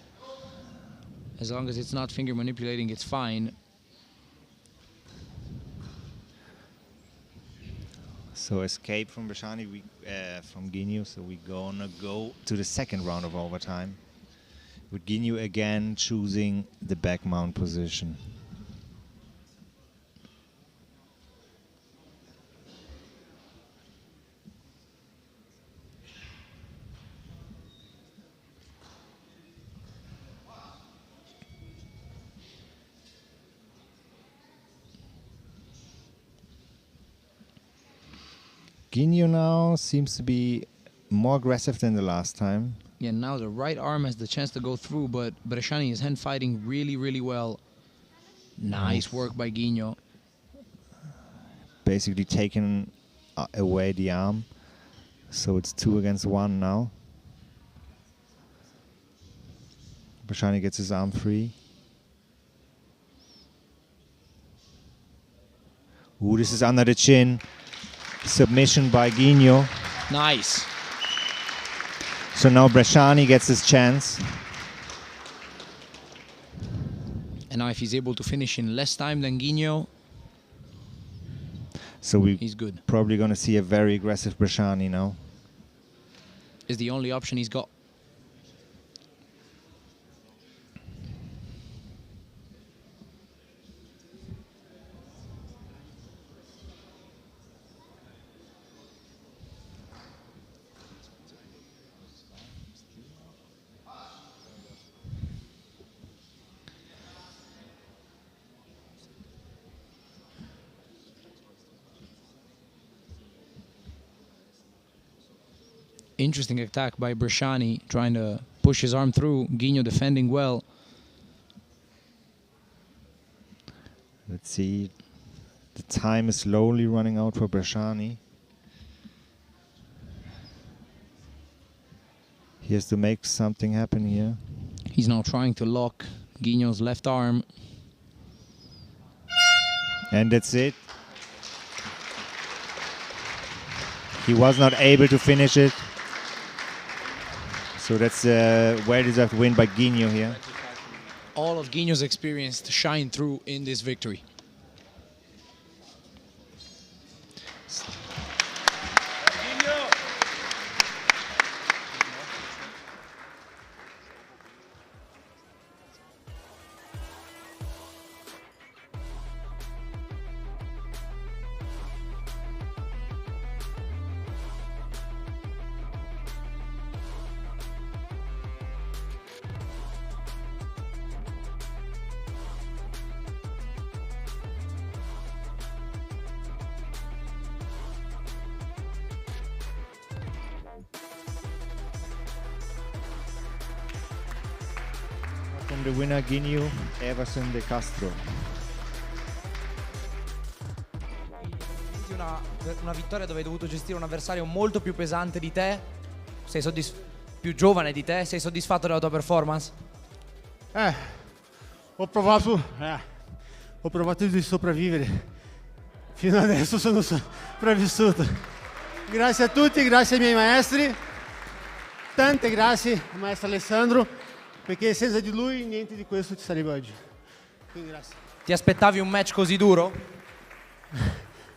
As long as it's not finger manipulating, it's fine. So escape from Bresciani, from Ginio, so we're gonna go to the second round of overtime. With Ginio again choosing the back mount position. Ginio now seems to be more aggressive than the last time. Yeah, now the right arm has the chance to go through, but Bresciani is hand fighting really, really well. Nice work by Ginio. Basically taking away the arm. So it's 2 against 1 now. Bresciani gets his arm free. Ooh, this is under the chin. Submission by Ginio. Nice. So now Bresciani gets his chance. And now if he's able to finish in less time than Ginio, so he's good. Probably going to see a very aggressive Bresciani now. Is the only option he's got. Interesting attack by Bresciani, trying to push his arm through. Ginio defending well. Let's see. The time is slowly running out for Bresciani. He has to make something happen here. He's now trying to lock Ginio's left arm. And that's it. He was not able to finish it. So that's a well-deserved win by Ginio here. All of Ginio's experience to shine through in this victory. from the winner Ginyu Everson de Castro. Una vittoria dove hai dovuto gestire un avversario molto più pesante di te, più giovane di te, sei soddisfatto della tua performance? Ho provato di sopravvivere. Fino adesso sono sopravvissuto. Grazie a tutti, grazie ai miei maestri. Tante grazie al maestro Alessandro, perché senza di lui niente di questo ci sarebbe oggi. Quindi grazie. Ti aspettavi un match così duro?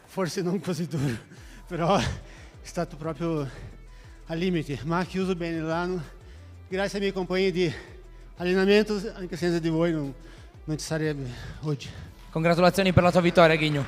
Forse non così duro, però è stato proprio al limite, ma ha chiuso bene l'anno. Grazie ai miei compagni di allenamento, anche senza di voi non ci sarebbe oggi. Congratulazioni per la tua vittoria, Ginyu.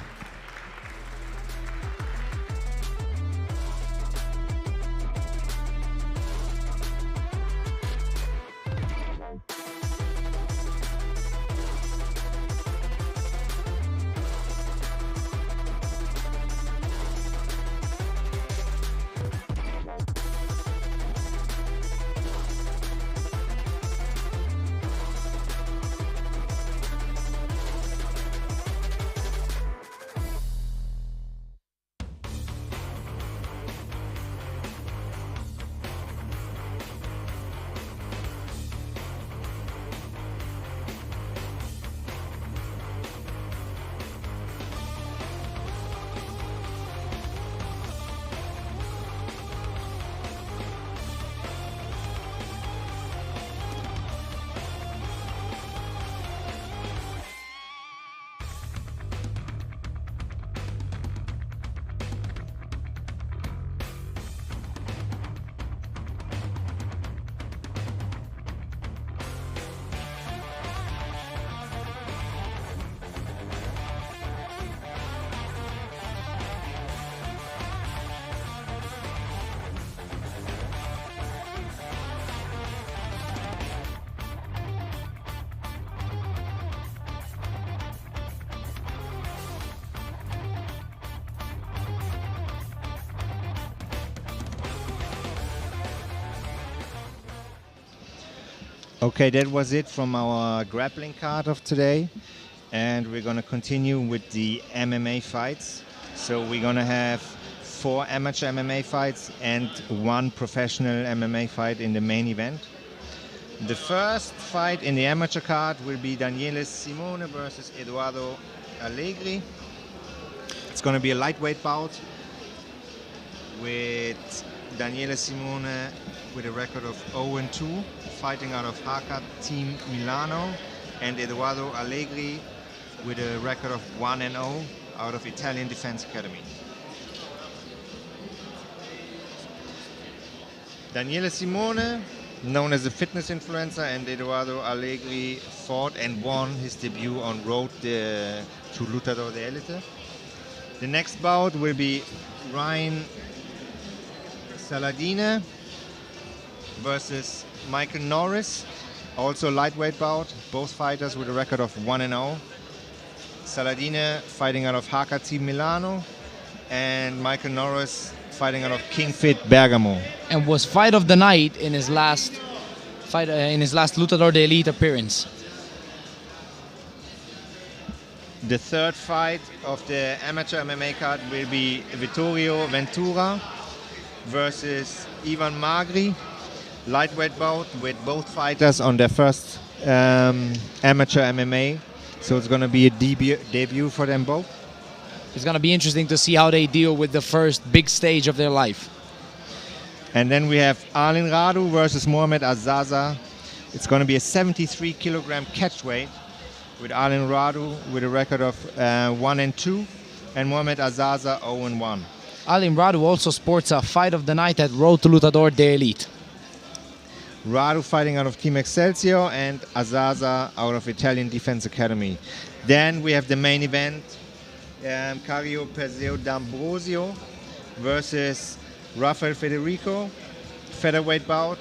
Okay, that was it from our grappling card of today, and we're going to continue with the MMA fights. So we're going to have 4 amateur MMA fights and 1 professional MMA fight in the main event. The first fight in the amateur card will be Daniele Simone versus Eduardo Allegri. It's going to be a lightweight bout with Daniele Simone with a record of 0-2, fighting out of Haka Team Milano, and Eduardo Allegri with a record of 1-0 out of Italian Defense Academy. Daniele Simone, known as a fitness influencer, and Eduardo Allegri fought and won his debut on road to Lutador de Elite. The next bout will be Ryan Saladine versus Michael Norris, also lightweight bout, both fighters with a record of 1-0. Saladine fighting out of Haka Team Milano, and Michael Norris fighting out of King Fit Bergamo. And was fight of the night in his last fight, in his last Lutador de Elite appearance. The third fight of the amateur MMA card will be Vittorio Ventura versus Ivan Magri, lightweight bout with both fighters on their first amateur MMA. So it's going to be a debut for them both. It's going to be interesting to see how they deal with the first big stage of their life. And then we have Arlin Radu versus Mohamed Azaza. It's going to be a 73 kilogram catchweight with Arlin Radu with a record of 1-2 and Mohamed Azaza 0-1. Arlin Radu also sports a fight of the night at Road to Lutador de Elite. Radu fighting out of Team Excelsior and Azaza out of Italian Defense Academy. Then we have the main event, Cario Perseo D'Ambrosio versus Raphael Federico, featherweight bout.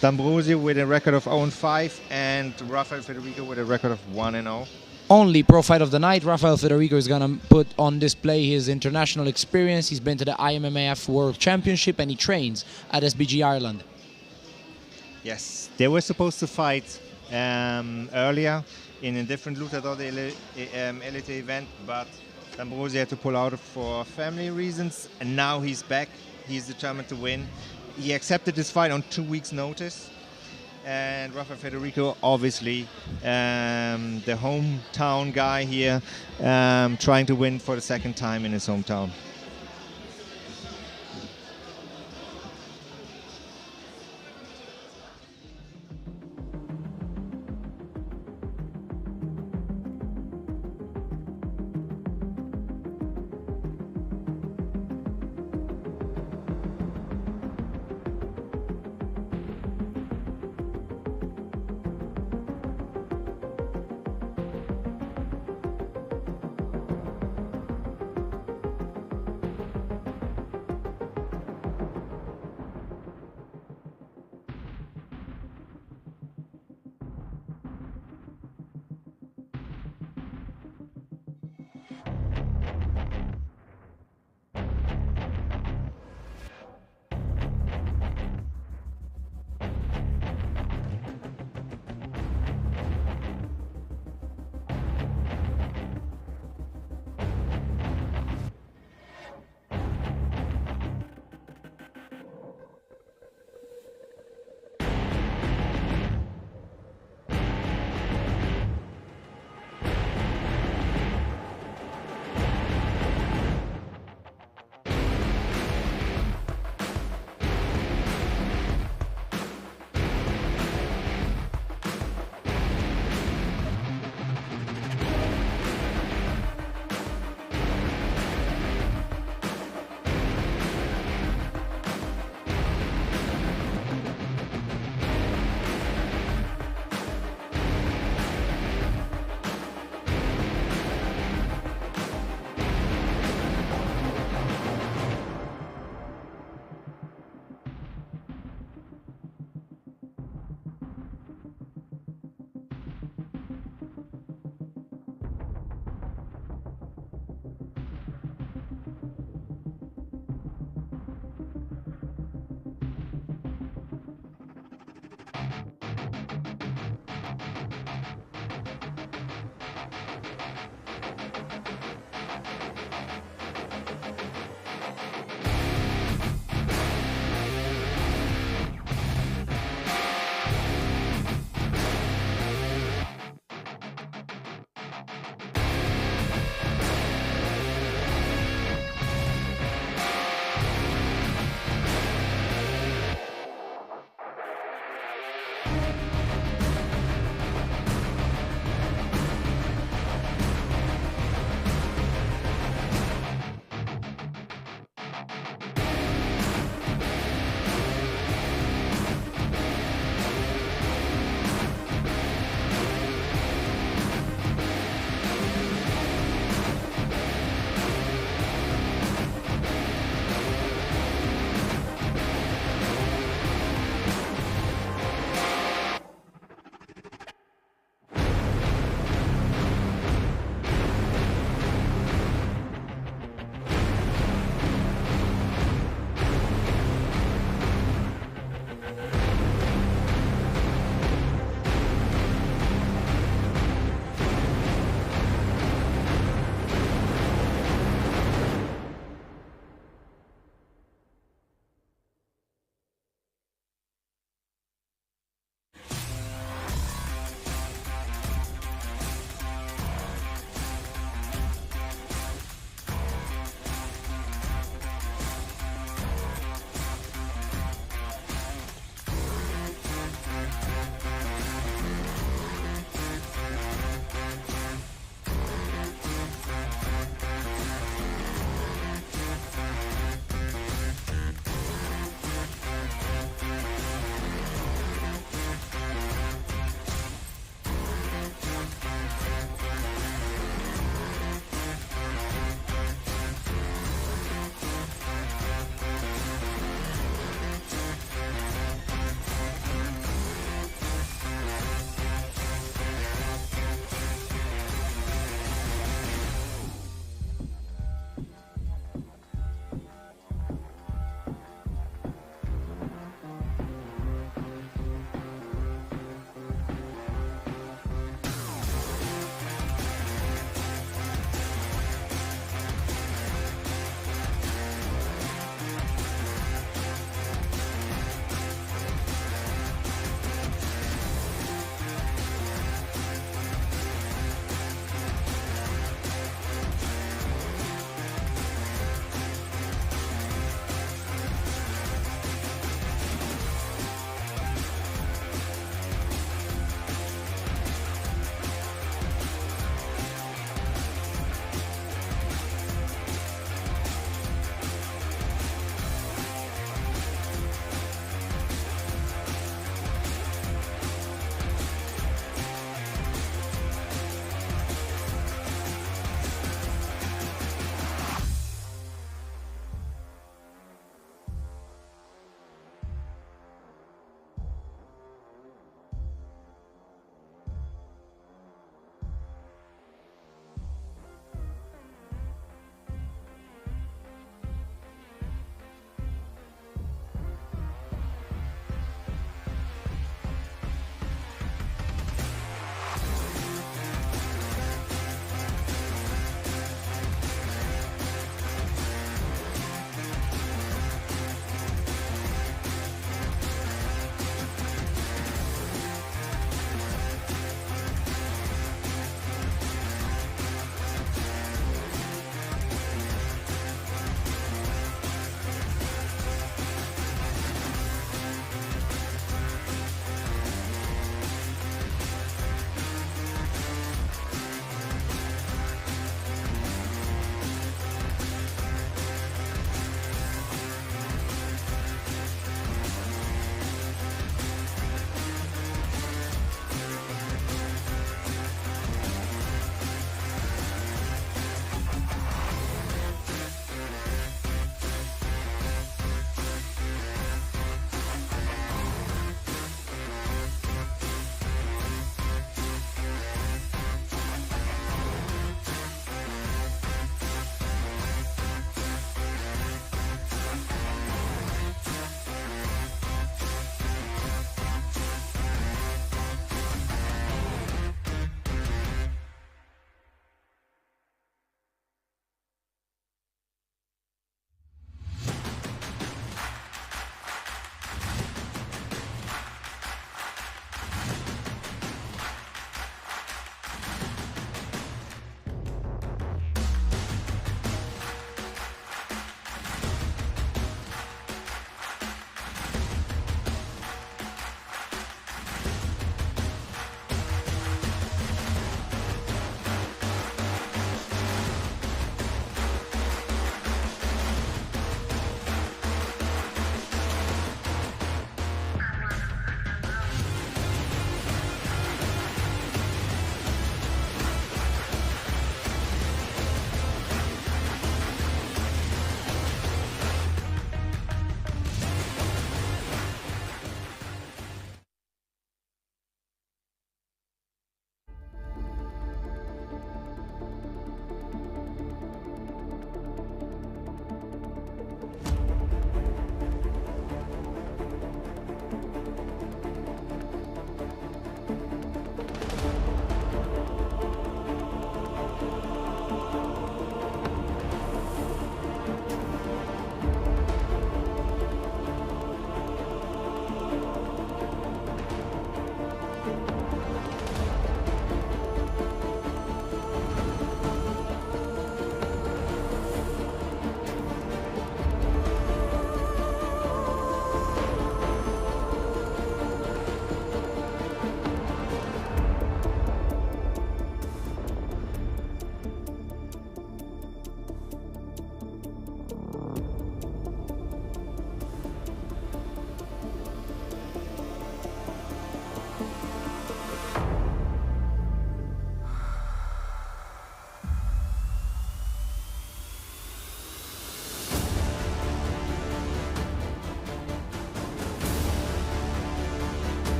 D'Ambrosio with a record of 0-5 and Raphael Federico with a record of 1-0. Only pro fight of the night. Raphael Federico is going to put on display his international experience. He's been to the IMMAF World Championship and he trains at SBG Ireland. Yes, they were supposed to fight earlier in a different Lutador Elite event, but D'Ambrosio had to pull out for family reasons, and now he's back. He's determined to win. He accepted this fight on 2 weeks' notice, and Raphael Federico, obviously, the hometown guy here, trying to win for the second time in his hometown.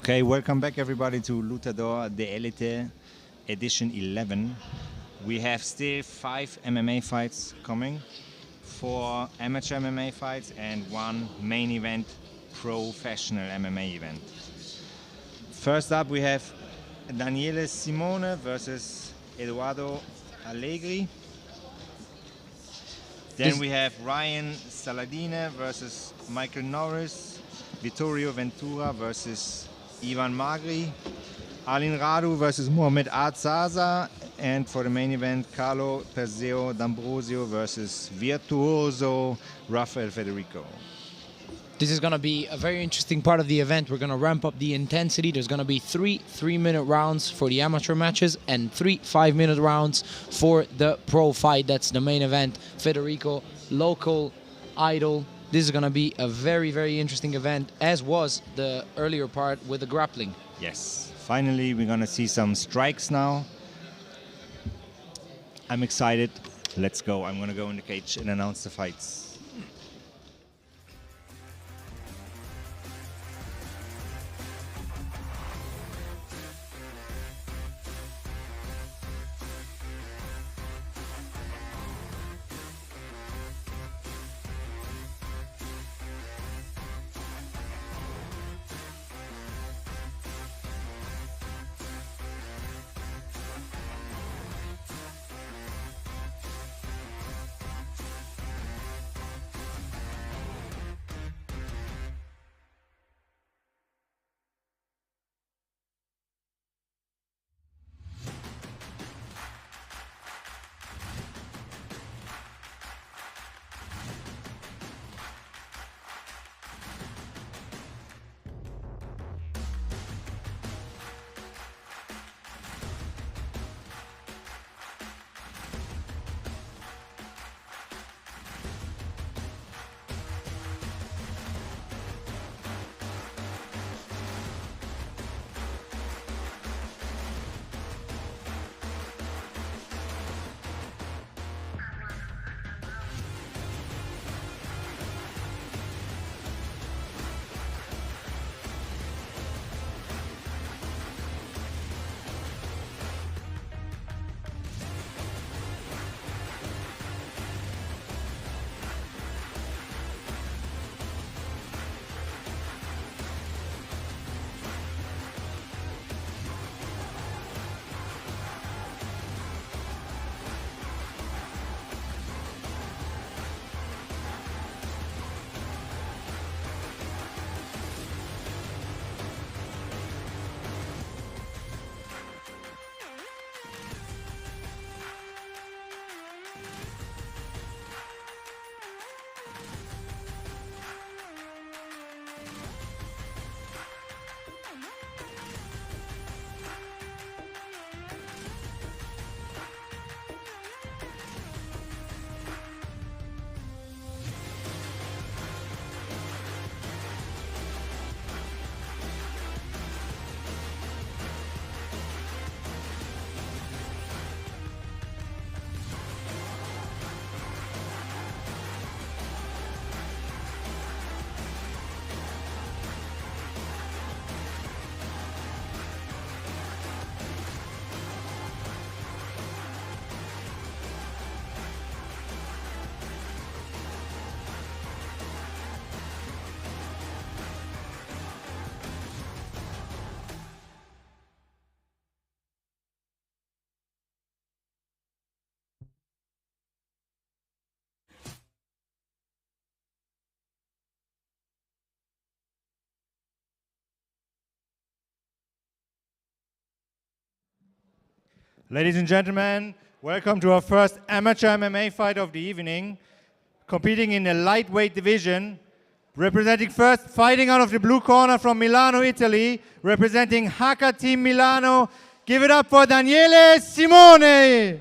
Okay, welcome back everybody to Lutador de Elite edition 11. We have still 5 MMA fights coming, 4 amateur MMA fights and 1 main event professional MMA event. First up we have Daniele Simone versus Eduardo Allegri. Then we have Ryan Saladine versus Michael Norris, Vittorio Ventura versus Ivan Magri, Alin Radu versus Mohamed Arzaza, and for the main event, Carlo Perseo D'Ambrosio versus Virtuoso Raphael Federico. This is going to be a very interesting part of the event. We're going to ramp up the intensity. There's going to be 3 3-minute rounds for the amateur matches and 3 5-minute rounds for the pro fight. That's the main event. Federico, local idol. This is going to be a very, very interesting event, as was the earlier part with the grappling. Yes, finally we're going to see some strikes now. I'm excited. Let's go. I'm going to go in the cage and announce the fights. Ladies and gentlemen, welcome to our first amateur MMA fight of the evening. Competing in the lightweight division, representing first, fighting out of the blue corner from Milano, Italy, representing Haka Team Milano. Give it up for Daniele Simone.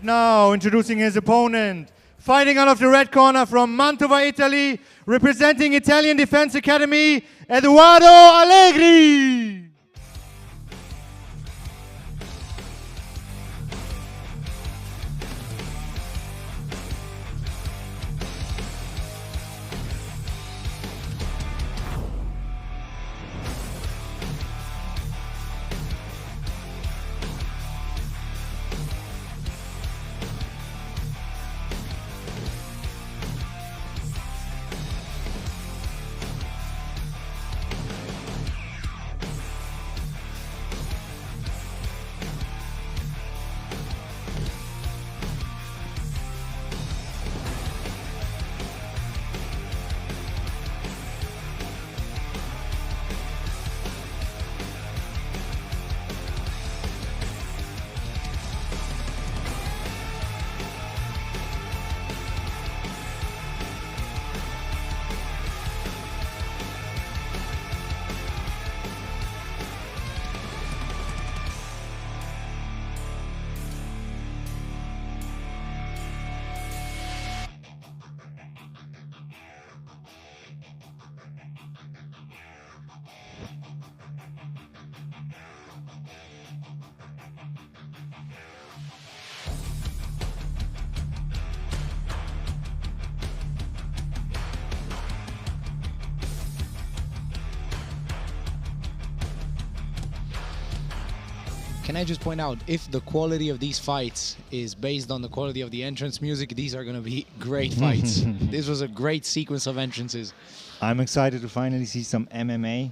now, introducing his opponent, fighting out of the red corner from Mantova, Italy, representing Italian Defense Academy, Eduardo Allegri. Can I just point out, if the quality of these fights is based on the quality of the entrance music, these are going to be great fights. This was a great sequence of entrances. I'm excited to finally see some MMA.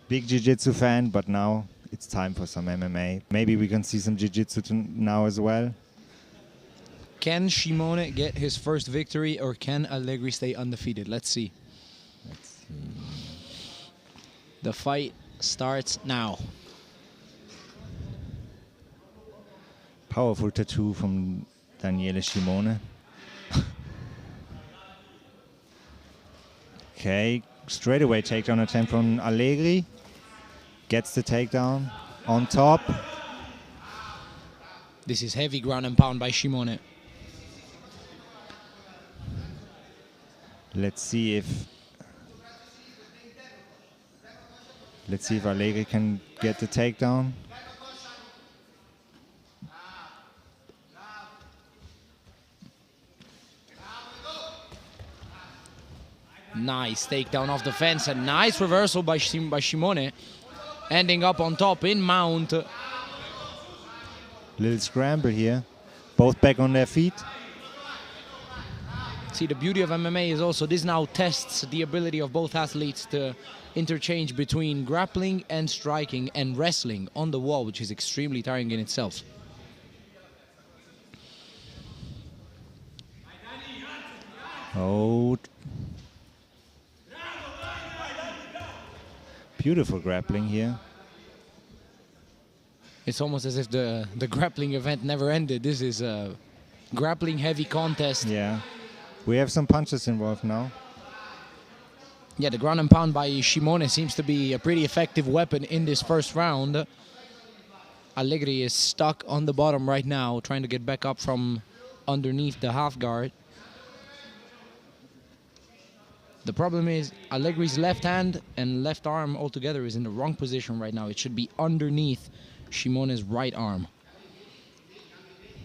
Big Jiu-Jitsu fan, but now it's time for some MMA. Maybe we can see some Jiu-Jitsu now as well. Can Shimone get his first victory, or can Allegri stay undefeated? Let's see. The fight starts now. Powerful tattoo from Daniele Shimone. Okay, straight away takedown attempt from Allegri. Gets the takedown on top. This is heavy ground and pound by Shimone. Let's see if Allegri can get the takedown. Nice takedown off the fence, a nice reversal by Shimone, ending up on top in mount. Little scramble here, both back on their feet. See, the beauty of MMA is also this now tests the ability of both athletes to interchange between grappling and striking and wrestling on the wall, which is extremely tiring in itself. Oh, beautiful grappling here. It's almost as if the grappling event never ended. This is a grappling heavy contest. Yeah, we have some punches involved now. Yeah, the ground and pound by Shimone seems to be a pretty effective weapon in this first round. Allegri is stuck on the bottom right now, trying to get back up from underneath the half guard. The problem is Allegri's left hand and left arm altogether is in the wrong position right now. It should be underneath Shimone's right arm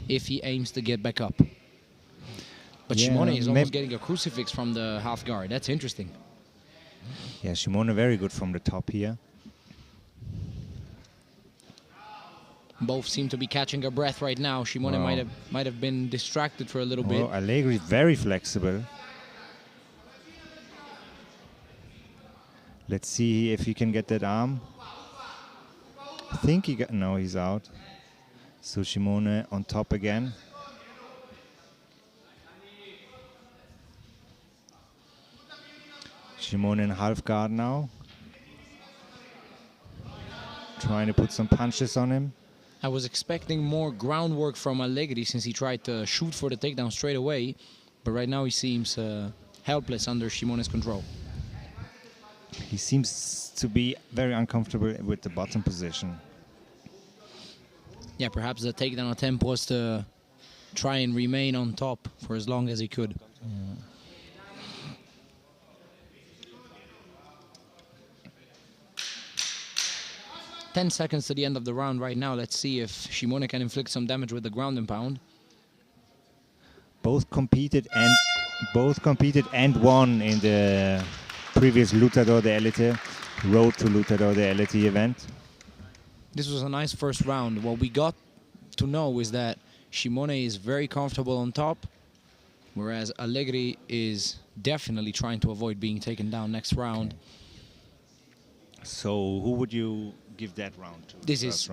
if he aims to get back up. But yeah, Shimone is almost getting a crucifix from the half guard. That's interesting. Yeah, Shimone very good from the top here. Both seem to be catching a breath right now. Shimone might have been distracted for a little bit. Allegri is very flexible. Let's see if he can get that arm. I think he got, no, he's out. So Shimone on top again. Shimone in half guard now. Trying to put some punches on him. I was expecting more groundwork from Allegri since he tried to shoot for the takedown straight away. But right now he seems helpless under Shimone's control. He seems to be very uncomfortable with the bottom position. Yeah, perhaps the takedown attempt was to try and remain on top for as long as he could. 10 seconds to the end of the round right now. Let's see if Shimone can inflict some damage with the ground and pound. Both competed and won in the previous Lutador de Elite, Road to Lutador de Elite event. This was a nice first round. What we got to know is that Shimone is very comfortable on top, whereas Allegri is definitely trying to avoid being taken down next round. So who would you give that round to? This is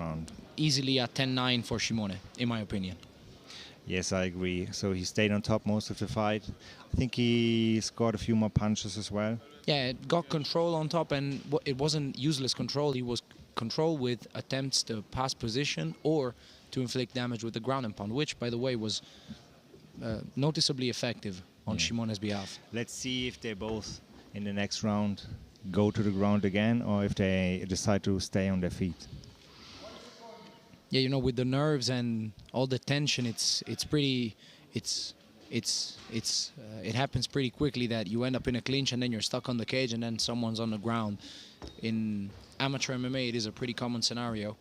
easily a 10-9 for Shimone, in my opinion. Yes, I agree. So he stayed on top most of the fight. I think he scored a few more punches as well. Yeah, it got control on top, and it wasn't useless control. He was control with attempts to pass position or to inflict damage with the ground and pound, which, by the way, was noticeably effective on Shimone's behalf. Let's see if they both, in the next round, go to the ground again, or if they decide to stay on their feet. Yeah, you know, with the nerves and all the tension, it happens pretty quickly that you end up in a clinch and then you're stuck on the cage and then someone's on the ground. In amateur MMA, it is a pretty common scenario.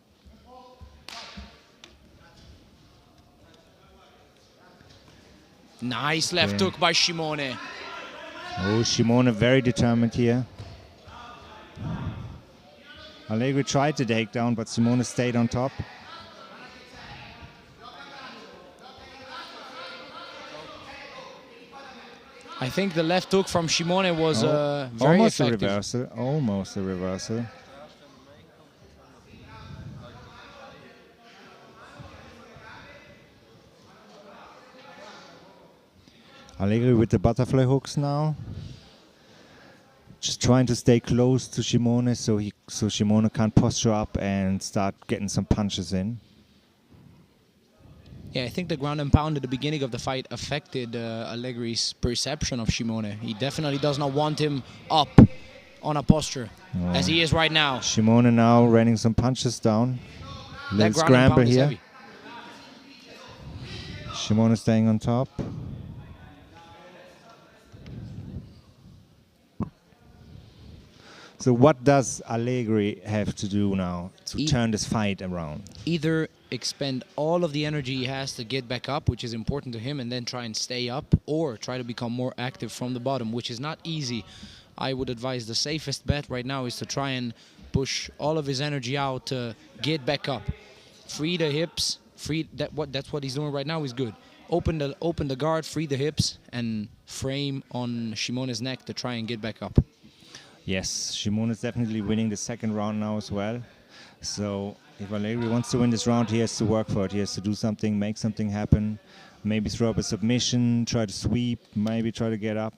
Nice left hook by Shimone. Oh, Shimone very determined here. Allegri tried to take down, but Shimone stayed on top. I think the left hook from Shimone was very almost effective. A reversal, almost a reversal. Allegri with the butterfly hooks now. Just trying to stay close to Shimone so Shimone can't posture up and start getting some punches in. Yeah, I think the ground and pound at the beginning of the fight affected Allegri's perception of Shimone. He definitely does not want him up on a posture as he is right now. Shimone now running some punches down. Little scramble here. Shimone staying on top. So what does Allegri have to do now to turn this fight around? Either expend all of the energy he has to get back up, which is important to him, and then try and stay up, or try to become more active from the bottom, which is not easy. I would advise the safest bet right now is to try and push all of his energy out to get back up. Free the hips, that's what he's doing right now is good. Open the guard, free the hips, and frame on Shimone's neck to try and get back up. Yes, Shimone is definitely winning the second round now as well. So if Allegri wants to win this round, he has to work for it. He has to do something, make something happen. Maybe throw up a submission, try to sweep, maybe try to get up.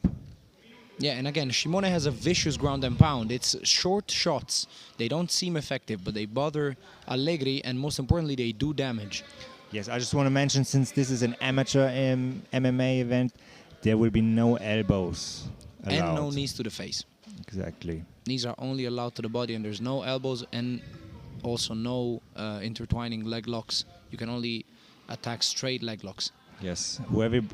Yeah, and again, Shimone has a vicious ground and pound. It's short shots. They don't seem effective, but they bother Allegri, and most importantly, they do damage. Yes, I just want to mention, since this is an amateur MMA event, there will be no elbows allowed. And no knees to the face. Exactly. Knees are only allowed to the body, and there's no elbows and also no intertwining leg locks. You can only attack straight leg locks. Yes.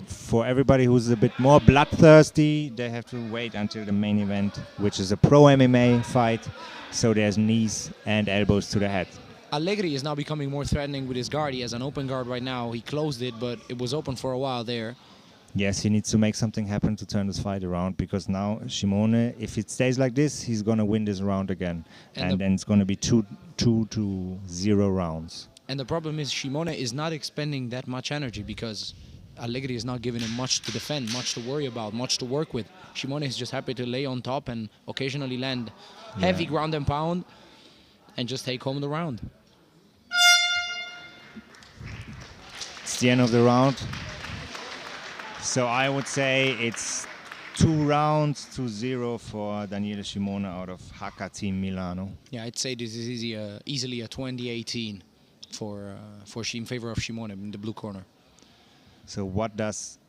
For everybody who's a bit more bloodthirsty, they have to wait until the main event, which is a pro MMA fight. So there's knees and elbows to the head. Allegri is now becoming more threatening with his guard. He has an open guard right now. He closed it, but it was open for a while there. Yes, he needs to make something happen to turn this fight around, because now Shimone, if it stays like this, he's going to win this round again. And then it's going to be 2-0 rounds. And the problem is Shimone is not expending that much energy because Allegri is not giving him much to defend, much to worry about, much to work with. Shimone is just happy to lay on top and occasionally land heavy ground and pound and just take home the round. It's the end of the round. So I would say it's 2-0 for Daniele Shimone out of Haka Team Milano. Yeah, I'd say this is easily a 2018 in favor of Shimone in the blue corner. So what does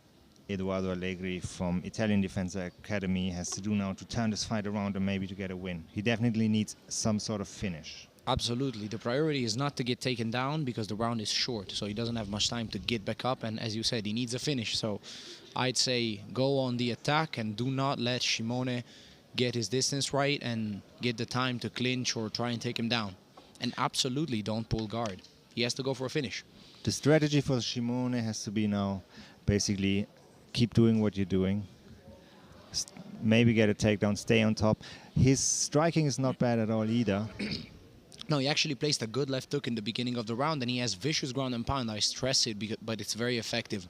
Edoardo Allegri from Italian Defense Academy has to do now to turn this fight around and maybe to get a win? He definitely needs some sort of finish. Absolutely. The priority is not to get taken down because the round is short, so he doesn't have much time to get back up, and as you said, he needs a finish. So I'd say go on the attack and do not let Shimone get his distance right and get the time to clinch or try and take him down. And absolutely don't pull guard. He has to go for a finish. The strategy for Shimone has to be now basically keep doing what you're doing. Maybe get a takedown, stay on top. His striking is not bad at all either. No, he actually placed a good left hook in the beginning of the round, and he has vicious ground and pound. I stress it, but it's very effective.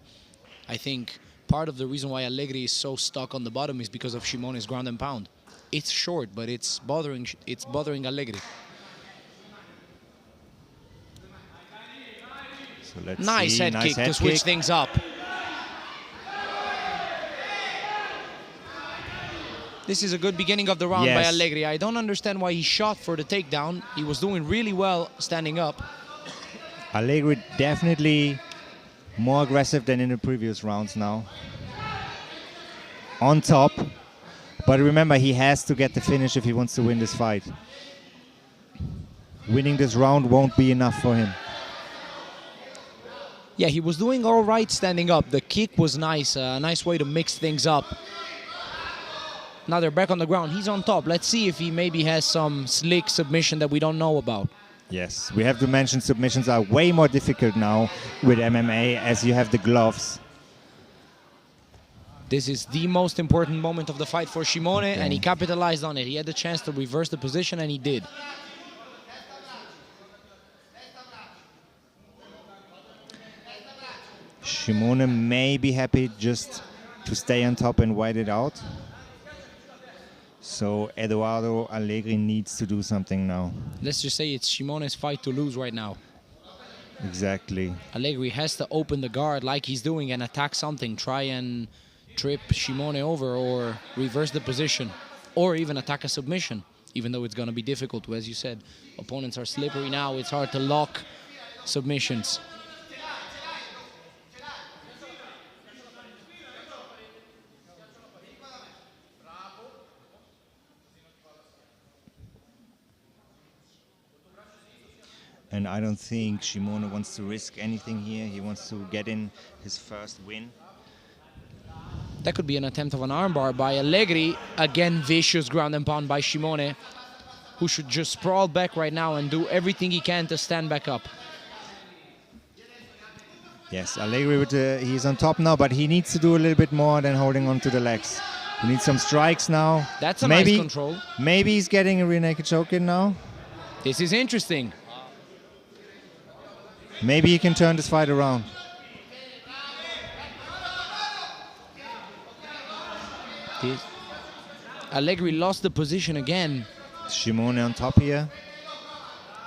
I think part of the reason why Allegri is so stuck on the bottom is because of Shimone's ground and pound. It's short, but it's bothering Allegri. So let's nice see. head Nice kick head to switch kick. things up. This is a good beginning of the round by Yes. Allegri. I don't understand why he shot for the takedown. He was doing really well standing up. Allegri definitely more aggressive than in the previous rounds now. On top. But remember, he has to get the finish if he wants to win this fight. Winning this round won't be enough for him. Yeah, he was doing all right standing up. The kick was nice, a nice way to mix things up. Now they're back on the ground. He's on top. Let's see if he maybe has some slick submission that we don't know about. Yes, we have to mention submissions are way more difficult now with MMA as you have the gloves. This is the most important moment of the fight for Shimone, and he capitalized on it. He had the chance to reverse the position, and he did. Shimone may be happy just to stay on top and wait it out. So Eduardo Allegri needs to do something now. Let's just say it's Shimone's fight to lose right now. Exactly. Allegri has to open the guard like he's doing and attack something. Try and trip Shimone over or reverse the position. Or even attack a submission, even though it's going to be difficult. As you said, opponents are slippery now. It's hard to lock submissions. And I don't think Shimone wants to risk anything here. He wants to get in his first win. That could be an attempt of an armbar by Allegri. Again, vicious ground and pound by Shimone, who should just sprawl back right now and do everything he can to stand back up. Yes, Allegri, he's on top now, but he needs to do a little bit more than holding on to the legs. He needs some strikes now. That's a nice control. Maybe he's getting a rear naked choke in now. This is interesting. Maybe he can turn this fight around. Allegri lost the position again. Shimone on top here.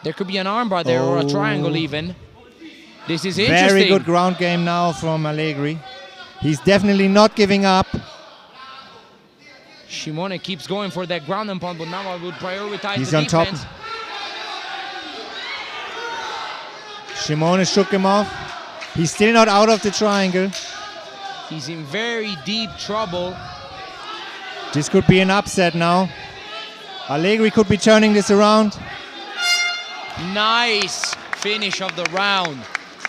There could be an armbar there or a triangle even. This is interesting. Very good ground game now from Allegri. He's definitely not giving up. Shimone keeps going for that ground and pound, but now I would prioritize He's the on defense. top. Shimone shook him off. He's still not out of the triangle. He's in very deep trouble. This could be an upset now. Allegri could be turning this around. Nice finish of the round.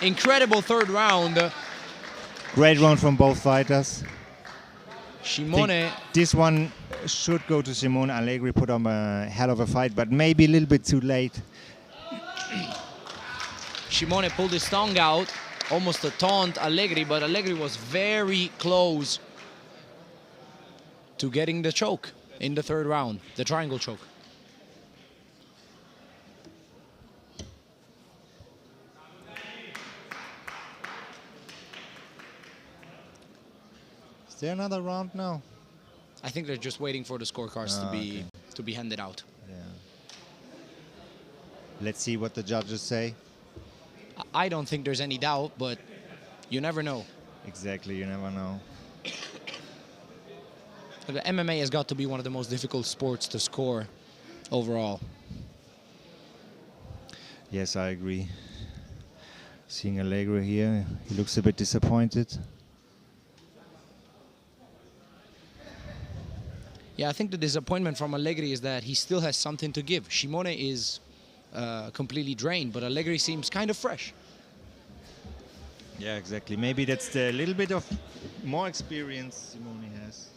Incredible third round. Great round from both fighters. Shimone. This one should go to Shimone. Allegri put on a hell of a fight, but maybe a little bit too late. Shimone pulled his tongue out, almost to taunt Allegri, but Allegri was very close to getting the choke in the third round, the triangle choke. Is there another round now? I think they're just waiting for the scorecards to be handed out. Yeah. Let's see what the judges say. I don't think there's any doubt, but you never know. Exactly, you never know. The MMA has got to be one of the most difficult sports to score overall. Yes, I agree. Seeing Allegri here, he looks a bit disappointed. Yeah, I think the disappointment from Allegri is that he still has something to give. Shimone is completely drained, but Allegri seems kind of fresh. Yeah, exactly. Maybe that's the little bit of more experience Simone has.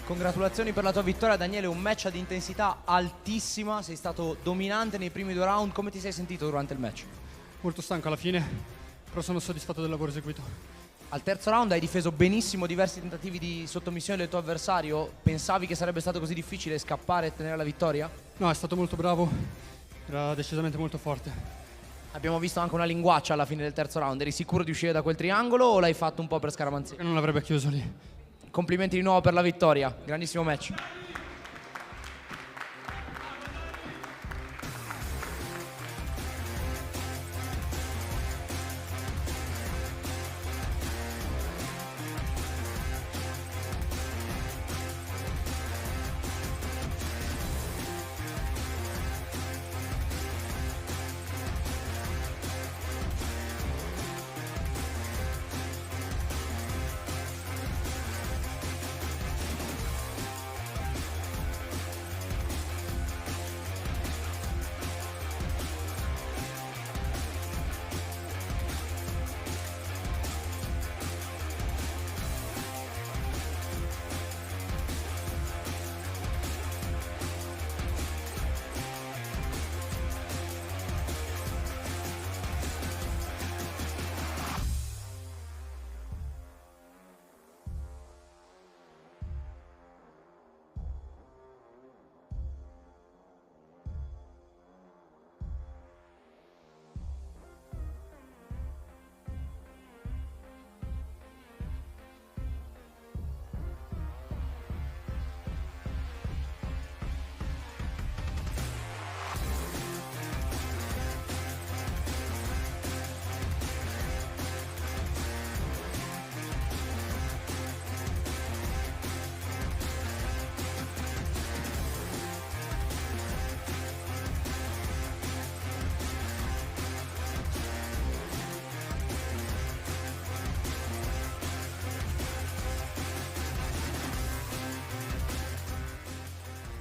Congratulazioni per la tua vittoria, Daniele, un match ad intensità altissima, sei stato dominante nei primi 2 round, come ti sei sentito durante il match? Molto stanco alla fine, però sono soddisfatto del lavoro eseguito. Al terzo round hai difeso benissimo diversi tentativi di sottomissione del tuo avversario, pensavi che sarebbe stato così difficile scappare e tenere la vittoria? No, è stato molto bravo, era decisamente molto forte. Abbiamo visto anche una linguaccia alla fine del terzo round, eri sicuro di uscire da quel triangolo o l'hai fatto un po' per scaramanzia? Non avrebbe chiuso lì. Complimenti di nuovo per la vittoria, grandissimo match.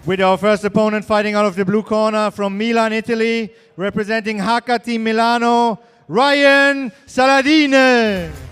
With our first opponent fighting out of the blue corner from Milan, Italy, representing Haka Team Milano, Ryan Saladine.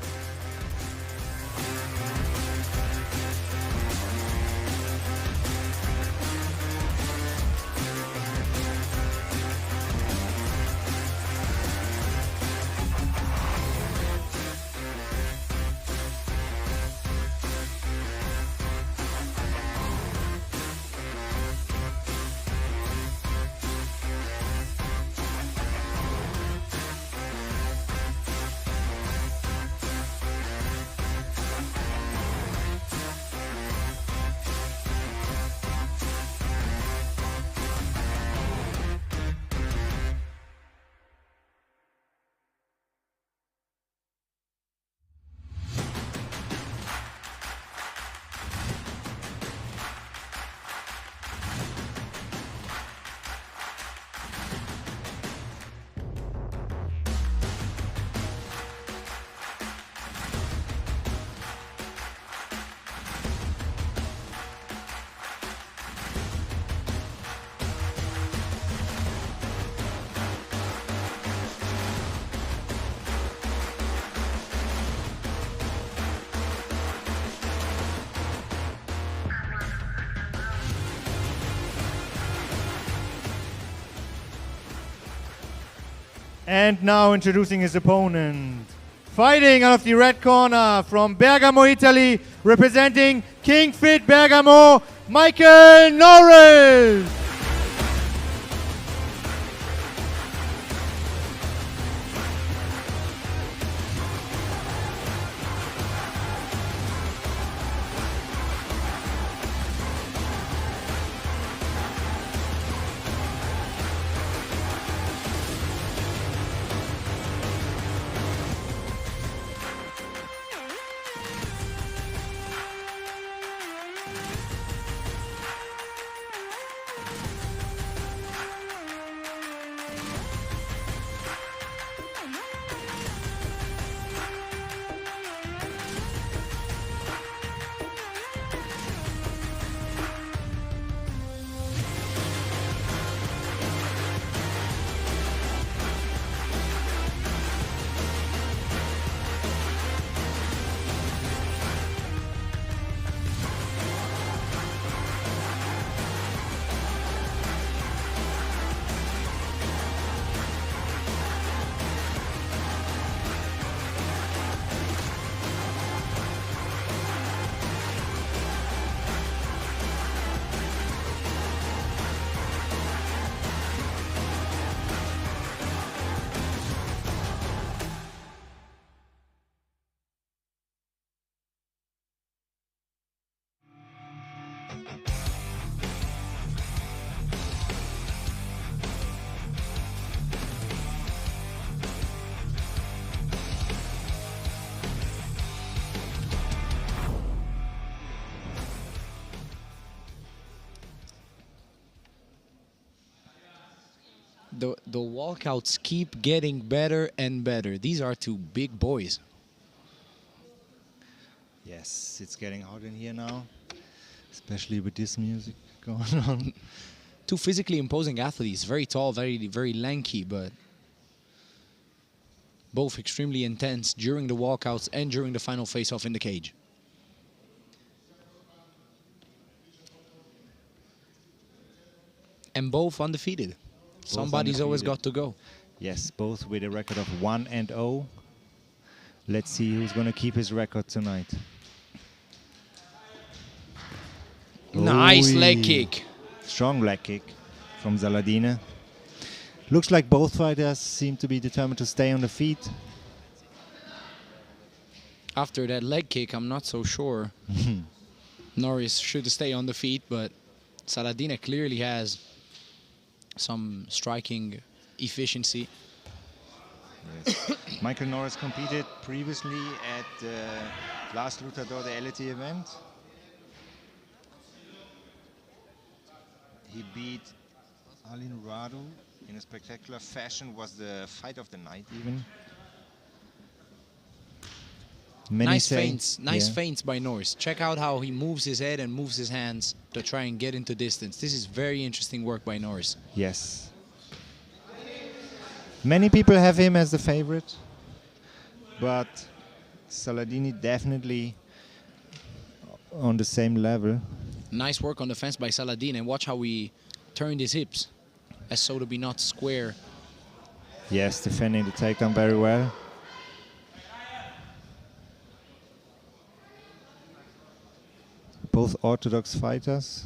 And now introducing his opponent. Fighting out of the red corner from Bergamo, Italy, representing King Fit Bergamo, Michael Norris. The walkouts keep getting better and better. These are two big boys. Yes, it's getting hot in here now, especially with this music going on. Two physically imposing athletes, very tall, very lanky, but both extremely intense during the walkouts and during the final face-off in the cage. And both undefeated. Somebody's always got to go. Yes, both with a record of 1-0. Let's see who's going to keep his record tonight. Nice leg kick. Strong leg kick from Saladine. Looks like both fighters seem to be determined to stay on the feet. After that leg kick, I'm not so sure. Norris should stay on the feet, but Saladine clearly has some striking efficiency. Yes. Michael Norris competed previously at the last Lutador, the LT event. He beat Alin Radu in a spectacular fashion, was the fight of the night even. Nice feints by Norris. Check out how he moves his head and moves his hands to try and get into distance. This is very interesting work by Norris. Yes. Many people have him as the favorite, but Saladini definitely on the same level. Nice work on the fence by Saladin, and watch how he turned his hips as so to be not square. Yes, defending the takedown very well. Both orthodox fighters.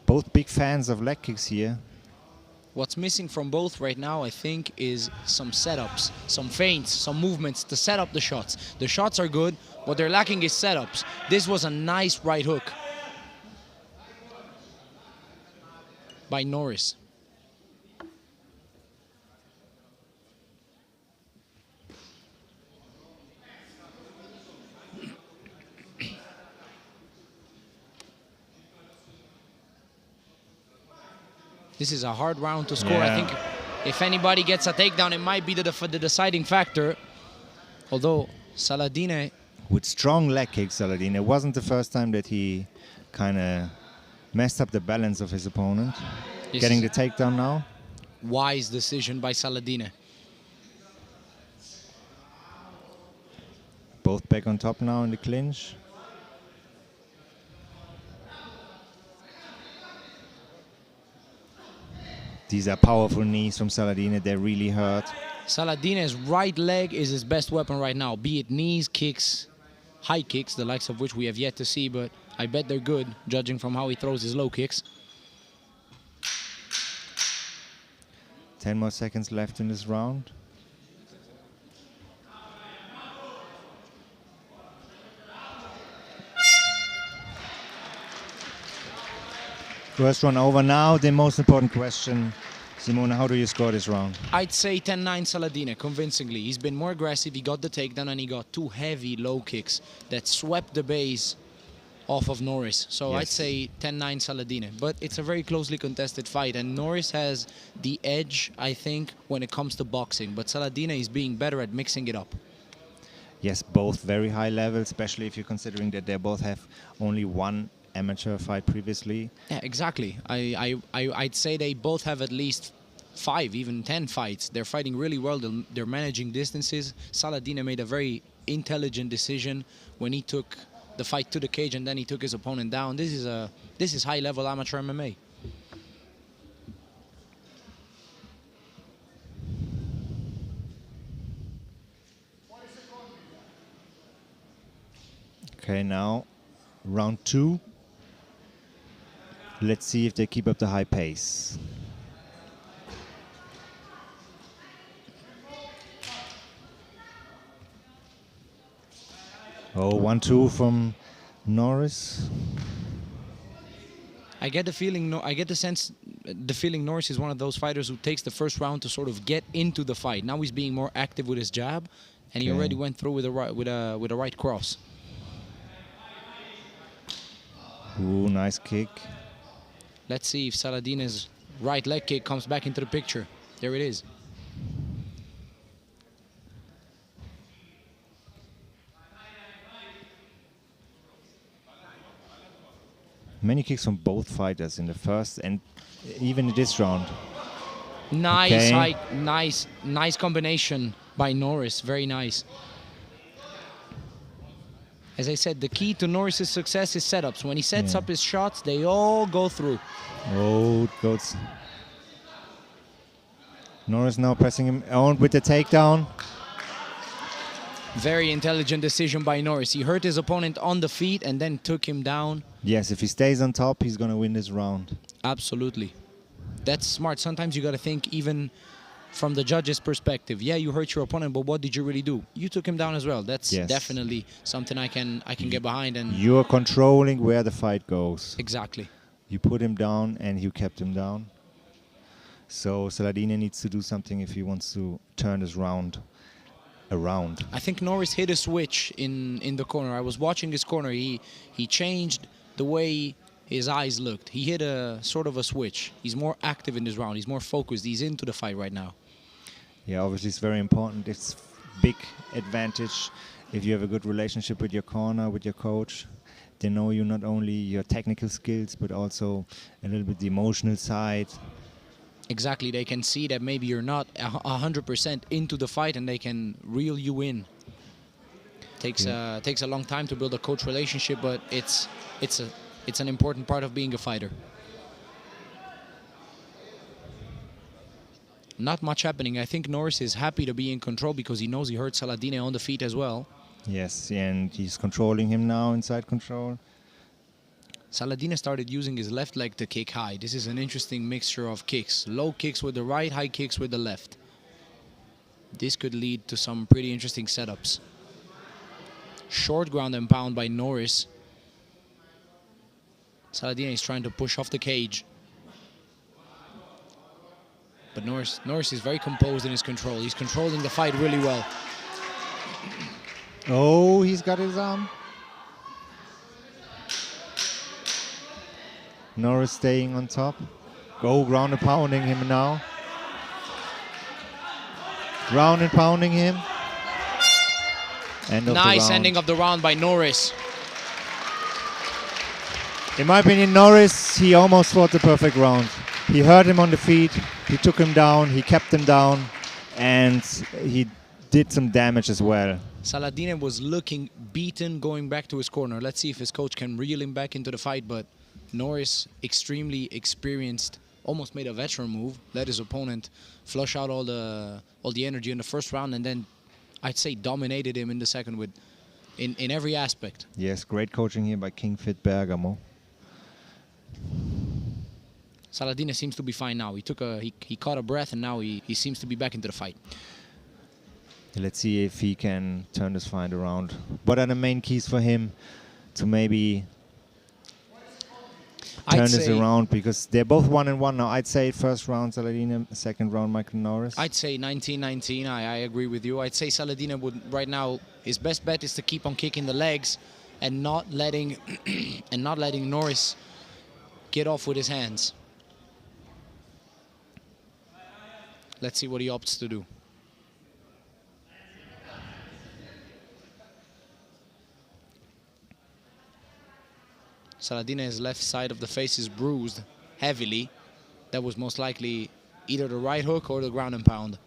Both big fans of leg kicks here. What's missing from both right now, I think, is some setups, some feints, some movements to set up the shots. The shots are good, what they're lacking is setups. This was a nice right hook by Norris. This is a hard round to score. Yeah. I think if anybody gets a takedown, it might be the deciding factor. Although Saladine... With strong leg kicks, Saladine. It wasn't the first time that he kind of messed up the balance of his opponent. Getting the takedown now. Wise decision by Saladine. Both back on top now in the clinch. These are powerful knees from Saladine. They really hurt. Saladine's right leg is his best weapon right now, be it knees, kicks, high kicks, the likes of which we have yet to see, but I bet they're good, judging from how he throws his low kicks. 10 more seconds left in this round. First one over now. The most important question, Simone, how do you score this round? I'd say 10-9 Saladin, convincingly. He's been more aggressive, he got the takedown, and he got 2 heavy low kicks that swept the base off of Norris. So Yes. I'd say 10-9 Saladin. But it's a very closely contested fight, and Norris has the edge, I think, when it comes to boxing. But Saladin is being better at mixing it up. Yes, both very high level, especially if you're considering that they both have only one amateur fight previously. Yeah, exactly. I'd say they both have at least 5, even 10 fights. They're fighting really well. They're managing distances. Saladin made a very intelligent decision when he took the fight to the cage and then he took his opponent down. This is high-level amateur MMA. Okay, now round 2. Let's see if they keep up the high pace. Oh, 1-2 from Norris. I get the feeling, the feeling Norris is one of those fighters who takes the first round to sort of get into the fight. Now he's being more active with his jab, and he already went through with a right cross. Ooh, nice kick. Let's see if Saladin's right leg kick comes back into the picture. There it is. Many kicks from both fighters in the first and even in this round. Nice, Okay. nice combination by Norris. Very nice. As I said, the key to Norris's success is setups. When he sets up his shots, they all go through. Oh, it goes. Norris now pressing him on with the takedown. Very intelligent decision by Norris. He hurt his opponent on the feet and then took him down. Yes, if he stays on top, he's going to win this round. Absolutely. That's smart. Sometimes you got to think even from the judge's perspective. Yeah, you hurt your opponent, but what did you really do? You took him down as well. That's definitely something I can get behind. And you're controlling where the fight goes. Exactly. You put him down and you kept him down. So Saladin needs to do something if he wants to turn this round around. I think Norris hit a switch in the corner. I was watching his corner. He changed the way his eyes looked. He hit a sort of a switch. He's more active in this round. He's more focused. He's into the fight right now. Yeah, obviously it's very important. It's big advantage if you have a good relationship with your corner, with your coach. They know you not only your technical skills, but also a little bit the emotional side. Exactly. They can see that maybe you're not 100% into the fight and they can reel you in. Takes a long time to build a coach relationship, but it's an important part of being a fighter. Not much happening. I think Norris is happy to be in control because he knows he hurt Saladin on the feet as well. Yes, and he's controlling him now, inside control. Saladin started using his left leg to kick high. This is an interesting mixture of kicks. Low kicks with the right, high kicks with the left. This could lead to some pretty interesting setups. Short ground and pound by Norris. Saladin is trying to push off the cage. But Norris is very composed in his control. He's controlling the fight really well. Oh, he's got his arm. Norris staying on top. Go ground and pounding him now. Ground and pounding him. End of Nice the round. ending of the round by Norris. In my opinion, Norris, he almost fought the perfect round. He hurt him on the feet, he took him down, he kept him down, and he did some damage as well. Saladin was looking beaten going back to his corner. Let's see if his coach can reel him back into the fight, but Norris, extremely experienced, almost made a veteran move, let his opponent flush out all the energy in the first round, and then I'd say dominated him in the second with in every aspect. Yes, great coaching here by King Fit Bergamo. Saladin seems to be fine now. He caught a breath and now he seems to be back into the fight. Let's see if he can turn this fight around. What are the main keys for him to maybe turn this around, because they're both 1-1 now. I'd say first round Saladin, second round Michael Norris. I'd say 19-19. I agree with you. I'd say Saladin would right now, his best bet is to keep on kicking the legs and not letting Norris get off with his hands. Let's see what he opts to do. Saladin's left side of the face is bruised heavily. That was most likely either the right hook or the ground and pound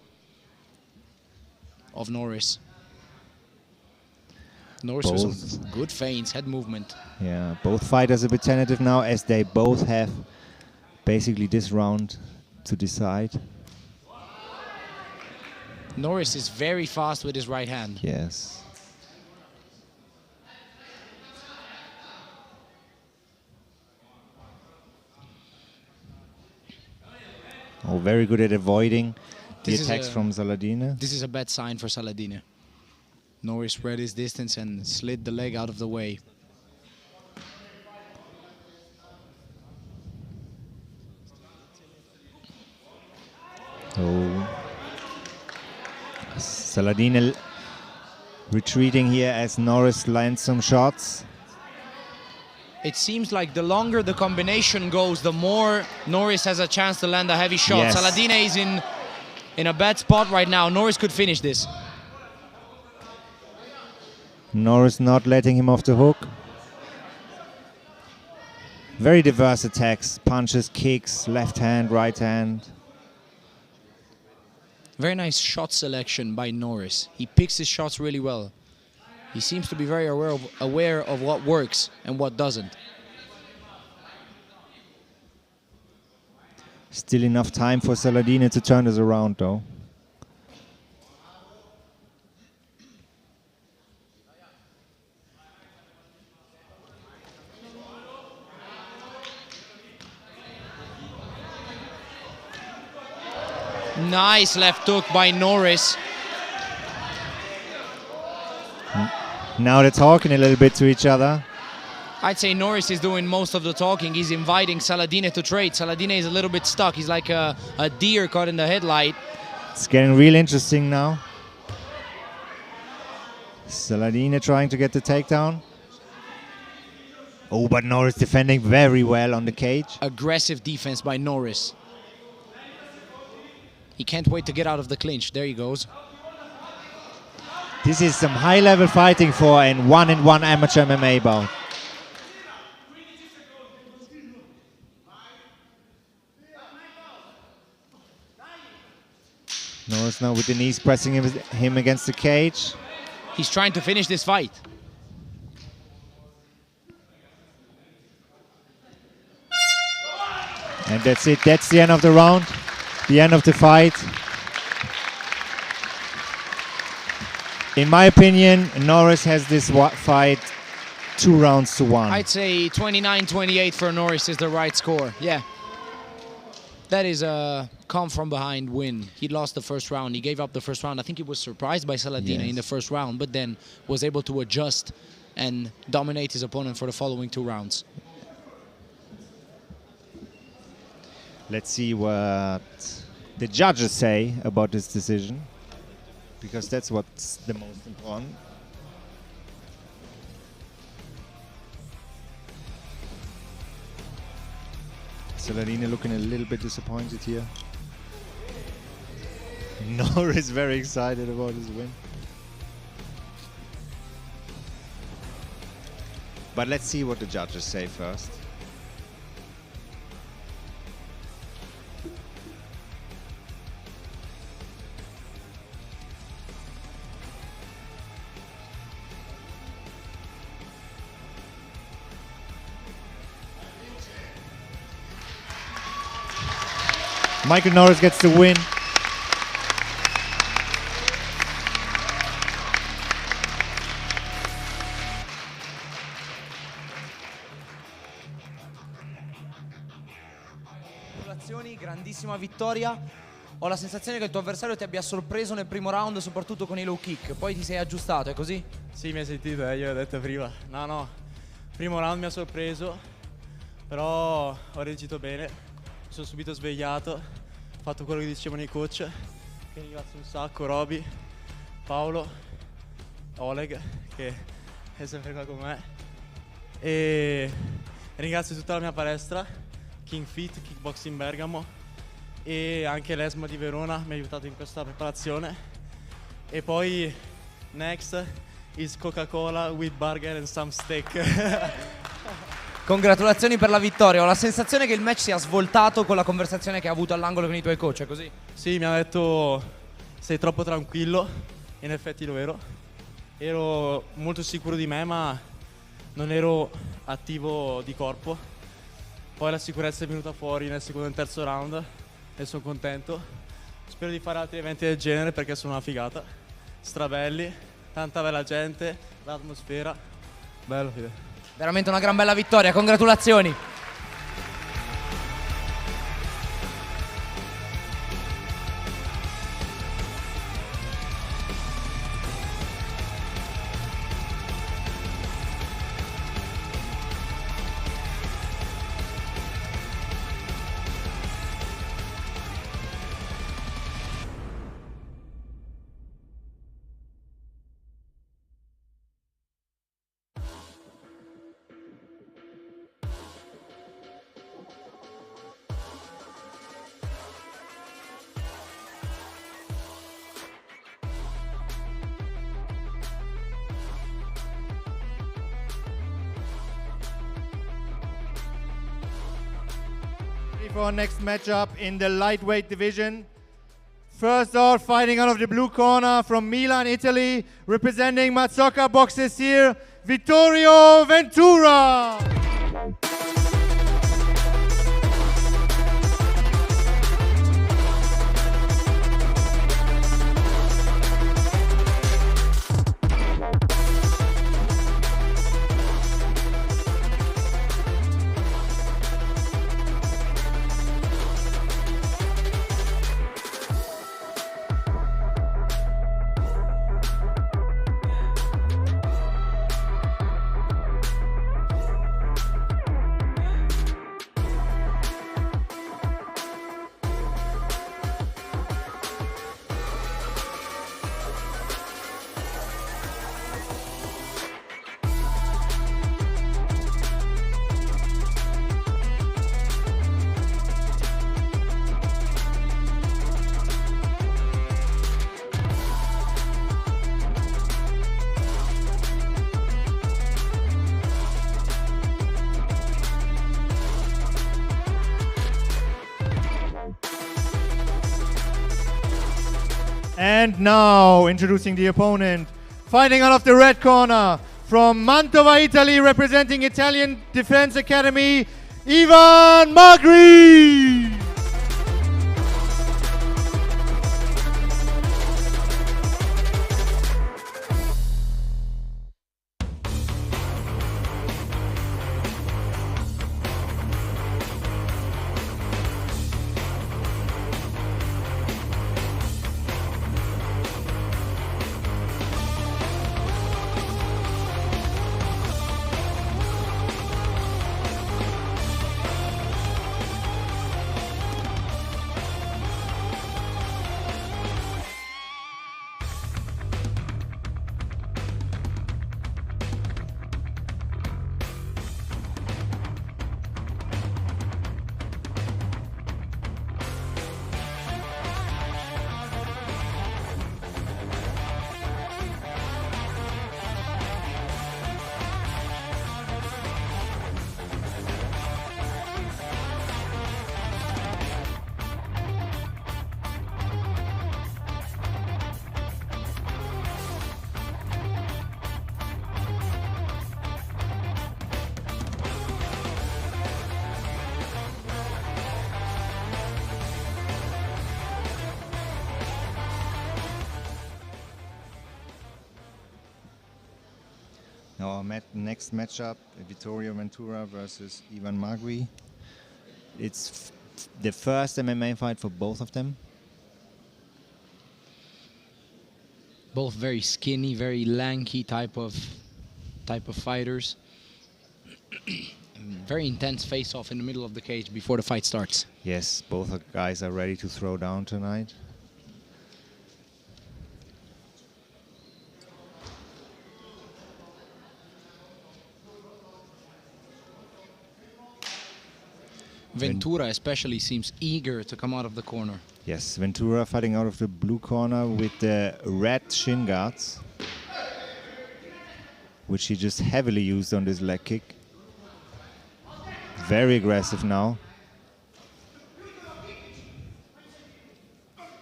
of Norris. Norris with some good feints, head movement. Yeah, both fighters a bit tentative now, as they both have basically this round to decide. Norris is very fast with his right hand. Yes. Oh, very good at avoiding the attacks from Saladin. This is a bad sign for Saladin. Norris read his distance and slid the leg out of the way. Oh. Saladin retreating here as Norris lands some shots. It seems like the longer the combination goes, the more Norris has a chance to land a heavy shot. Yes. Saladin is in a bad spot right now. Norris could finish this. Norris not letting him off the hook. Very diverse attacks, punches, kicks, left hand, right hand. Very nice shot selection by Norris. He picks his shots really well. He seems to be very aware of what works and what doesn't. Still enough time for Saladin to turn this around, though. Nice left hook by Norris. Now they're talking a little bit to each other. I'd say Norris is doing most of the talking. He's inviting Saladin to trade. Saladin is a little bit stuck. He's like a deer caught in the headlight. It's getting real interesting now. Saladin trying to get the takedown. Oh, but Norris defending very well on the cage. Aggressive defense by Norris. He can't wait to get out of the clinch. There he goes. This is some high-level fighting for a 1-in-1 amateur MMA bout. Norris now with the knees pressing him against the cage. He's trying to finish this fight. And that's it. That's the end of the round. The end of the fight. In my opinion, Norris has this fight 2 rounds to 1. I'd say 29-28 for Norris is the right score. Yeah. That is a come from behind win. He lost the first round. He gave up the first round. I think he was surprised by Saladin in the first round, but then was able to adjust and dominate his opponent for the following 2 rounds. Let's see what the judges say about this decision, because that's what's the most important. Saladin looking a little bit disappointed here. Norris very excited about his win. But let's see what the judges say first. Michael Norris gets the win. Congratulazioni, grandissima vittoria. Ho la sensazione che il tuo avversario ti abbia sorpreso nel primo round, soprattutto con i low kick. Poi ti sei aggiustato, è così? Sì, mi hai sentito, io ho detto prima. No, primo round mi ha sorpreso. però ho reagito bene, mi sono subito svegliato, ho fatto quello che dicevano i coach, che ringrazio un sacco, Roby, Paolo, Oleg, che è sempre qua con me, e ringrazio tutta la mia palestra, King Fit, Kickboxing Bergamo, e anche l'ESMA di Verona mi ha aiutato in questa preparazione. E poi next is Coca-Cola with burger and some steak. Congratulazioni per la vittoria. Ho la sensazione che il match sia svoltato con la conversazione che hai avuto all'angolo con i tuoi coach, è così? Sì, mi ha detto sei troppo tranquillo, in effetti lo ero. Ero molto sicuro di me, ma non ero attivo di corpo. Poi la sicurezza è venuta fuori nel secondo e terzo round e sono contento. Spero di fare altri eventi del genere perché sono una figata. Strabelli, tanta bella gente, l'atmosfera. Bello, fide. Veramente una gran bella vittoria, congratulazioni. For our next matchup in the lightweight division. First out, fighting out of the blue corner from Milan, Italy, representing Mazzocca Boxes here, Vittorio Ventura. And now, introducing the opponent, fighting out of the red corner, from Mantova, Italy, representing Italian Defense Academy, Ivan Magri! Our next matchup, Vittorio Ventura versus Ivan Magri. It's the first MMA fight for both of them. Both very skinny, very lanky type of fighters. very intense face-off in the middle of the cage before the fight starts. Yes, both guys are ready to throw down tonight. Ventura especially seems eager to come out of the corner. Yes, Ventura fighting out of the blue corner with the red shin guards, which he just heavily used on this leg kick. Very aggressive now.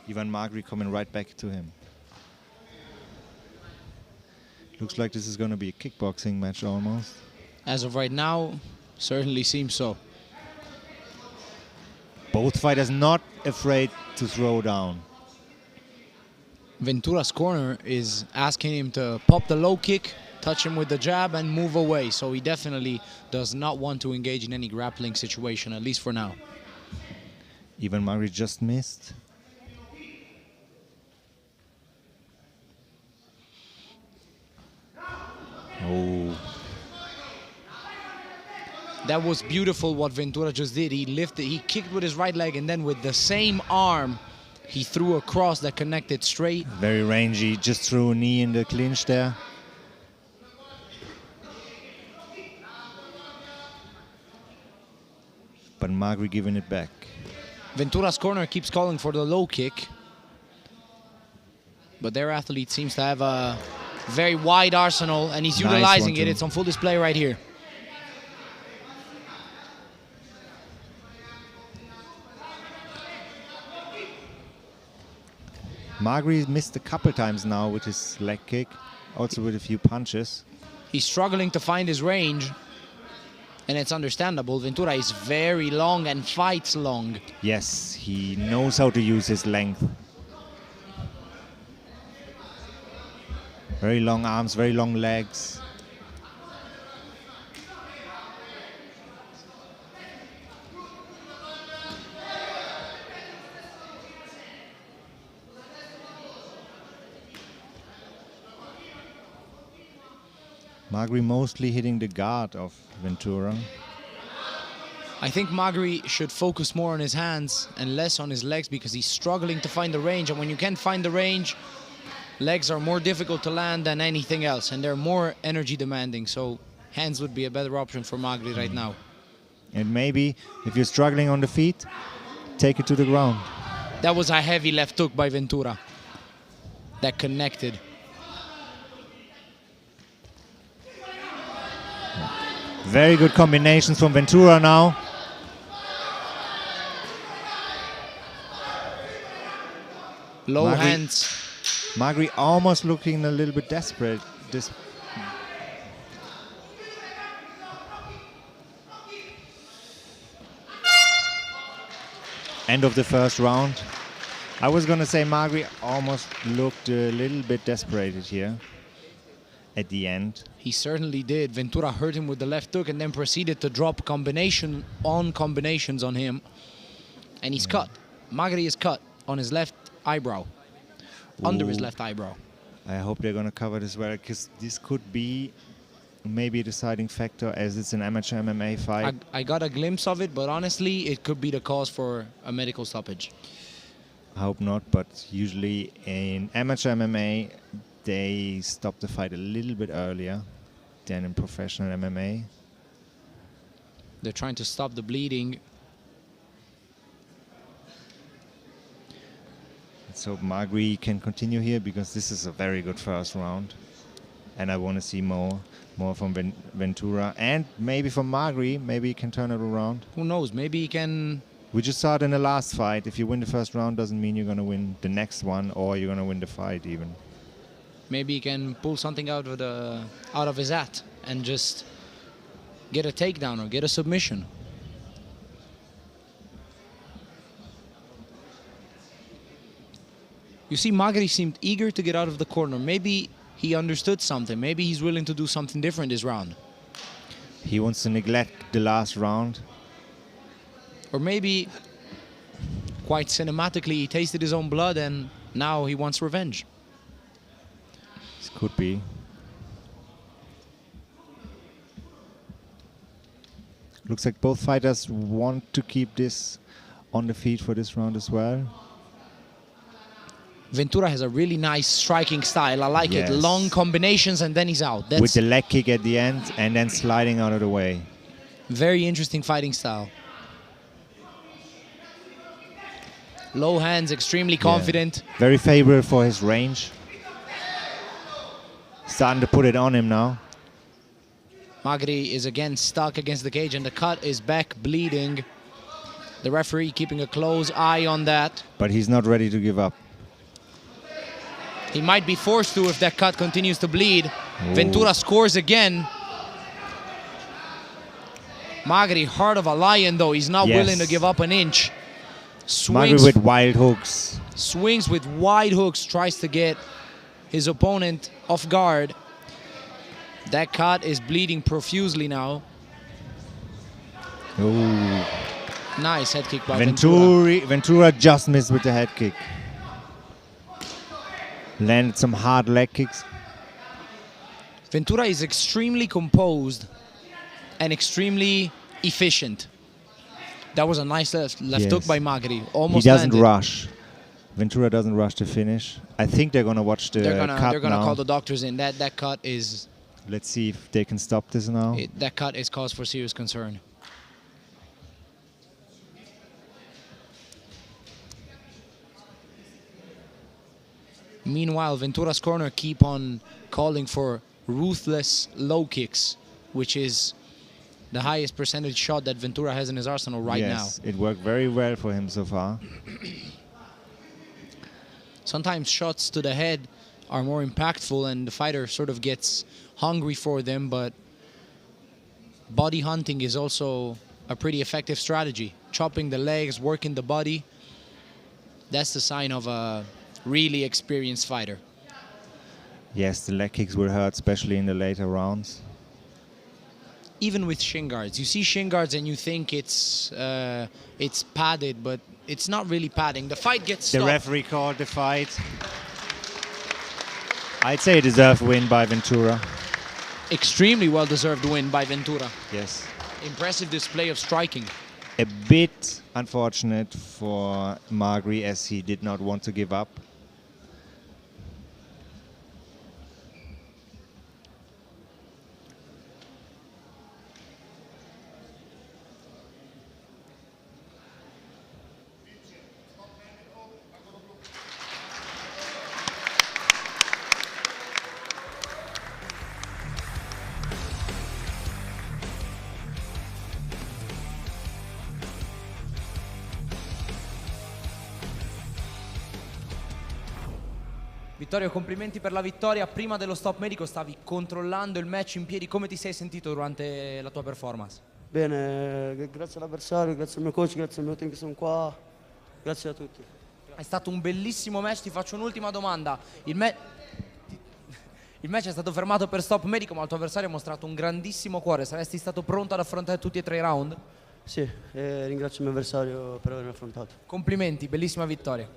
Ivan Magri coming right back to him. Looks like this is going to be a kickboxing match almost. As of right now, certainly seems so. Both fighters not afraid to throw down. Ventura's corner is asking him to pop the low kick, touch him with the jab and move away. So he definitely does not want to engage in any grappling situation, at least for now. Ivan Magri just missed. Oh. That was beautiful what Ventura just did. He lifted, he kicked with his right leg, and then with the same arm, he threw a cross that connected straight. Very rangy, just threw a knee in the clinch there. But Magri giving it back. Ventura's corner keeps calling for the low kick. But their athlete seems to have a very wide arsenal, and he's utilizing it. It's on full display right here. Magri missed a couple times now with his leg kick, also with a few punches. He's struggling to find his range, and it's understandable. Ventura is very long and fights long. Yes, he knows how to use his length. Very long arms, very long legs. Magri mostly hitting the guard of Ventura. I think Magri should focus more on his hands and less on his legs, because he's struggling to find the range. And when you can't find the range, legs are more difficult to land than anything else, and they're more energy demanding. So hands would be a better option for Magri right now. And maybe if you're struggling on the feet, take it to the ground. That was a heavy left hook by Ventura that connected. Very good combinations from Ventura now. Low hands. Magri almost looking a little bit desperate. End of the first round. I was going to say Magri almost looked a little bit desperate here at the end. He certainly did. Ventura hurt him with the left hook and then proceeded to drop combinations on him. And he's cut. Magri is cut on his left eyebrow. Under his left eyebrow. I hope they're going to cover this well, because this could be maybe a deciding factor, as it's an amateur MMA fight. I got a glimpse of it, but honestly, it could be the cause for a medical stoppage. I hope not, but usually in amateur MMA, they stop the fight a little bit earlier than in professional MMA. They're trying to stop the bleeding. Let's hope Magri can continue here, because this is a very good first round. And I want to see more from Ventura. And maybe from Magri, maybe he can turn it around. Who knows, maybe he can... We just saw it in the last fight. If you win the first round, doesn't mean you're going to win the next one, or you're going to win the fight even. Maybe he can pull something out of his hat and just get a takedown or get a submission. You see, Magri seemed eager to get out of the corner. Maybe he understood something. Maybe he's willing to do something different this round. He wants to neglect the last round. Or maybe, quite cinematically, he tasted his own blood and now he wants revenge. This could be. Looks like both fighters want to keep this on the feet for this round as well. Ventura has a really nice striking style. I like Yes. it. Long combinations and then he's out. With the leg kick at the end and then sliding out of the way. Very interesting fighting style. Low hands, extremely confident. Yeah. Very favorable for his range. Starting to put it on him now. Magri is again stuck against the cage and the cut is back bleeding. The referee keeping a close eye on that. But he's not ready to give up. He might be forced to if that cut continues to bleed. Ooh. Ventura scores again. Magri, heart of a lion though. He's not willing to give up an inch. Magri with wild hooks. Swings with wide hooks, tries to get his opponent off guard. That cut is bleeding profusely now. Ooh. Nice head kick by Ventura. Ventura just missed with the head kick. Landed some hard leg kicks. Ventura is extremely composed and extremely efficient. That was a nice left hook by Magri. Almost he doesn't landed. rush. Ventura doesn't rush to finish. I think they're gonna watch the cut They're gonna now. call the doctors in. That cut is. Let's see if they can stop this now. That cut is cause for serious concern. Meanwhile, Ventura's corner keep on calling for ruthless low kicks, which is the highest percentage shot that Ventura has in his arsenal right now. Yes, it worked very well for him so far. Sometimes shots to the head are more impactful and the fighter sort of gets hungry for them, but body hunting is also a pretty effective strategy. Chopping the legs, working the body, that's the sign of a really experienced fighter. Yes, the leg kicks will hurt, especially in the later rounds. Even with shin guards, you see shin guards and you think it's padded, but it's not really padding. The fight gets stopped. The referee called the fight. I'd say a deserved win by Ventura. Extremely well-deserved win by Ventura. Yes. Impressive display of striking. A bit unfortunate for Magri as he did not want to give up. Vittorio, complimenti per la vittoria. Prima dello stop medico stavi controllando il match in piedi. Come ti sei sentito durante la tua performance? Bene, grazie all'avversario, grazie al mio coach, grazie al mio team che sono qua, grazie a tutti. È stato un bellissimo match. Ti faccio un'ultima domanda. Il match è stato fermato per stop medico, ma il tuo avversario ha mostrato un grandissimo cuore. Saresti stato pronto ad affrontare tutti e tre i round? Sì, ringrazio il mio avversario per avermi affrontato. Complimenti, bellissima vittoria.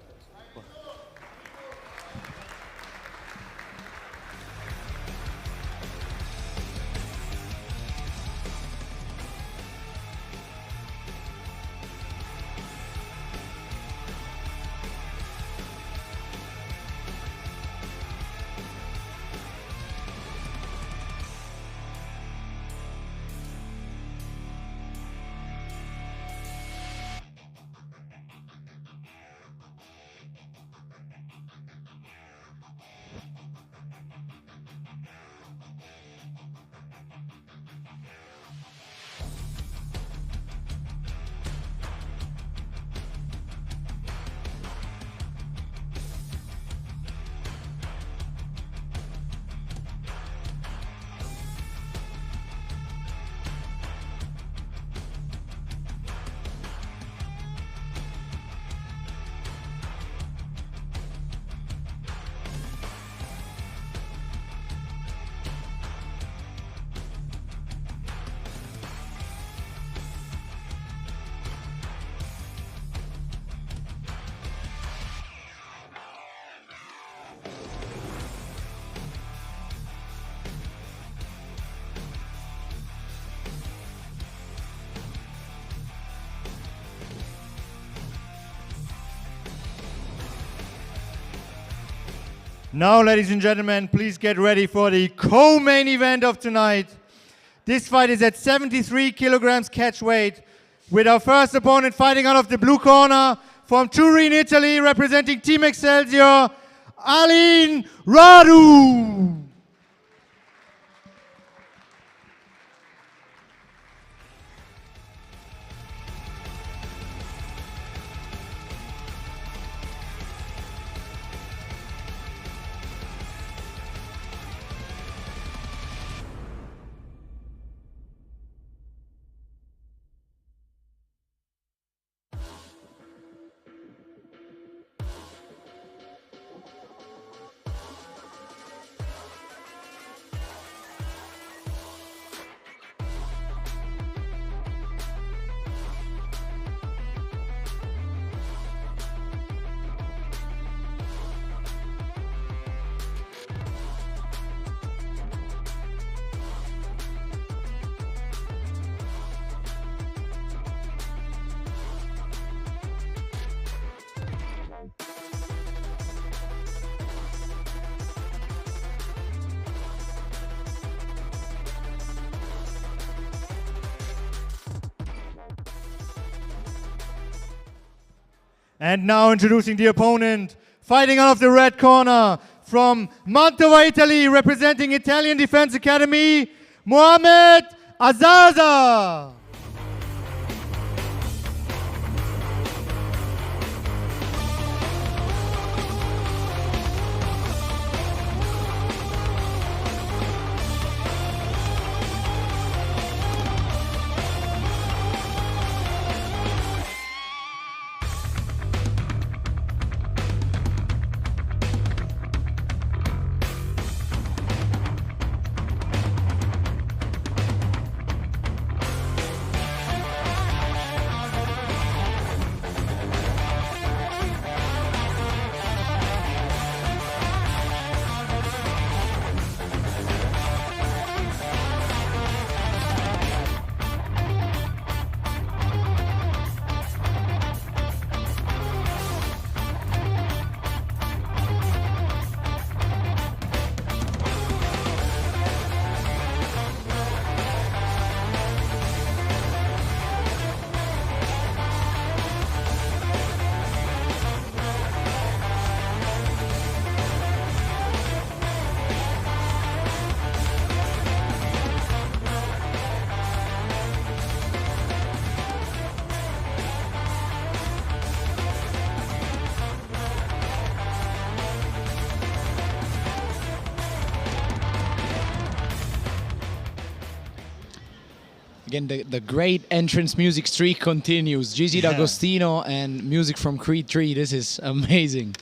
Now, ladies and gentlemen, please get ready for the co-main event of tonight. This fight is at 73 kilograms catch weight, with our first opponent fighting out of the blue corner from Turin, Italy, representing Team Excelsior, Alin Radu. And now introducing the opponent, fighting out of the red corner, from Mantova, Italy, representing Italian Defense Academy, Mohamed Azaza. Again, the great entrance music streak continues. Gigi D'Agostino and music from Creed 3. This is amazing.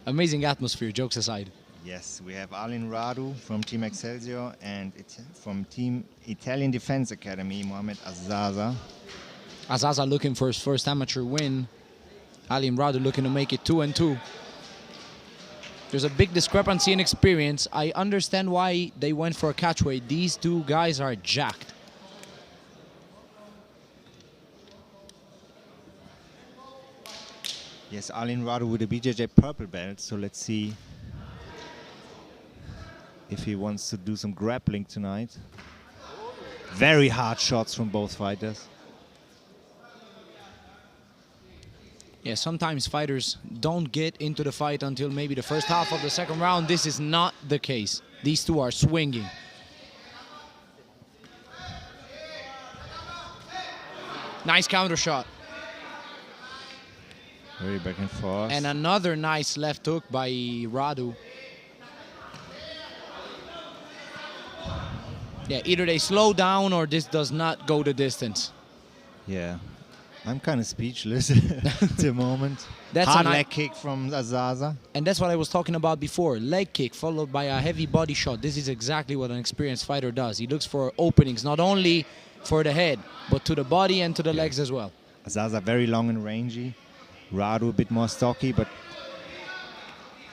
Amazing atmosphere, jokes aside. Yes, we have Alin Radu from Team Excelsior and from Team Italian Defense Academy, Mohamed Azaza. Azaza looking for his first amateur win. Alin Radu looking to make it 2-2. There's a big discrepancy in experience. I understand why they went for a catchweight. These two guys are jacked. Yes, Alin Radu with a BJJ purple belt, so let's see if he wants to do some grappling tonight. Very hard shots from both fighters. Yeah, sometimes fighters don't get into the fight until maybe the first half of the second round. This is not the case. These two are swinging. Nice counter shot. Very back and forth. And another nice left hook by Radu. Yeah, either they slow down or this does not go the distance. Yeah, I'm kind of speechless at the moment. That's hard a leg kick from Azaza. And that's what I was talking about before. Leg kick followed by a heavy body shot. This is exactly what an experienced fighter does. He looks for openings, not only for the head, but to the body and to the legs as well. Azaza very long and rangy. Radu a bit more stocky, but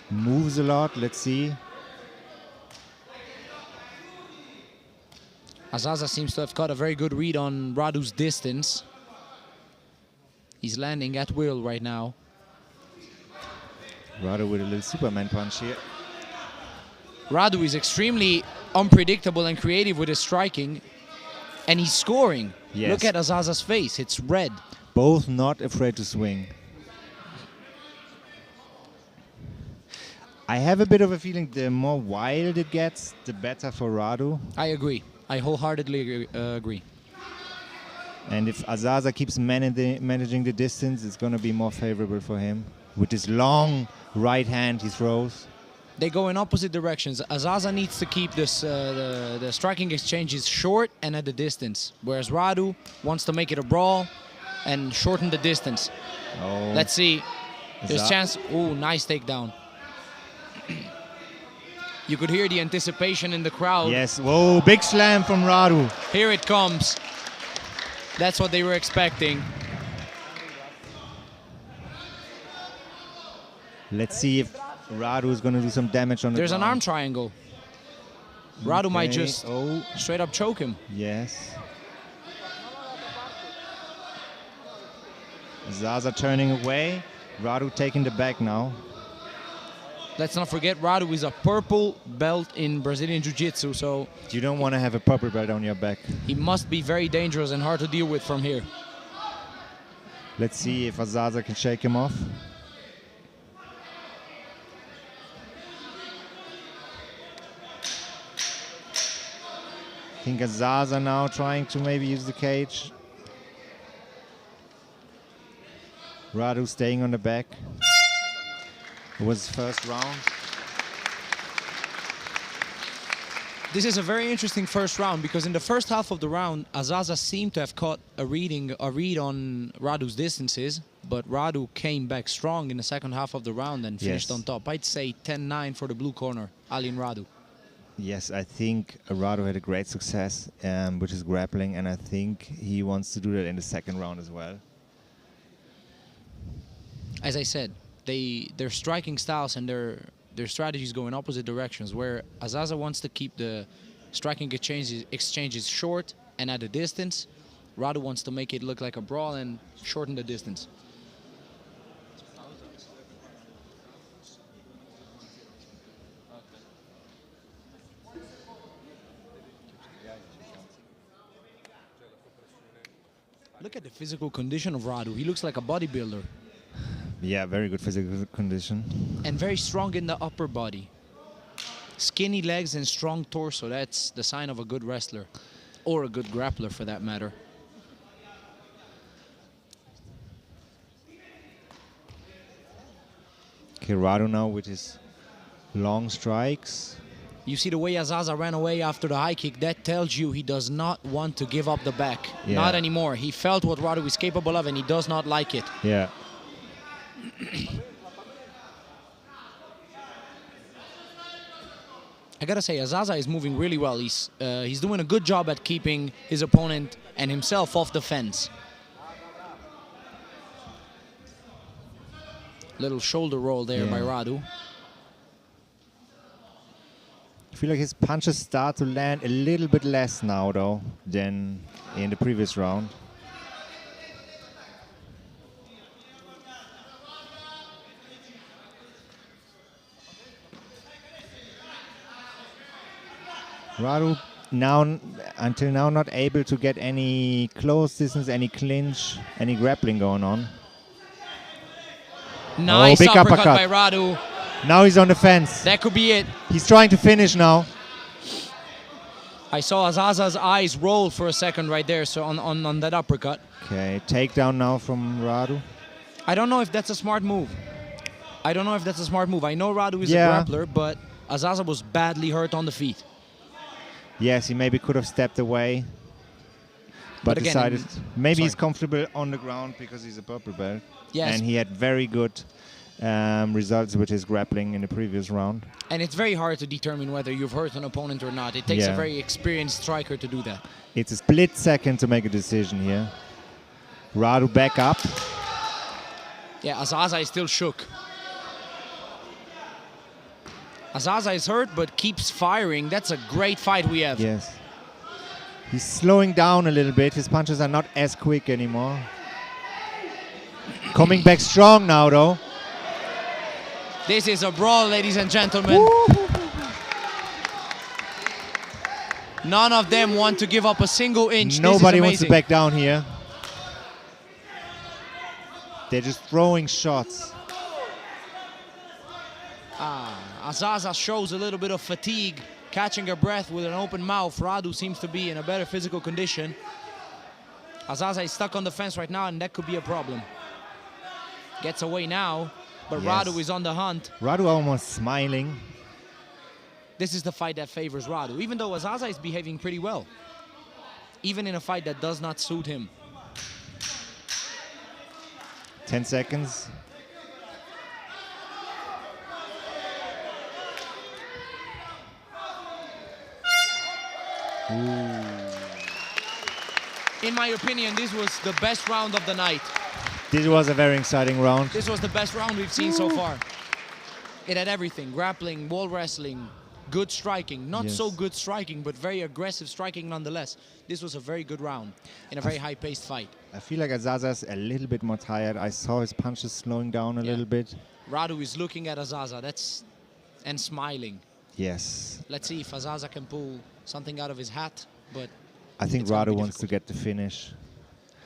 moves a lot. Let's see. Azaza seems to have got a very good read on Radu's distance. He's landing at will right now. Radu with a little Superman punch here. Radu is extremely unpredictable and creative with his striking, and he's scoring. Yes. Look at Azaza's face, it's red. Both not afraid to swing. I have a bit of a feeling the more wild it gets, the better for Radu. I agree. I wholeheartedly agree. And if Azaza keeps managing the distance, it's going to be more favorable for him. With his long right hand he throws. They go in opposite directions. Azaza needs to keep this the striking exchanges short and at the distance, whereas Radu wants to make it a brawl and shorten the distance. Oh. Let's see. There's chance. Oh, nice takedown. You could hear the anticipation in the crowd. Yes. Whoa, big slam from Radu. Here it comes. That's what they were expecting. Let's see if Radu is going to do some damage on the There's ground. an arm triangle. Radu might just straight up choke him. Yes. Zaza turning away. Radu taking the back now. Let's not forget, Radu is a purple belt in Brazilian Jiu-Jitsu, so You don't want to have a purple belt on your back. he must be very dangerous and hard to deal with from here. Let's see if Azaza can shake him off. I think Azaza now trying to maybe use the cage. Radu staying on the back. It was first round. This is a very interesting first round because in the first half of the round, Azaza seemed to have caught a read on Radu's distances, but Radu came back strong in the second half of the round and finished on top. I'd say 10-9 for the blue corner, Alin Radu. Yes, I think Radu had a great success with his grappling, and I think he wants to do that in the second round as well. As I said, their striking styles and their strategies go in opposite directions, where Azaza wants to keep the striking exchanges short and at a distance. Radu wants to make it look like a brawl and shorten the distance. Look at the physical condition of Radu. He looks like a bodybuilder. Yeah, very good physical condition. And very strong in the upper body. Skinny legs and strong torso. That's the sign of a good wrestler. Or a good grappler, for that matter. Okay, Radu now with his long strikes. You see the way Azaza ran away after the high kick. That tells you he does not want to give up the back. Yeah. Not anymore. He felt what Radu is capable of and he does not like it. Yeah. I gotta say, Azaza is moving really well. He's doing a good job at keeping his opponent and himself off the fence. Little shoulder roll there by Radu. I feel like his punches start to land a little bit less now, though, than in the previous round. Radu until now not able to get any close distance, any clinch, any grappling going on. Nice big uppercut uppercut by Radu. Now he's on the fence. That could be it. He's trying to finish now. I saw Azaza's eyes roll for a second right there, so on that uppercut. Okay, takedown now from Radu. I don't know if that's a smart move. I know Radu is a grappler, but Azaza was badly hurt on the feet. Yes, he maybe could have stepped away, but again, decided maybe he's comfortable on the ground because he's a purple belt. Yes. And he had very good results with his grappling in the previous round. And it's very hard to determine whether you've hurt an opponent or not. It takes a very experienced striker to do that. It's a split second to make a decision here. Radu back up. Yeah, Azaza is still shook. Azaza is hurt, but keeps firing. That's a great fight we have. Yes. He's slowing down a little bit. His punches are not as quick anymore. Coming back strong now, though. This is a brawl, ladies and gentlemen. None of them want to give up a single inch. Nobody This is wants to amazing. back down here. They're just throwing shots. Azaza shows a little bit of fatigue, catching her breath with an open mouth. Radu seems to be in a better physical condition. Azaza is stuck on the fence right now, and that could be a problem. Gets away now, but Yes. Radu is on the hunt. Radu almost smiling. This is the fight that favors Radu, even though Azaza is behaving pretty well. Even in a fight that does not suit him. 10 seconds. In my opinion, this was the best round of the night. This was a very exciting round. This was the best round we've seen so far. It had everything: grappling, wall wrestling, good striking. Not so good striking, but very aggressive striking nonetheless. This was a very good round in a very high-paced fight. I feel like Azaza's a little bit more tired. I saw his punches slowing down a little bit. Radu is looking at Azaza, and smiling. Yes. Let's see if Azaza can pull something out of his hat, but I think it's gonna Radu be wants to get the finish,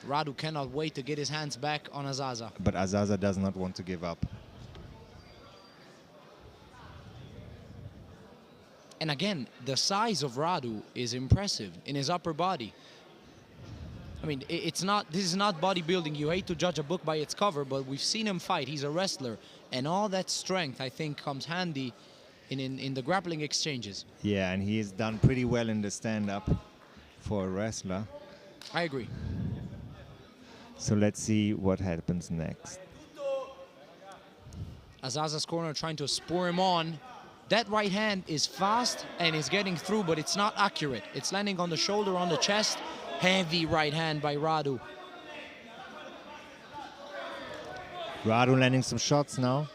Radu cannot wait to get his hands back on Azaza. but Azaza does not want to give up. And again, the size of Radu is impressive in his upper body. I mean, this is not bodybuilding. You hate to judge a book by its cover, but we've seen him fight. He's a wrestler, and all that strength, I think, comes handy in the grappling exchanges. Yeah, and he has done pretty well in the stand-up for a wrestler. I agree. So let's see what happens next. Azaza's corner trying to spur him on. That right hand is fast and is getting through, but it's not accurate. It's landing on the shoulder, on the chest. Heavy right hand by Radu. Radu landing some shots now.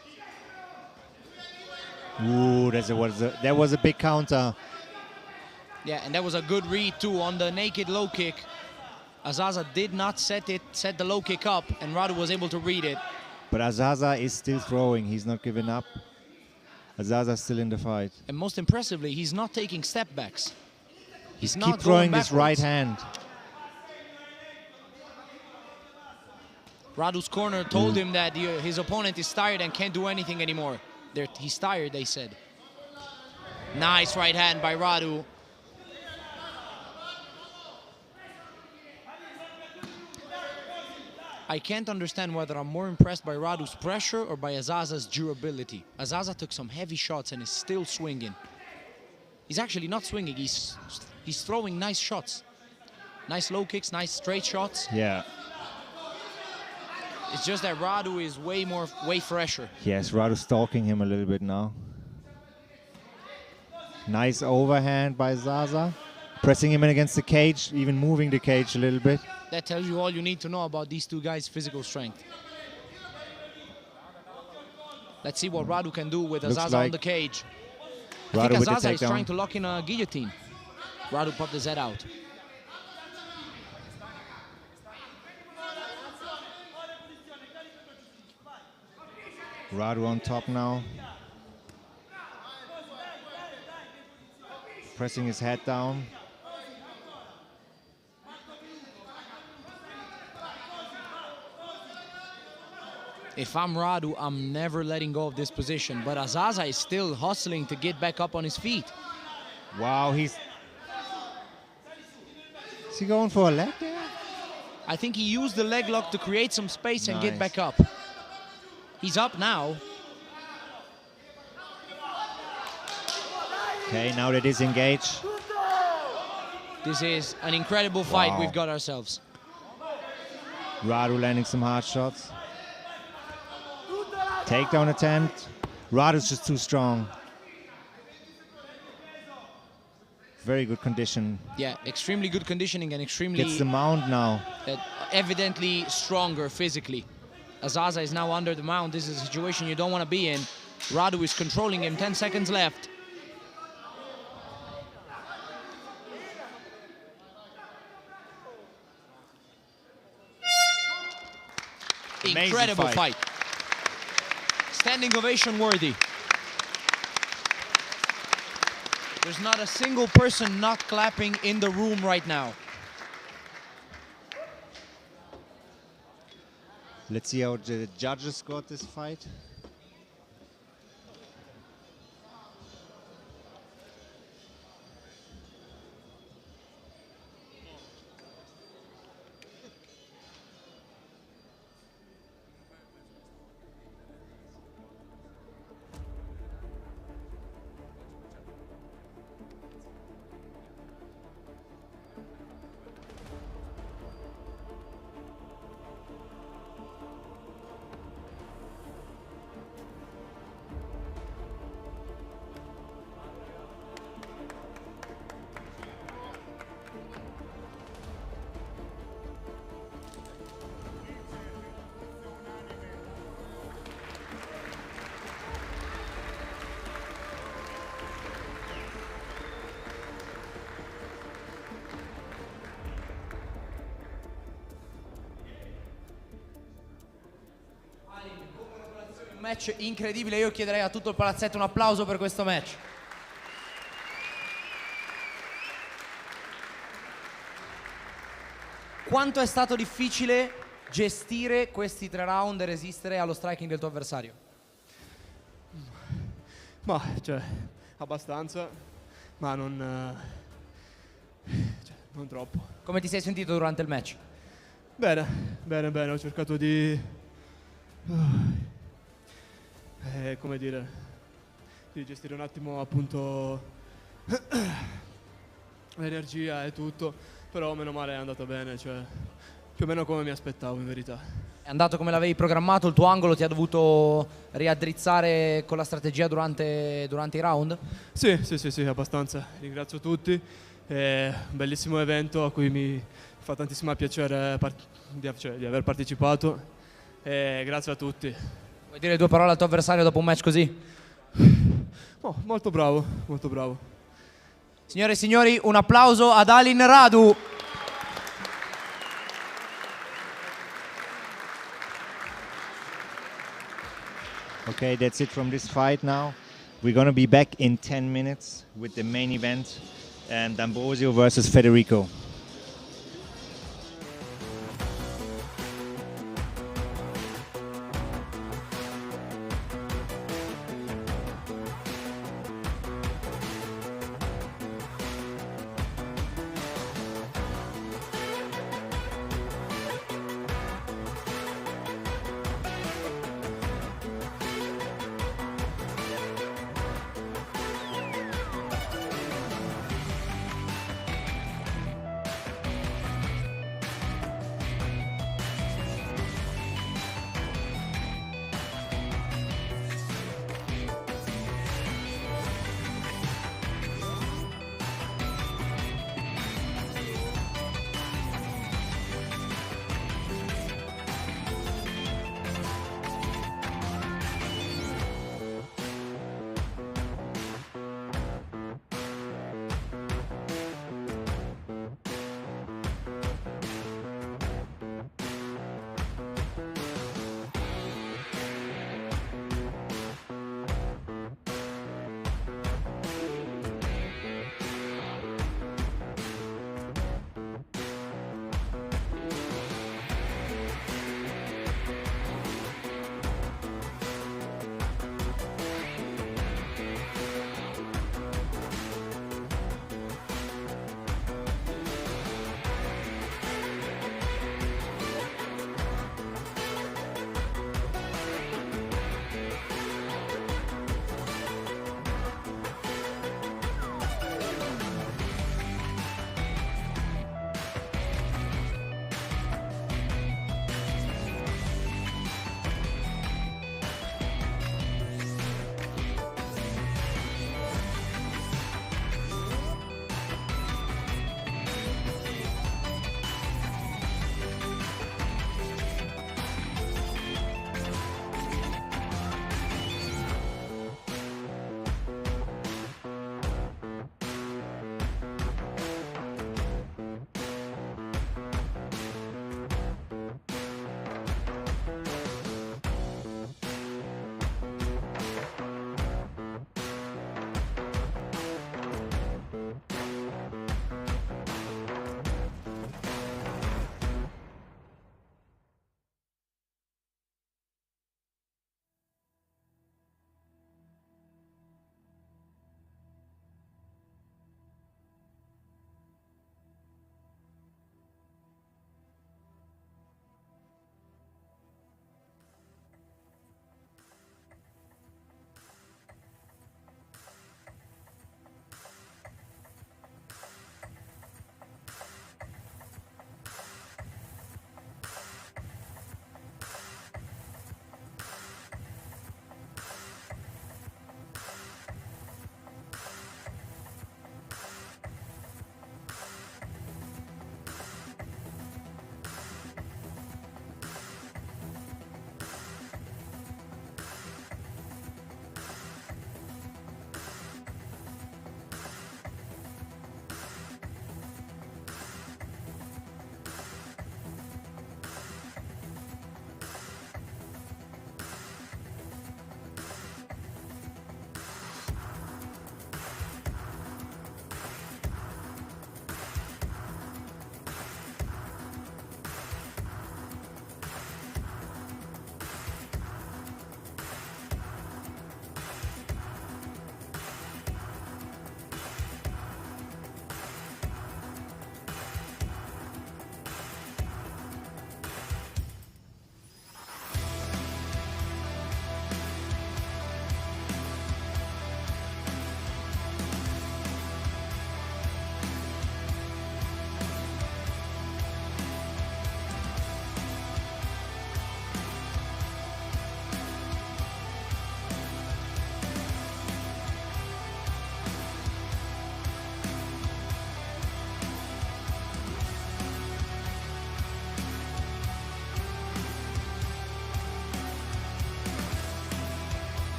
Ooh, that was a big counter. Yeah, and that was a good read too on the naked low kick. Azaza did not set the low kick up, and Radu was able to read it. But Azaza is still throwing. He's not giving up. Azaza's still in the fight. And most impressively, he's not taking step backs. He's not Keep throwing going this right backwards. hand. Radu's corner told him that his opponent is tired and can't do anything anymore. He's tired, they said. Nice right hand by Radu. I can't understand whether I'm more impressed by Radu's pressure or by Azaza's durability. Azaza took some heavy shots and is still swinging. He's actually not swinging, he's throwing nice shots. Nice low kicks, nice straight shots. Yeah. It's just that Radu is way fresher. Yes, Radu's stalking him a little bit now. Nice overhand by Azaza. Pressing him in against the cage, even moving the cage a little bit. That tells you all you need to know about these two guys' physical strength. Let's see what Radu can do with Looks Azaza like on the cage. I Radu think with the Azaza is takedown. trying to lock in a guillotine. Radu popped his head out. Radu on top now. Pressing his head down. If I'm Radu, I'm never letting go of this position. But Azaza is still hustling to get back up on his feet. Wow, is he going for a leg there? I think he used the leg lock to create some space and get Nice. back up. He's up now. Okay, now they disengage. This is an incredible fight Wow. we've got ourselves. Radu landing some hard shots. Takedown attempt. Radu's just too strong. Very good condition. Yeah, extremely good conditioning and extremely Gets the mount now. evidently stronger physically. Azaza is now under the mount. This is a situation you don't want to be in. Radu is controlling him. 10 seconds left. Amazing Incredible fight. fight. Standing ovation worthy. There's not a single person not clapping in the room right now. Let's see how the judges scored this fight. Match incredibile, io chiederei a tutto il palazzetto un applauso per questo match. Quanto è stato difficile gestire questi 3 round e resistere allo striking del tuo avversario? Ma, cioè, abbastanza, ma non troppo. Come ti sei sentito durante il match? Bene, bene, bene, ho cercato di... come dire, di gestire un attimo appunto l'energia e tutto, però meno male è andata bene, cioè più o meno come mi aspettavo in verità. È andato come l'avevi programmato, il tuo angolo ti ha dovuto riaddrizzare con la strategia durante i round? Sì, abbastanza, ringrazio tutti, è un bellissimo evento a cui mi fa tantissimo piacere di aver partecipato e grazie a tutti. Vuoi dire 2 parole al tuo avversario dopo un match così? Oh, molto bravo, molto bravo. Signore e signori, un applauso ad Alin Radu. Okay, that's it from this fight now. We're going to be back in 10 minutes with the main event, D'Ambrosio versus Federico.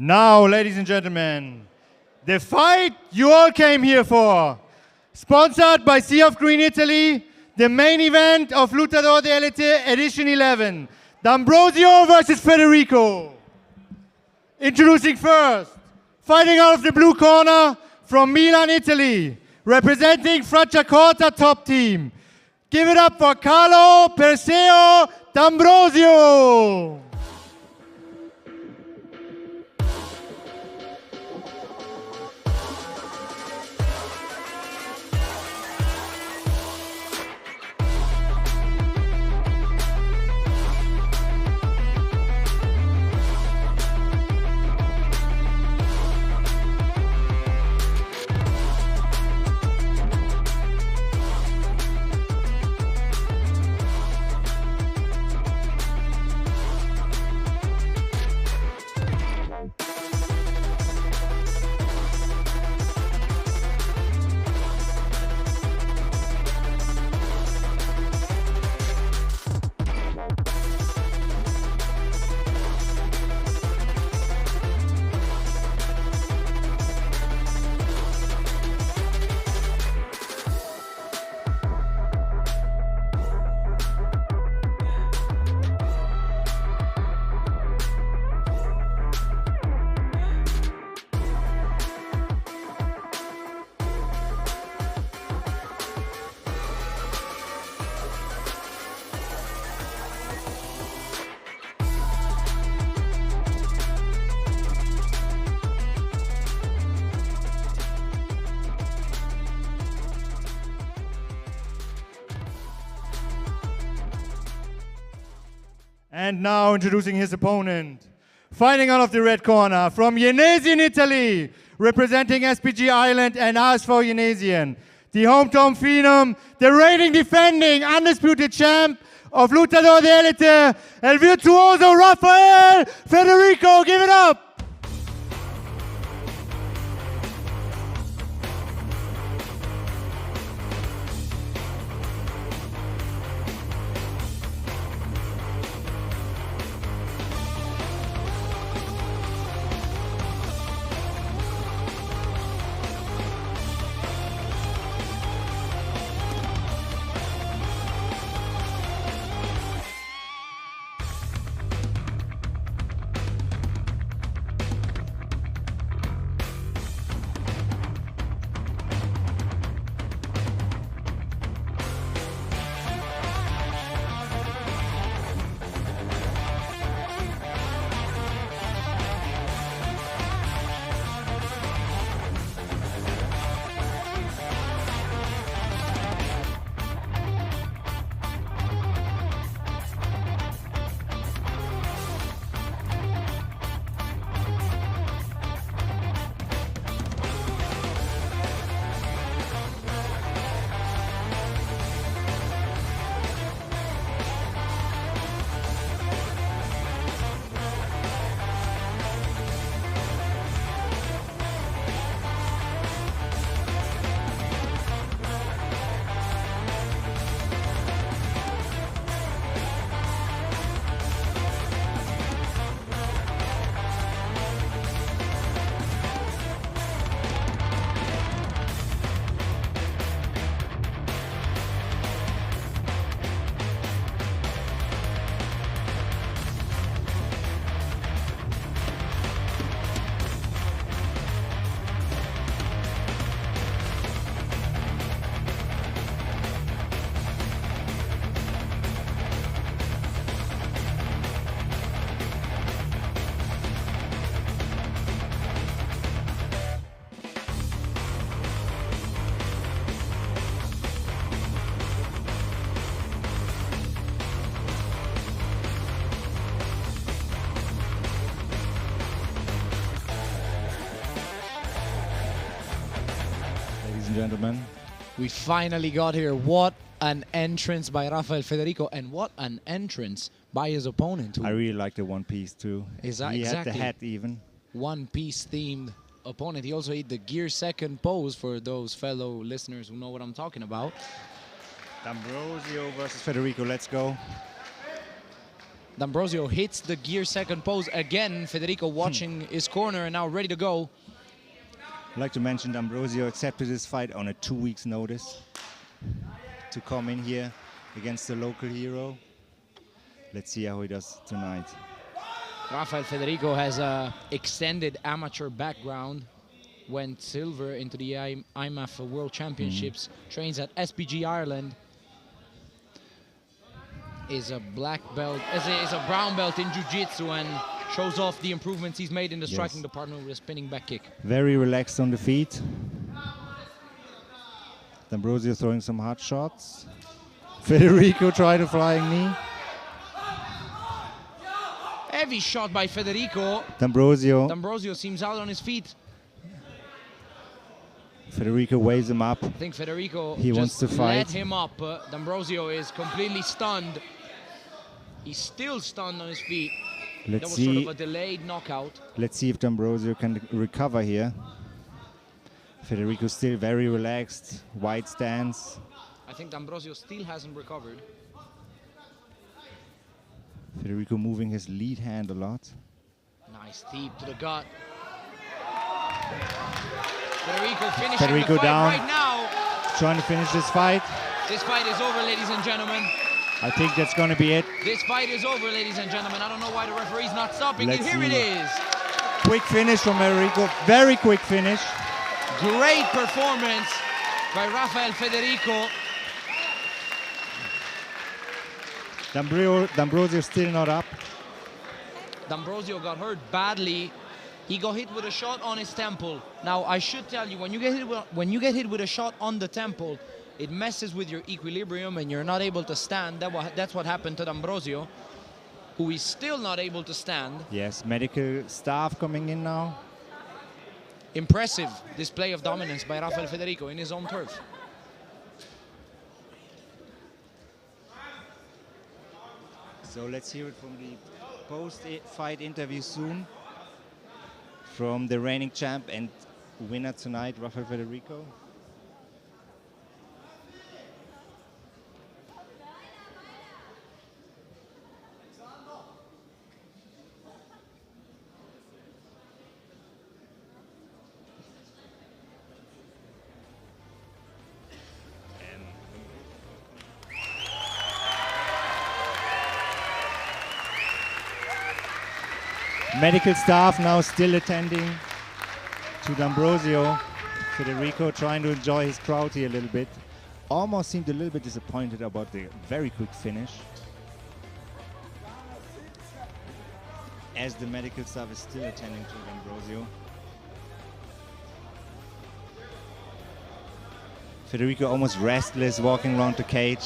Now, ladies and gentlemen, the fight you all came here for. Sponsored by Sea of Green Italy, the main event of Lutador dell Edition 11. D'Ambrosio versus Federico. Introducing first, fighting out of the blue corner from Milan, Italy, representing Francesco top team. Give it up for Carlo Perseo D'Ambrosio. And now introducing his opponent. Fighting out of the red corner from Genesio, Italy, representing SPG Ireland and ASV Genesian. The hometown phenom, the reigning defending undisputed champ of Lutador dell El Virtuoso Raphael Federico. Give it up! Gentlemen, we finally got here. What an entrance by Raphael Federico, and what an entrance by his opponent. I really like the one piece too. He had the hat even. One piece themed opponent. He also hit the gear second pose for those fellow listeners who know what I'm talking about. D'Ambrosio versus Federico, let's go. D'Ambrosio hits the gear second pose again. Federico watching his corner and now ready to go. I'd like to mention D'Ambrosio accepted this fight on a 2 weeks notice to come in here against the local hero. Let's see how he does tonight. Raphael Federico has a extended amateur background. Went silver into the IMAF World Championships. Trains at SPG Ireland. Is a black belt, is a brown belt in jiu-jitsu, and shows off the improvements he's made in the striking department with a spinning back kick. Very relaxed on the feet. D'Ambrosio throwing some hard shots. Federico tried a flying knee. Heavy shot by Federico. D'Ambrosio seems out on his feet. Federico waves him up. I think Federico wants to fight. let him up. D'Ambrosio is completely stunned. He's still stunned on his feet. That was sort of a delayed knockout. Let's see if D'Ambrosio can recover here. Federico still very relaxed, wide stance. I think D'Ambrosio still hasn't recovered. Federico moving his lead hand a lot. Nice deep to the gut. Federico finishing Federico the fight down. right now. Trying to finish this fight. This fight is over, ladies and gentlemen. I think that's going to be it. This fight is over, ladies and gentlemen. I don't know why the referee's not stopping it. Here it is. Quick finish from Federico. Very quick finish. Great performance by Raphael Federico. D'Ambrosio still not up. D'Ambrosio got hurt badly. He got hit with a shot on his temple. Now, I should tell you, when you get hit with a shot on the temple, it messes with your equilibrium and you're not able to stand. That's what happened to D'Ambrosio, who is still not able to stand. Yes, medical staff coming in now. Impressive display of dominance by Raphael Federico in his own turf. So let's hear it from the post-fight interview soon from the reigning champ and winner tonight, Raphael Federico. Medical staff now still attending to D'Ambrosio. Federico trying to enjoy his crowd here a little bit. Almost seemed a little bit disappointed about the very quick finish, as the medical staff is still attending to D'Ambrosio. Federico almost restless, walking around the cage.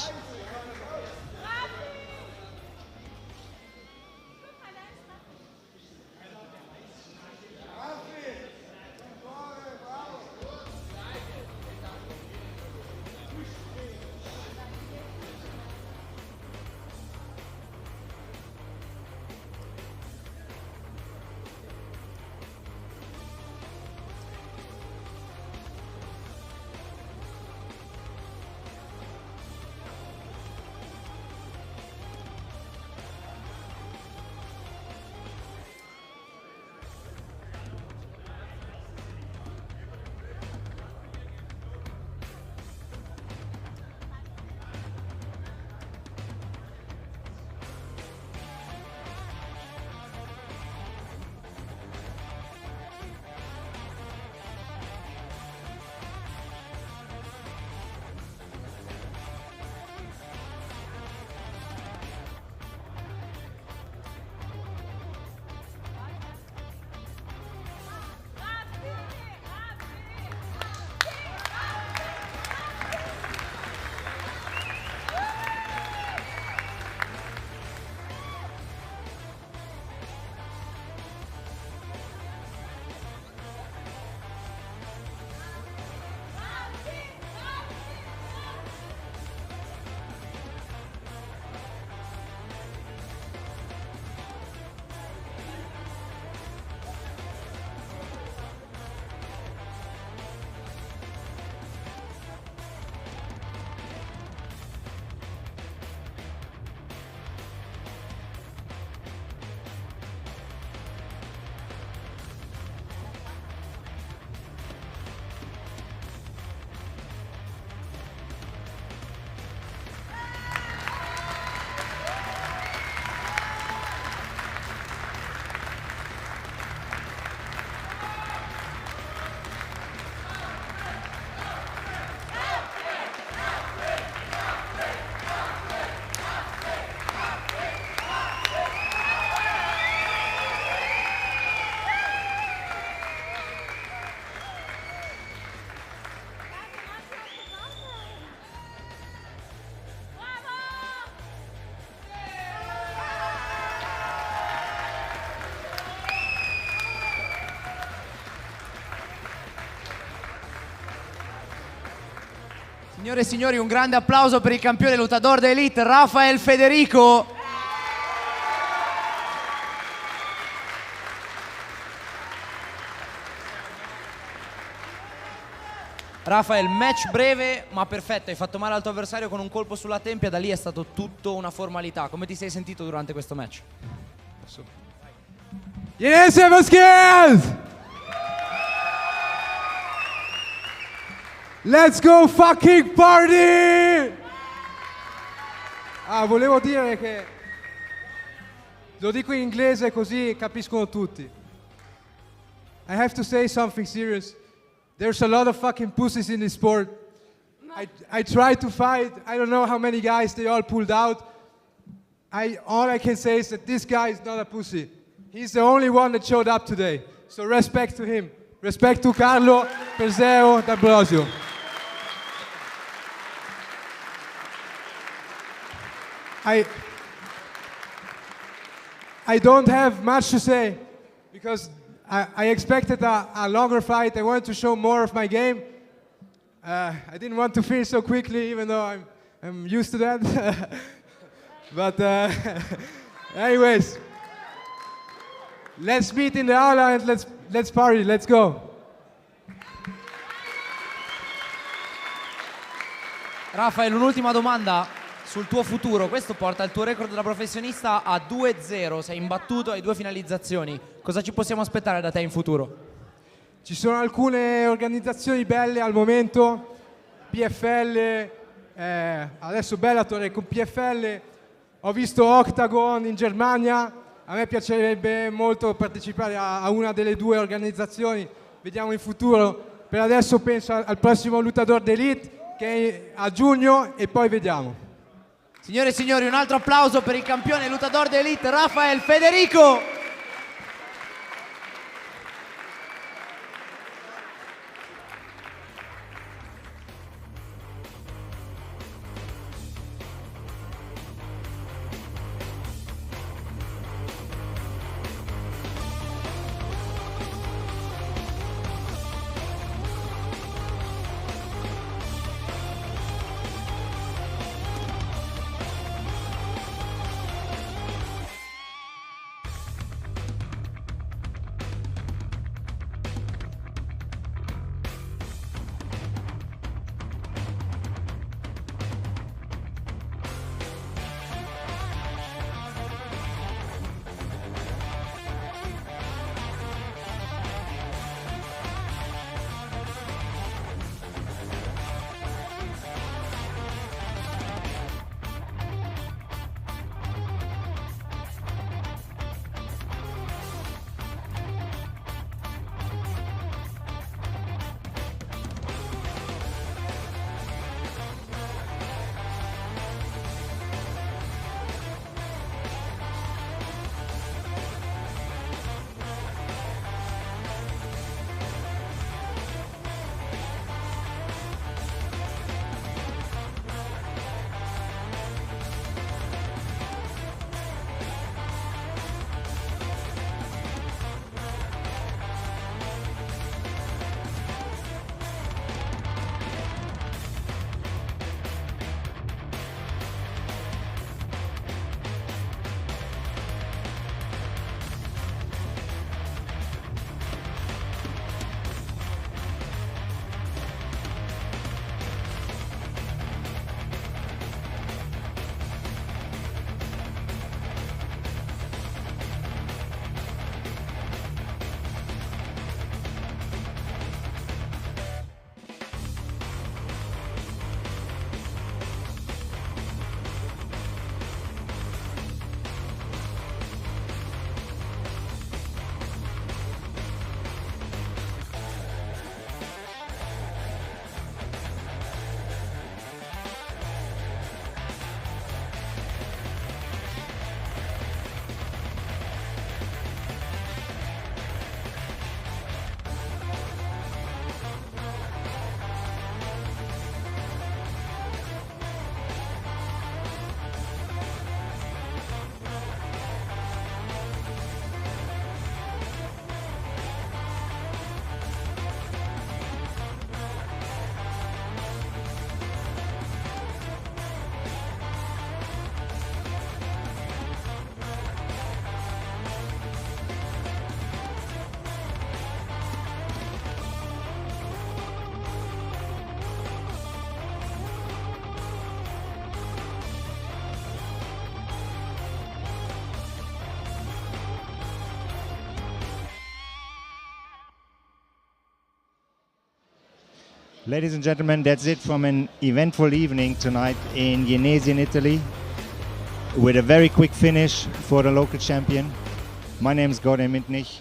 Signore e signori, un grande applauso per il campione Lutador d'Elite, Raphael Federico. Raphael, match breve ma perfetto, hai fatto male al tuo avversario con un colpo sulla tempia, da lì è stato tutto una formalità. Come ti sei sentito durante questo match? Insieme skills! Let's go fucking party! Volevo dire che lo dico in inglese così capiscono tutti. I have to say something serious. There's a lot of fucking pussies in this sport. I tried to fight. I don't know how many guys they all pulled out. All I can say is that this guy is not a pussy. He's the only one that showed up today. So respect to him. Respect to Carlo Perseo D'Ambrosio. I don't have much to say because I expected a longer fight. I wanted to show more of my game. I didn't want to finish so quickly, even though I'm used to that. But anyways, let's meet in the aula and let's party. Let's go. Raphael, un'ultima domanda sul tuo futuro. Questo porta il tuo record da professionista a 2-0, sei imbattuto, hai 2 finalizzazioni. Cosa ci possiamo aspettare da te in futuro? Ci sono alcune organizzazioni belle al momento, PFL, adesso Bellator con PFL, ho visto Octagon in Germania, a me piacerebbe molto partecipare a una delle 2 organizzazioni, vediamo in futuro. Per adesso penso al prossimo Lutador d'Elite che è a giugno e poi vediamo. Signore e signori, un altro applauso per il campione Lutador d'Elite, Raphael Federico. Ladies and gentlemen, that's it from an eventful evening tonight in Genesio, in Italy, with a very quick finish for the local champion. My name is Gordon Mintnich.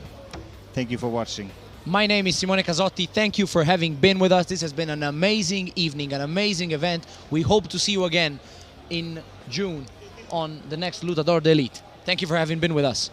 Thank you for watching. My name is Simone Casotti. Thank you for having been with us. This has been an amazing evening, an amazing event. We hope to see you again in June on the next Lutador d'Elite. Thank you for having been with us.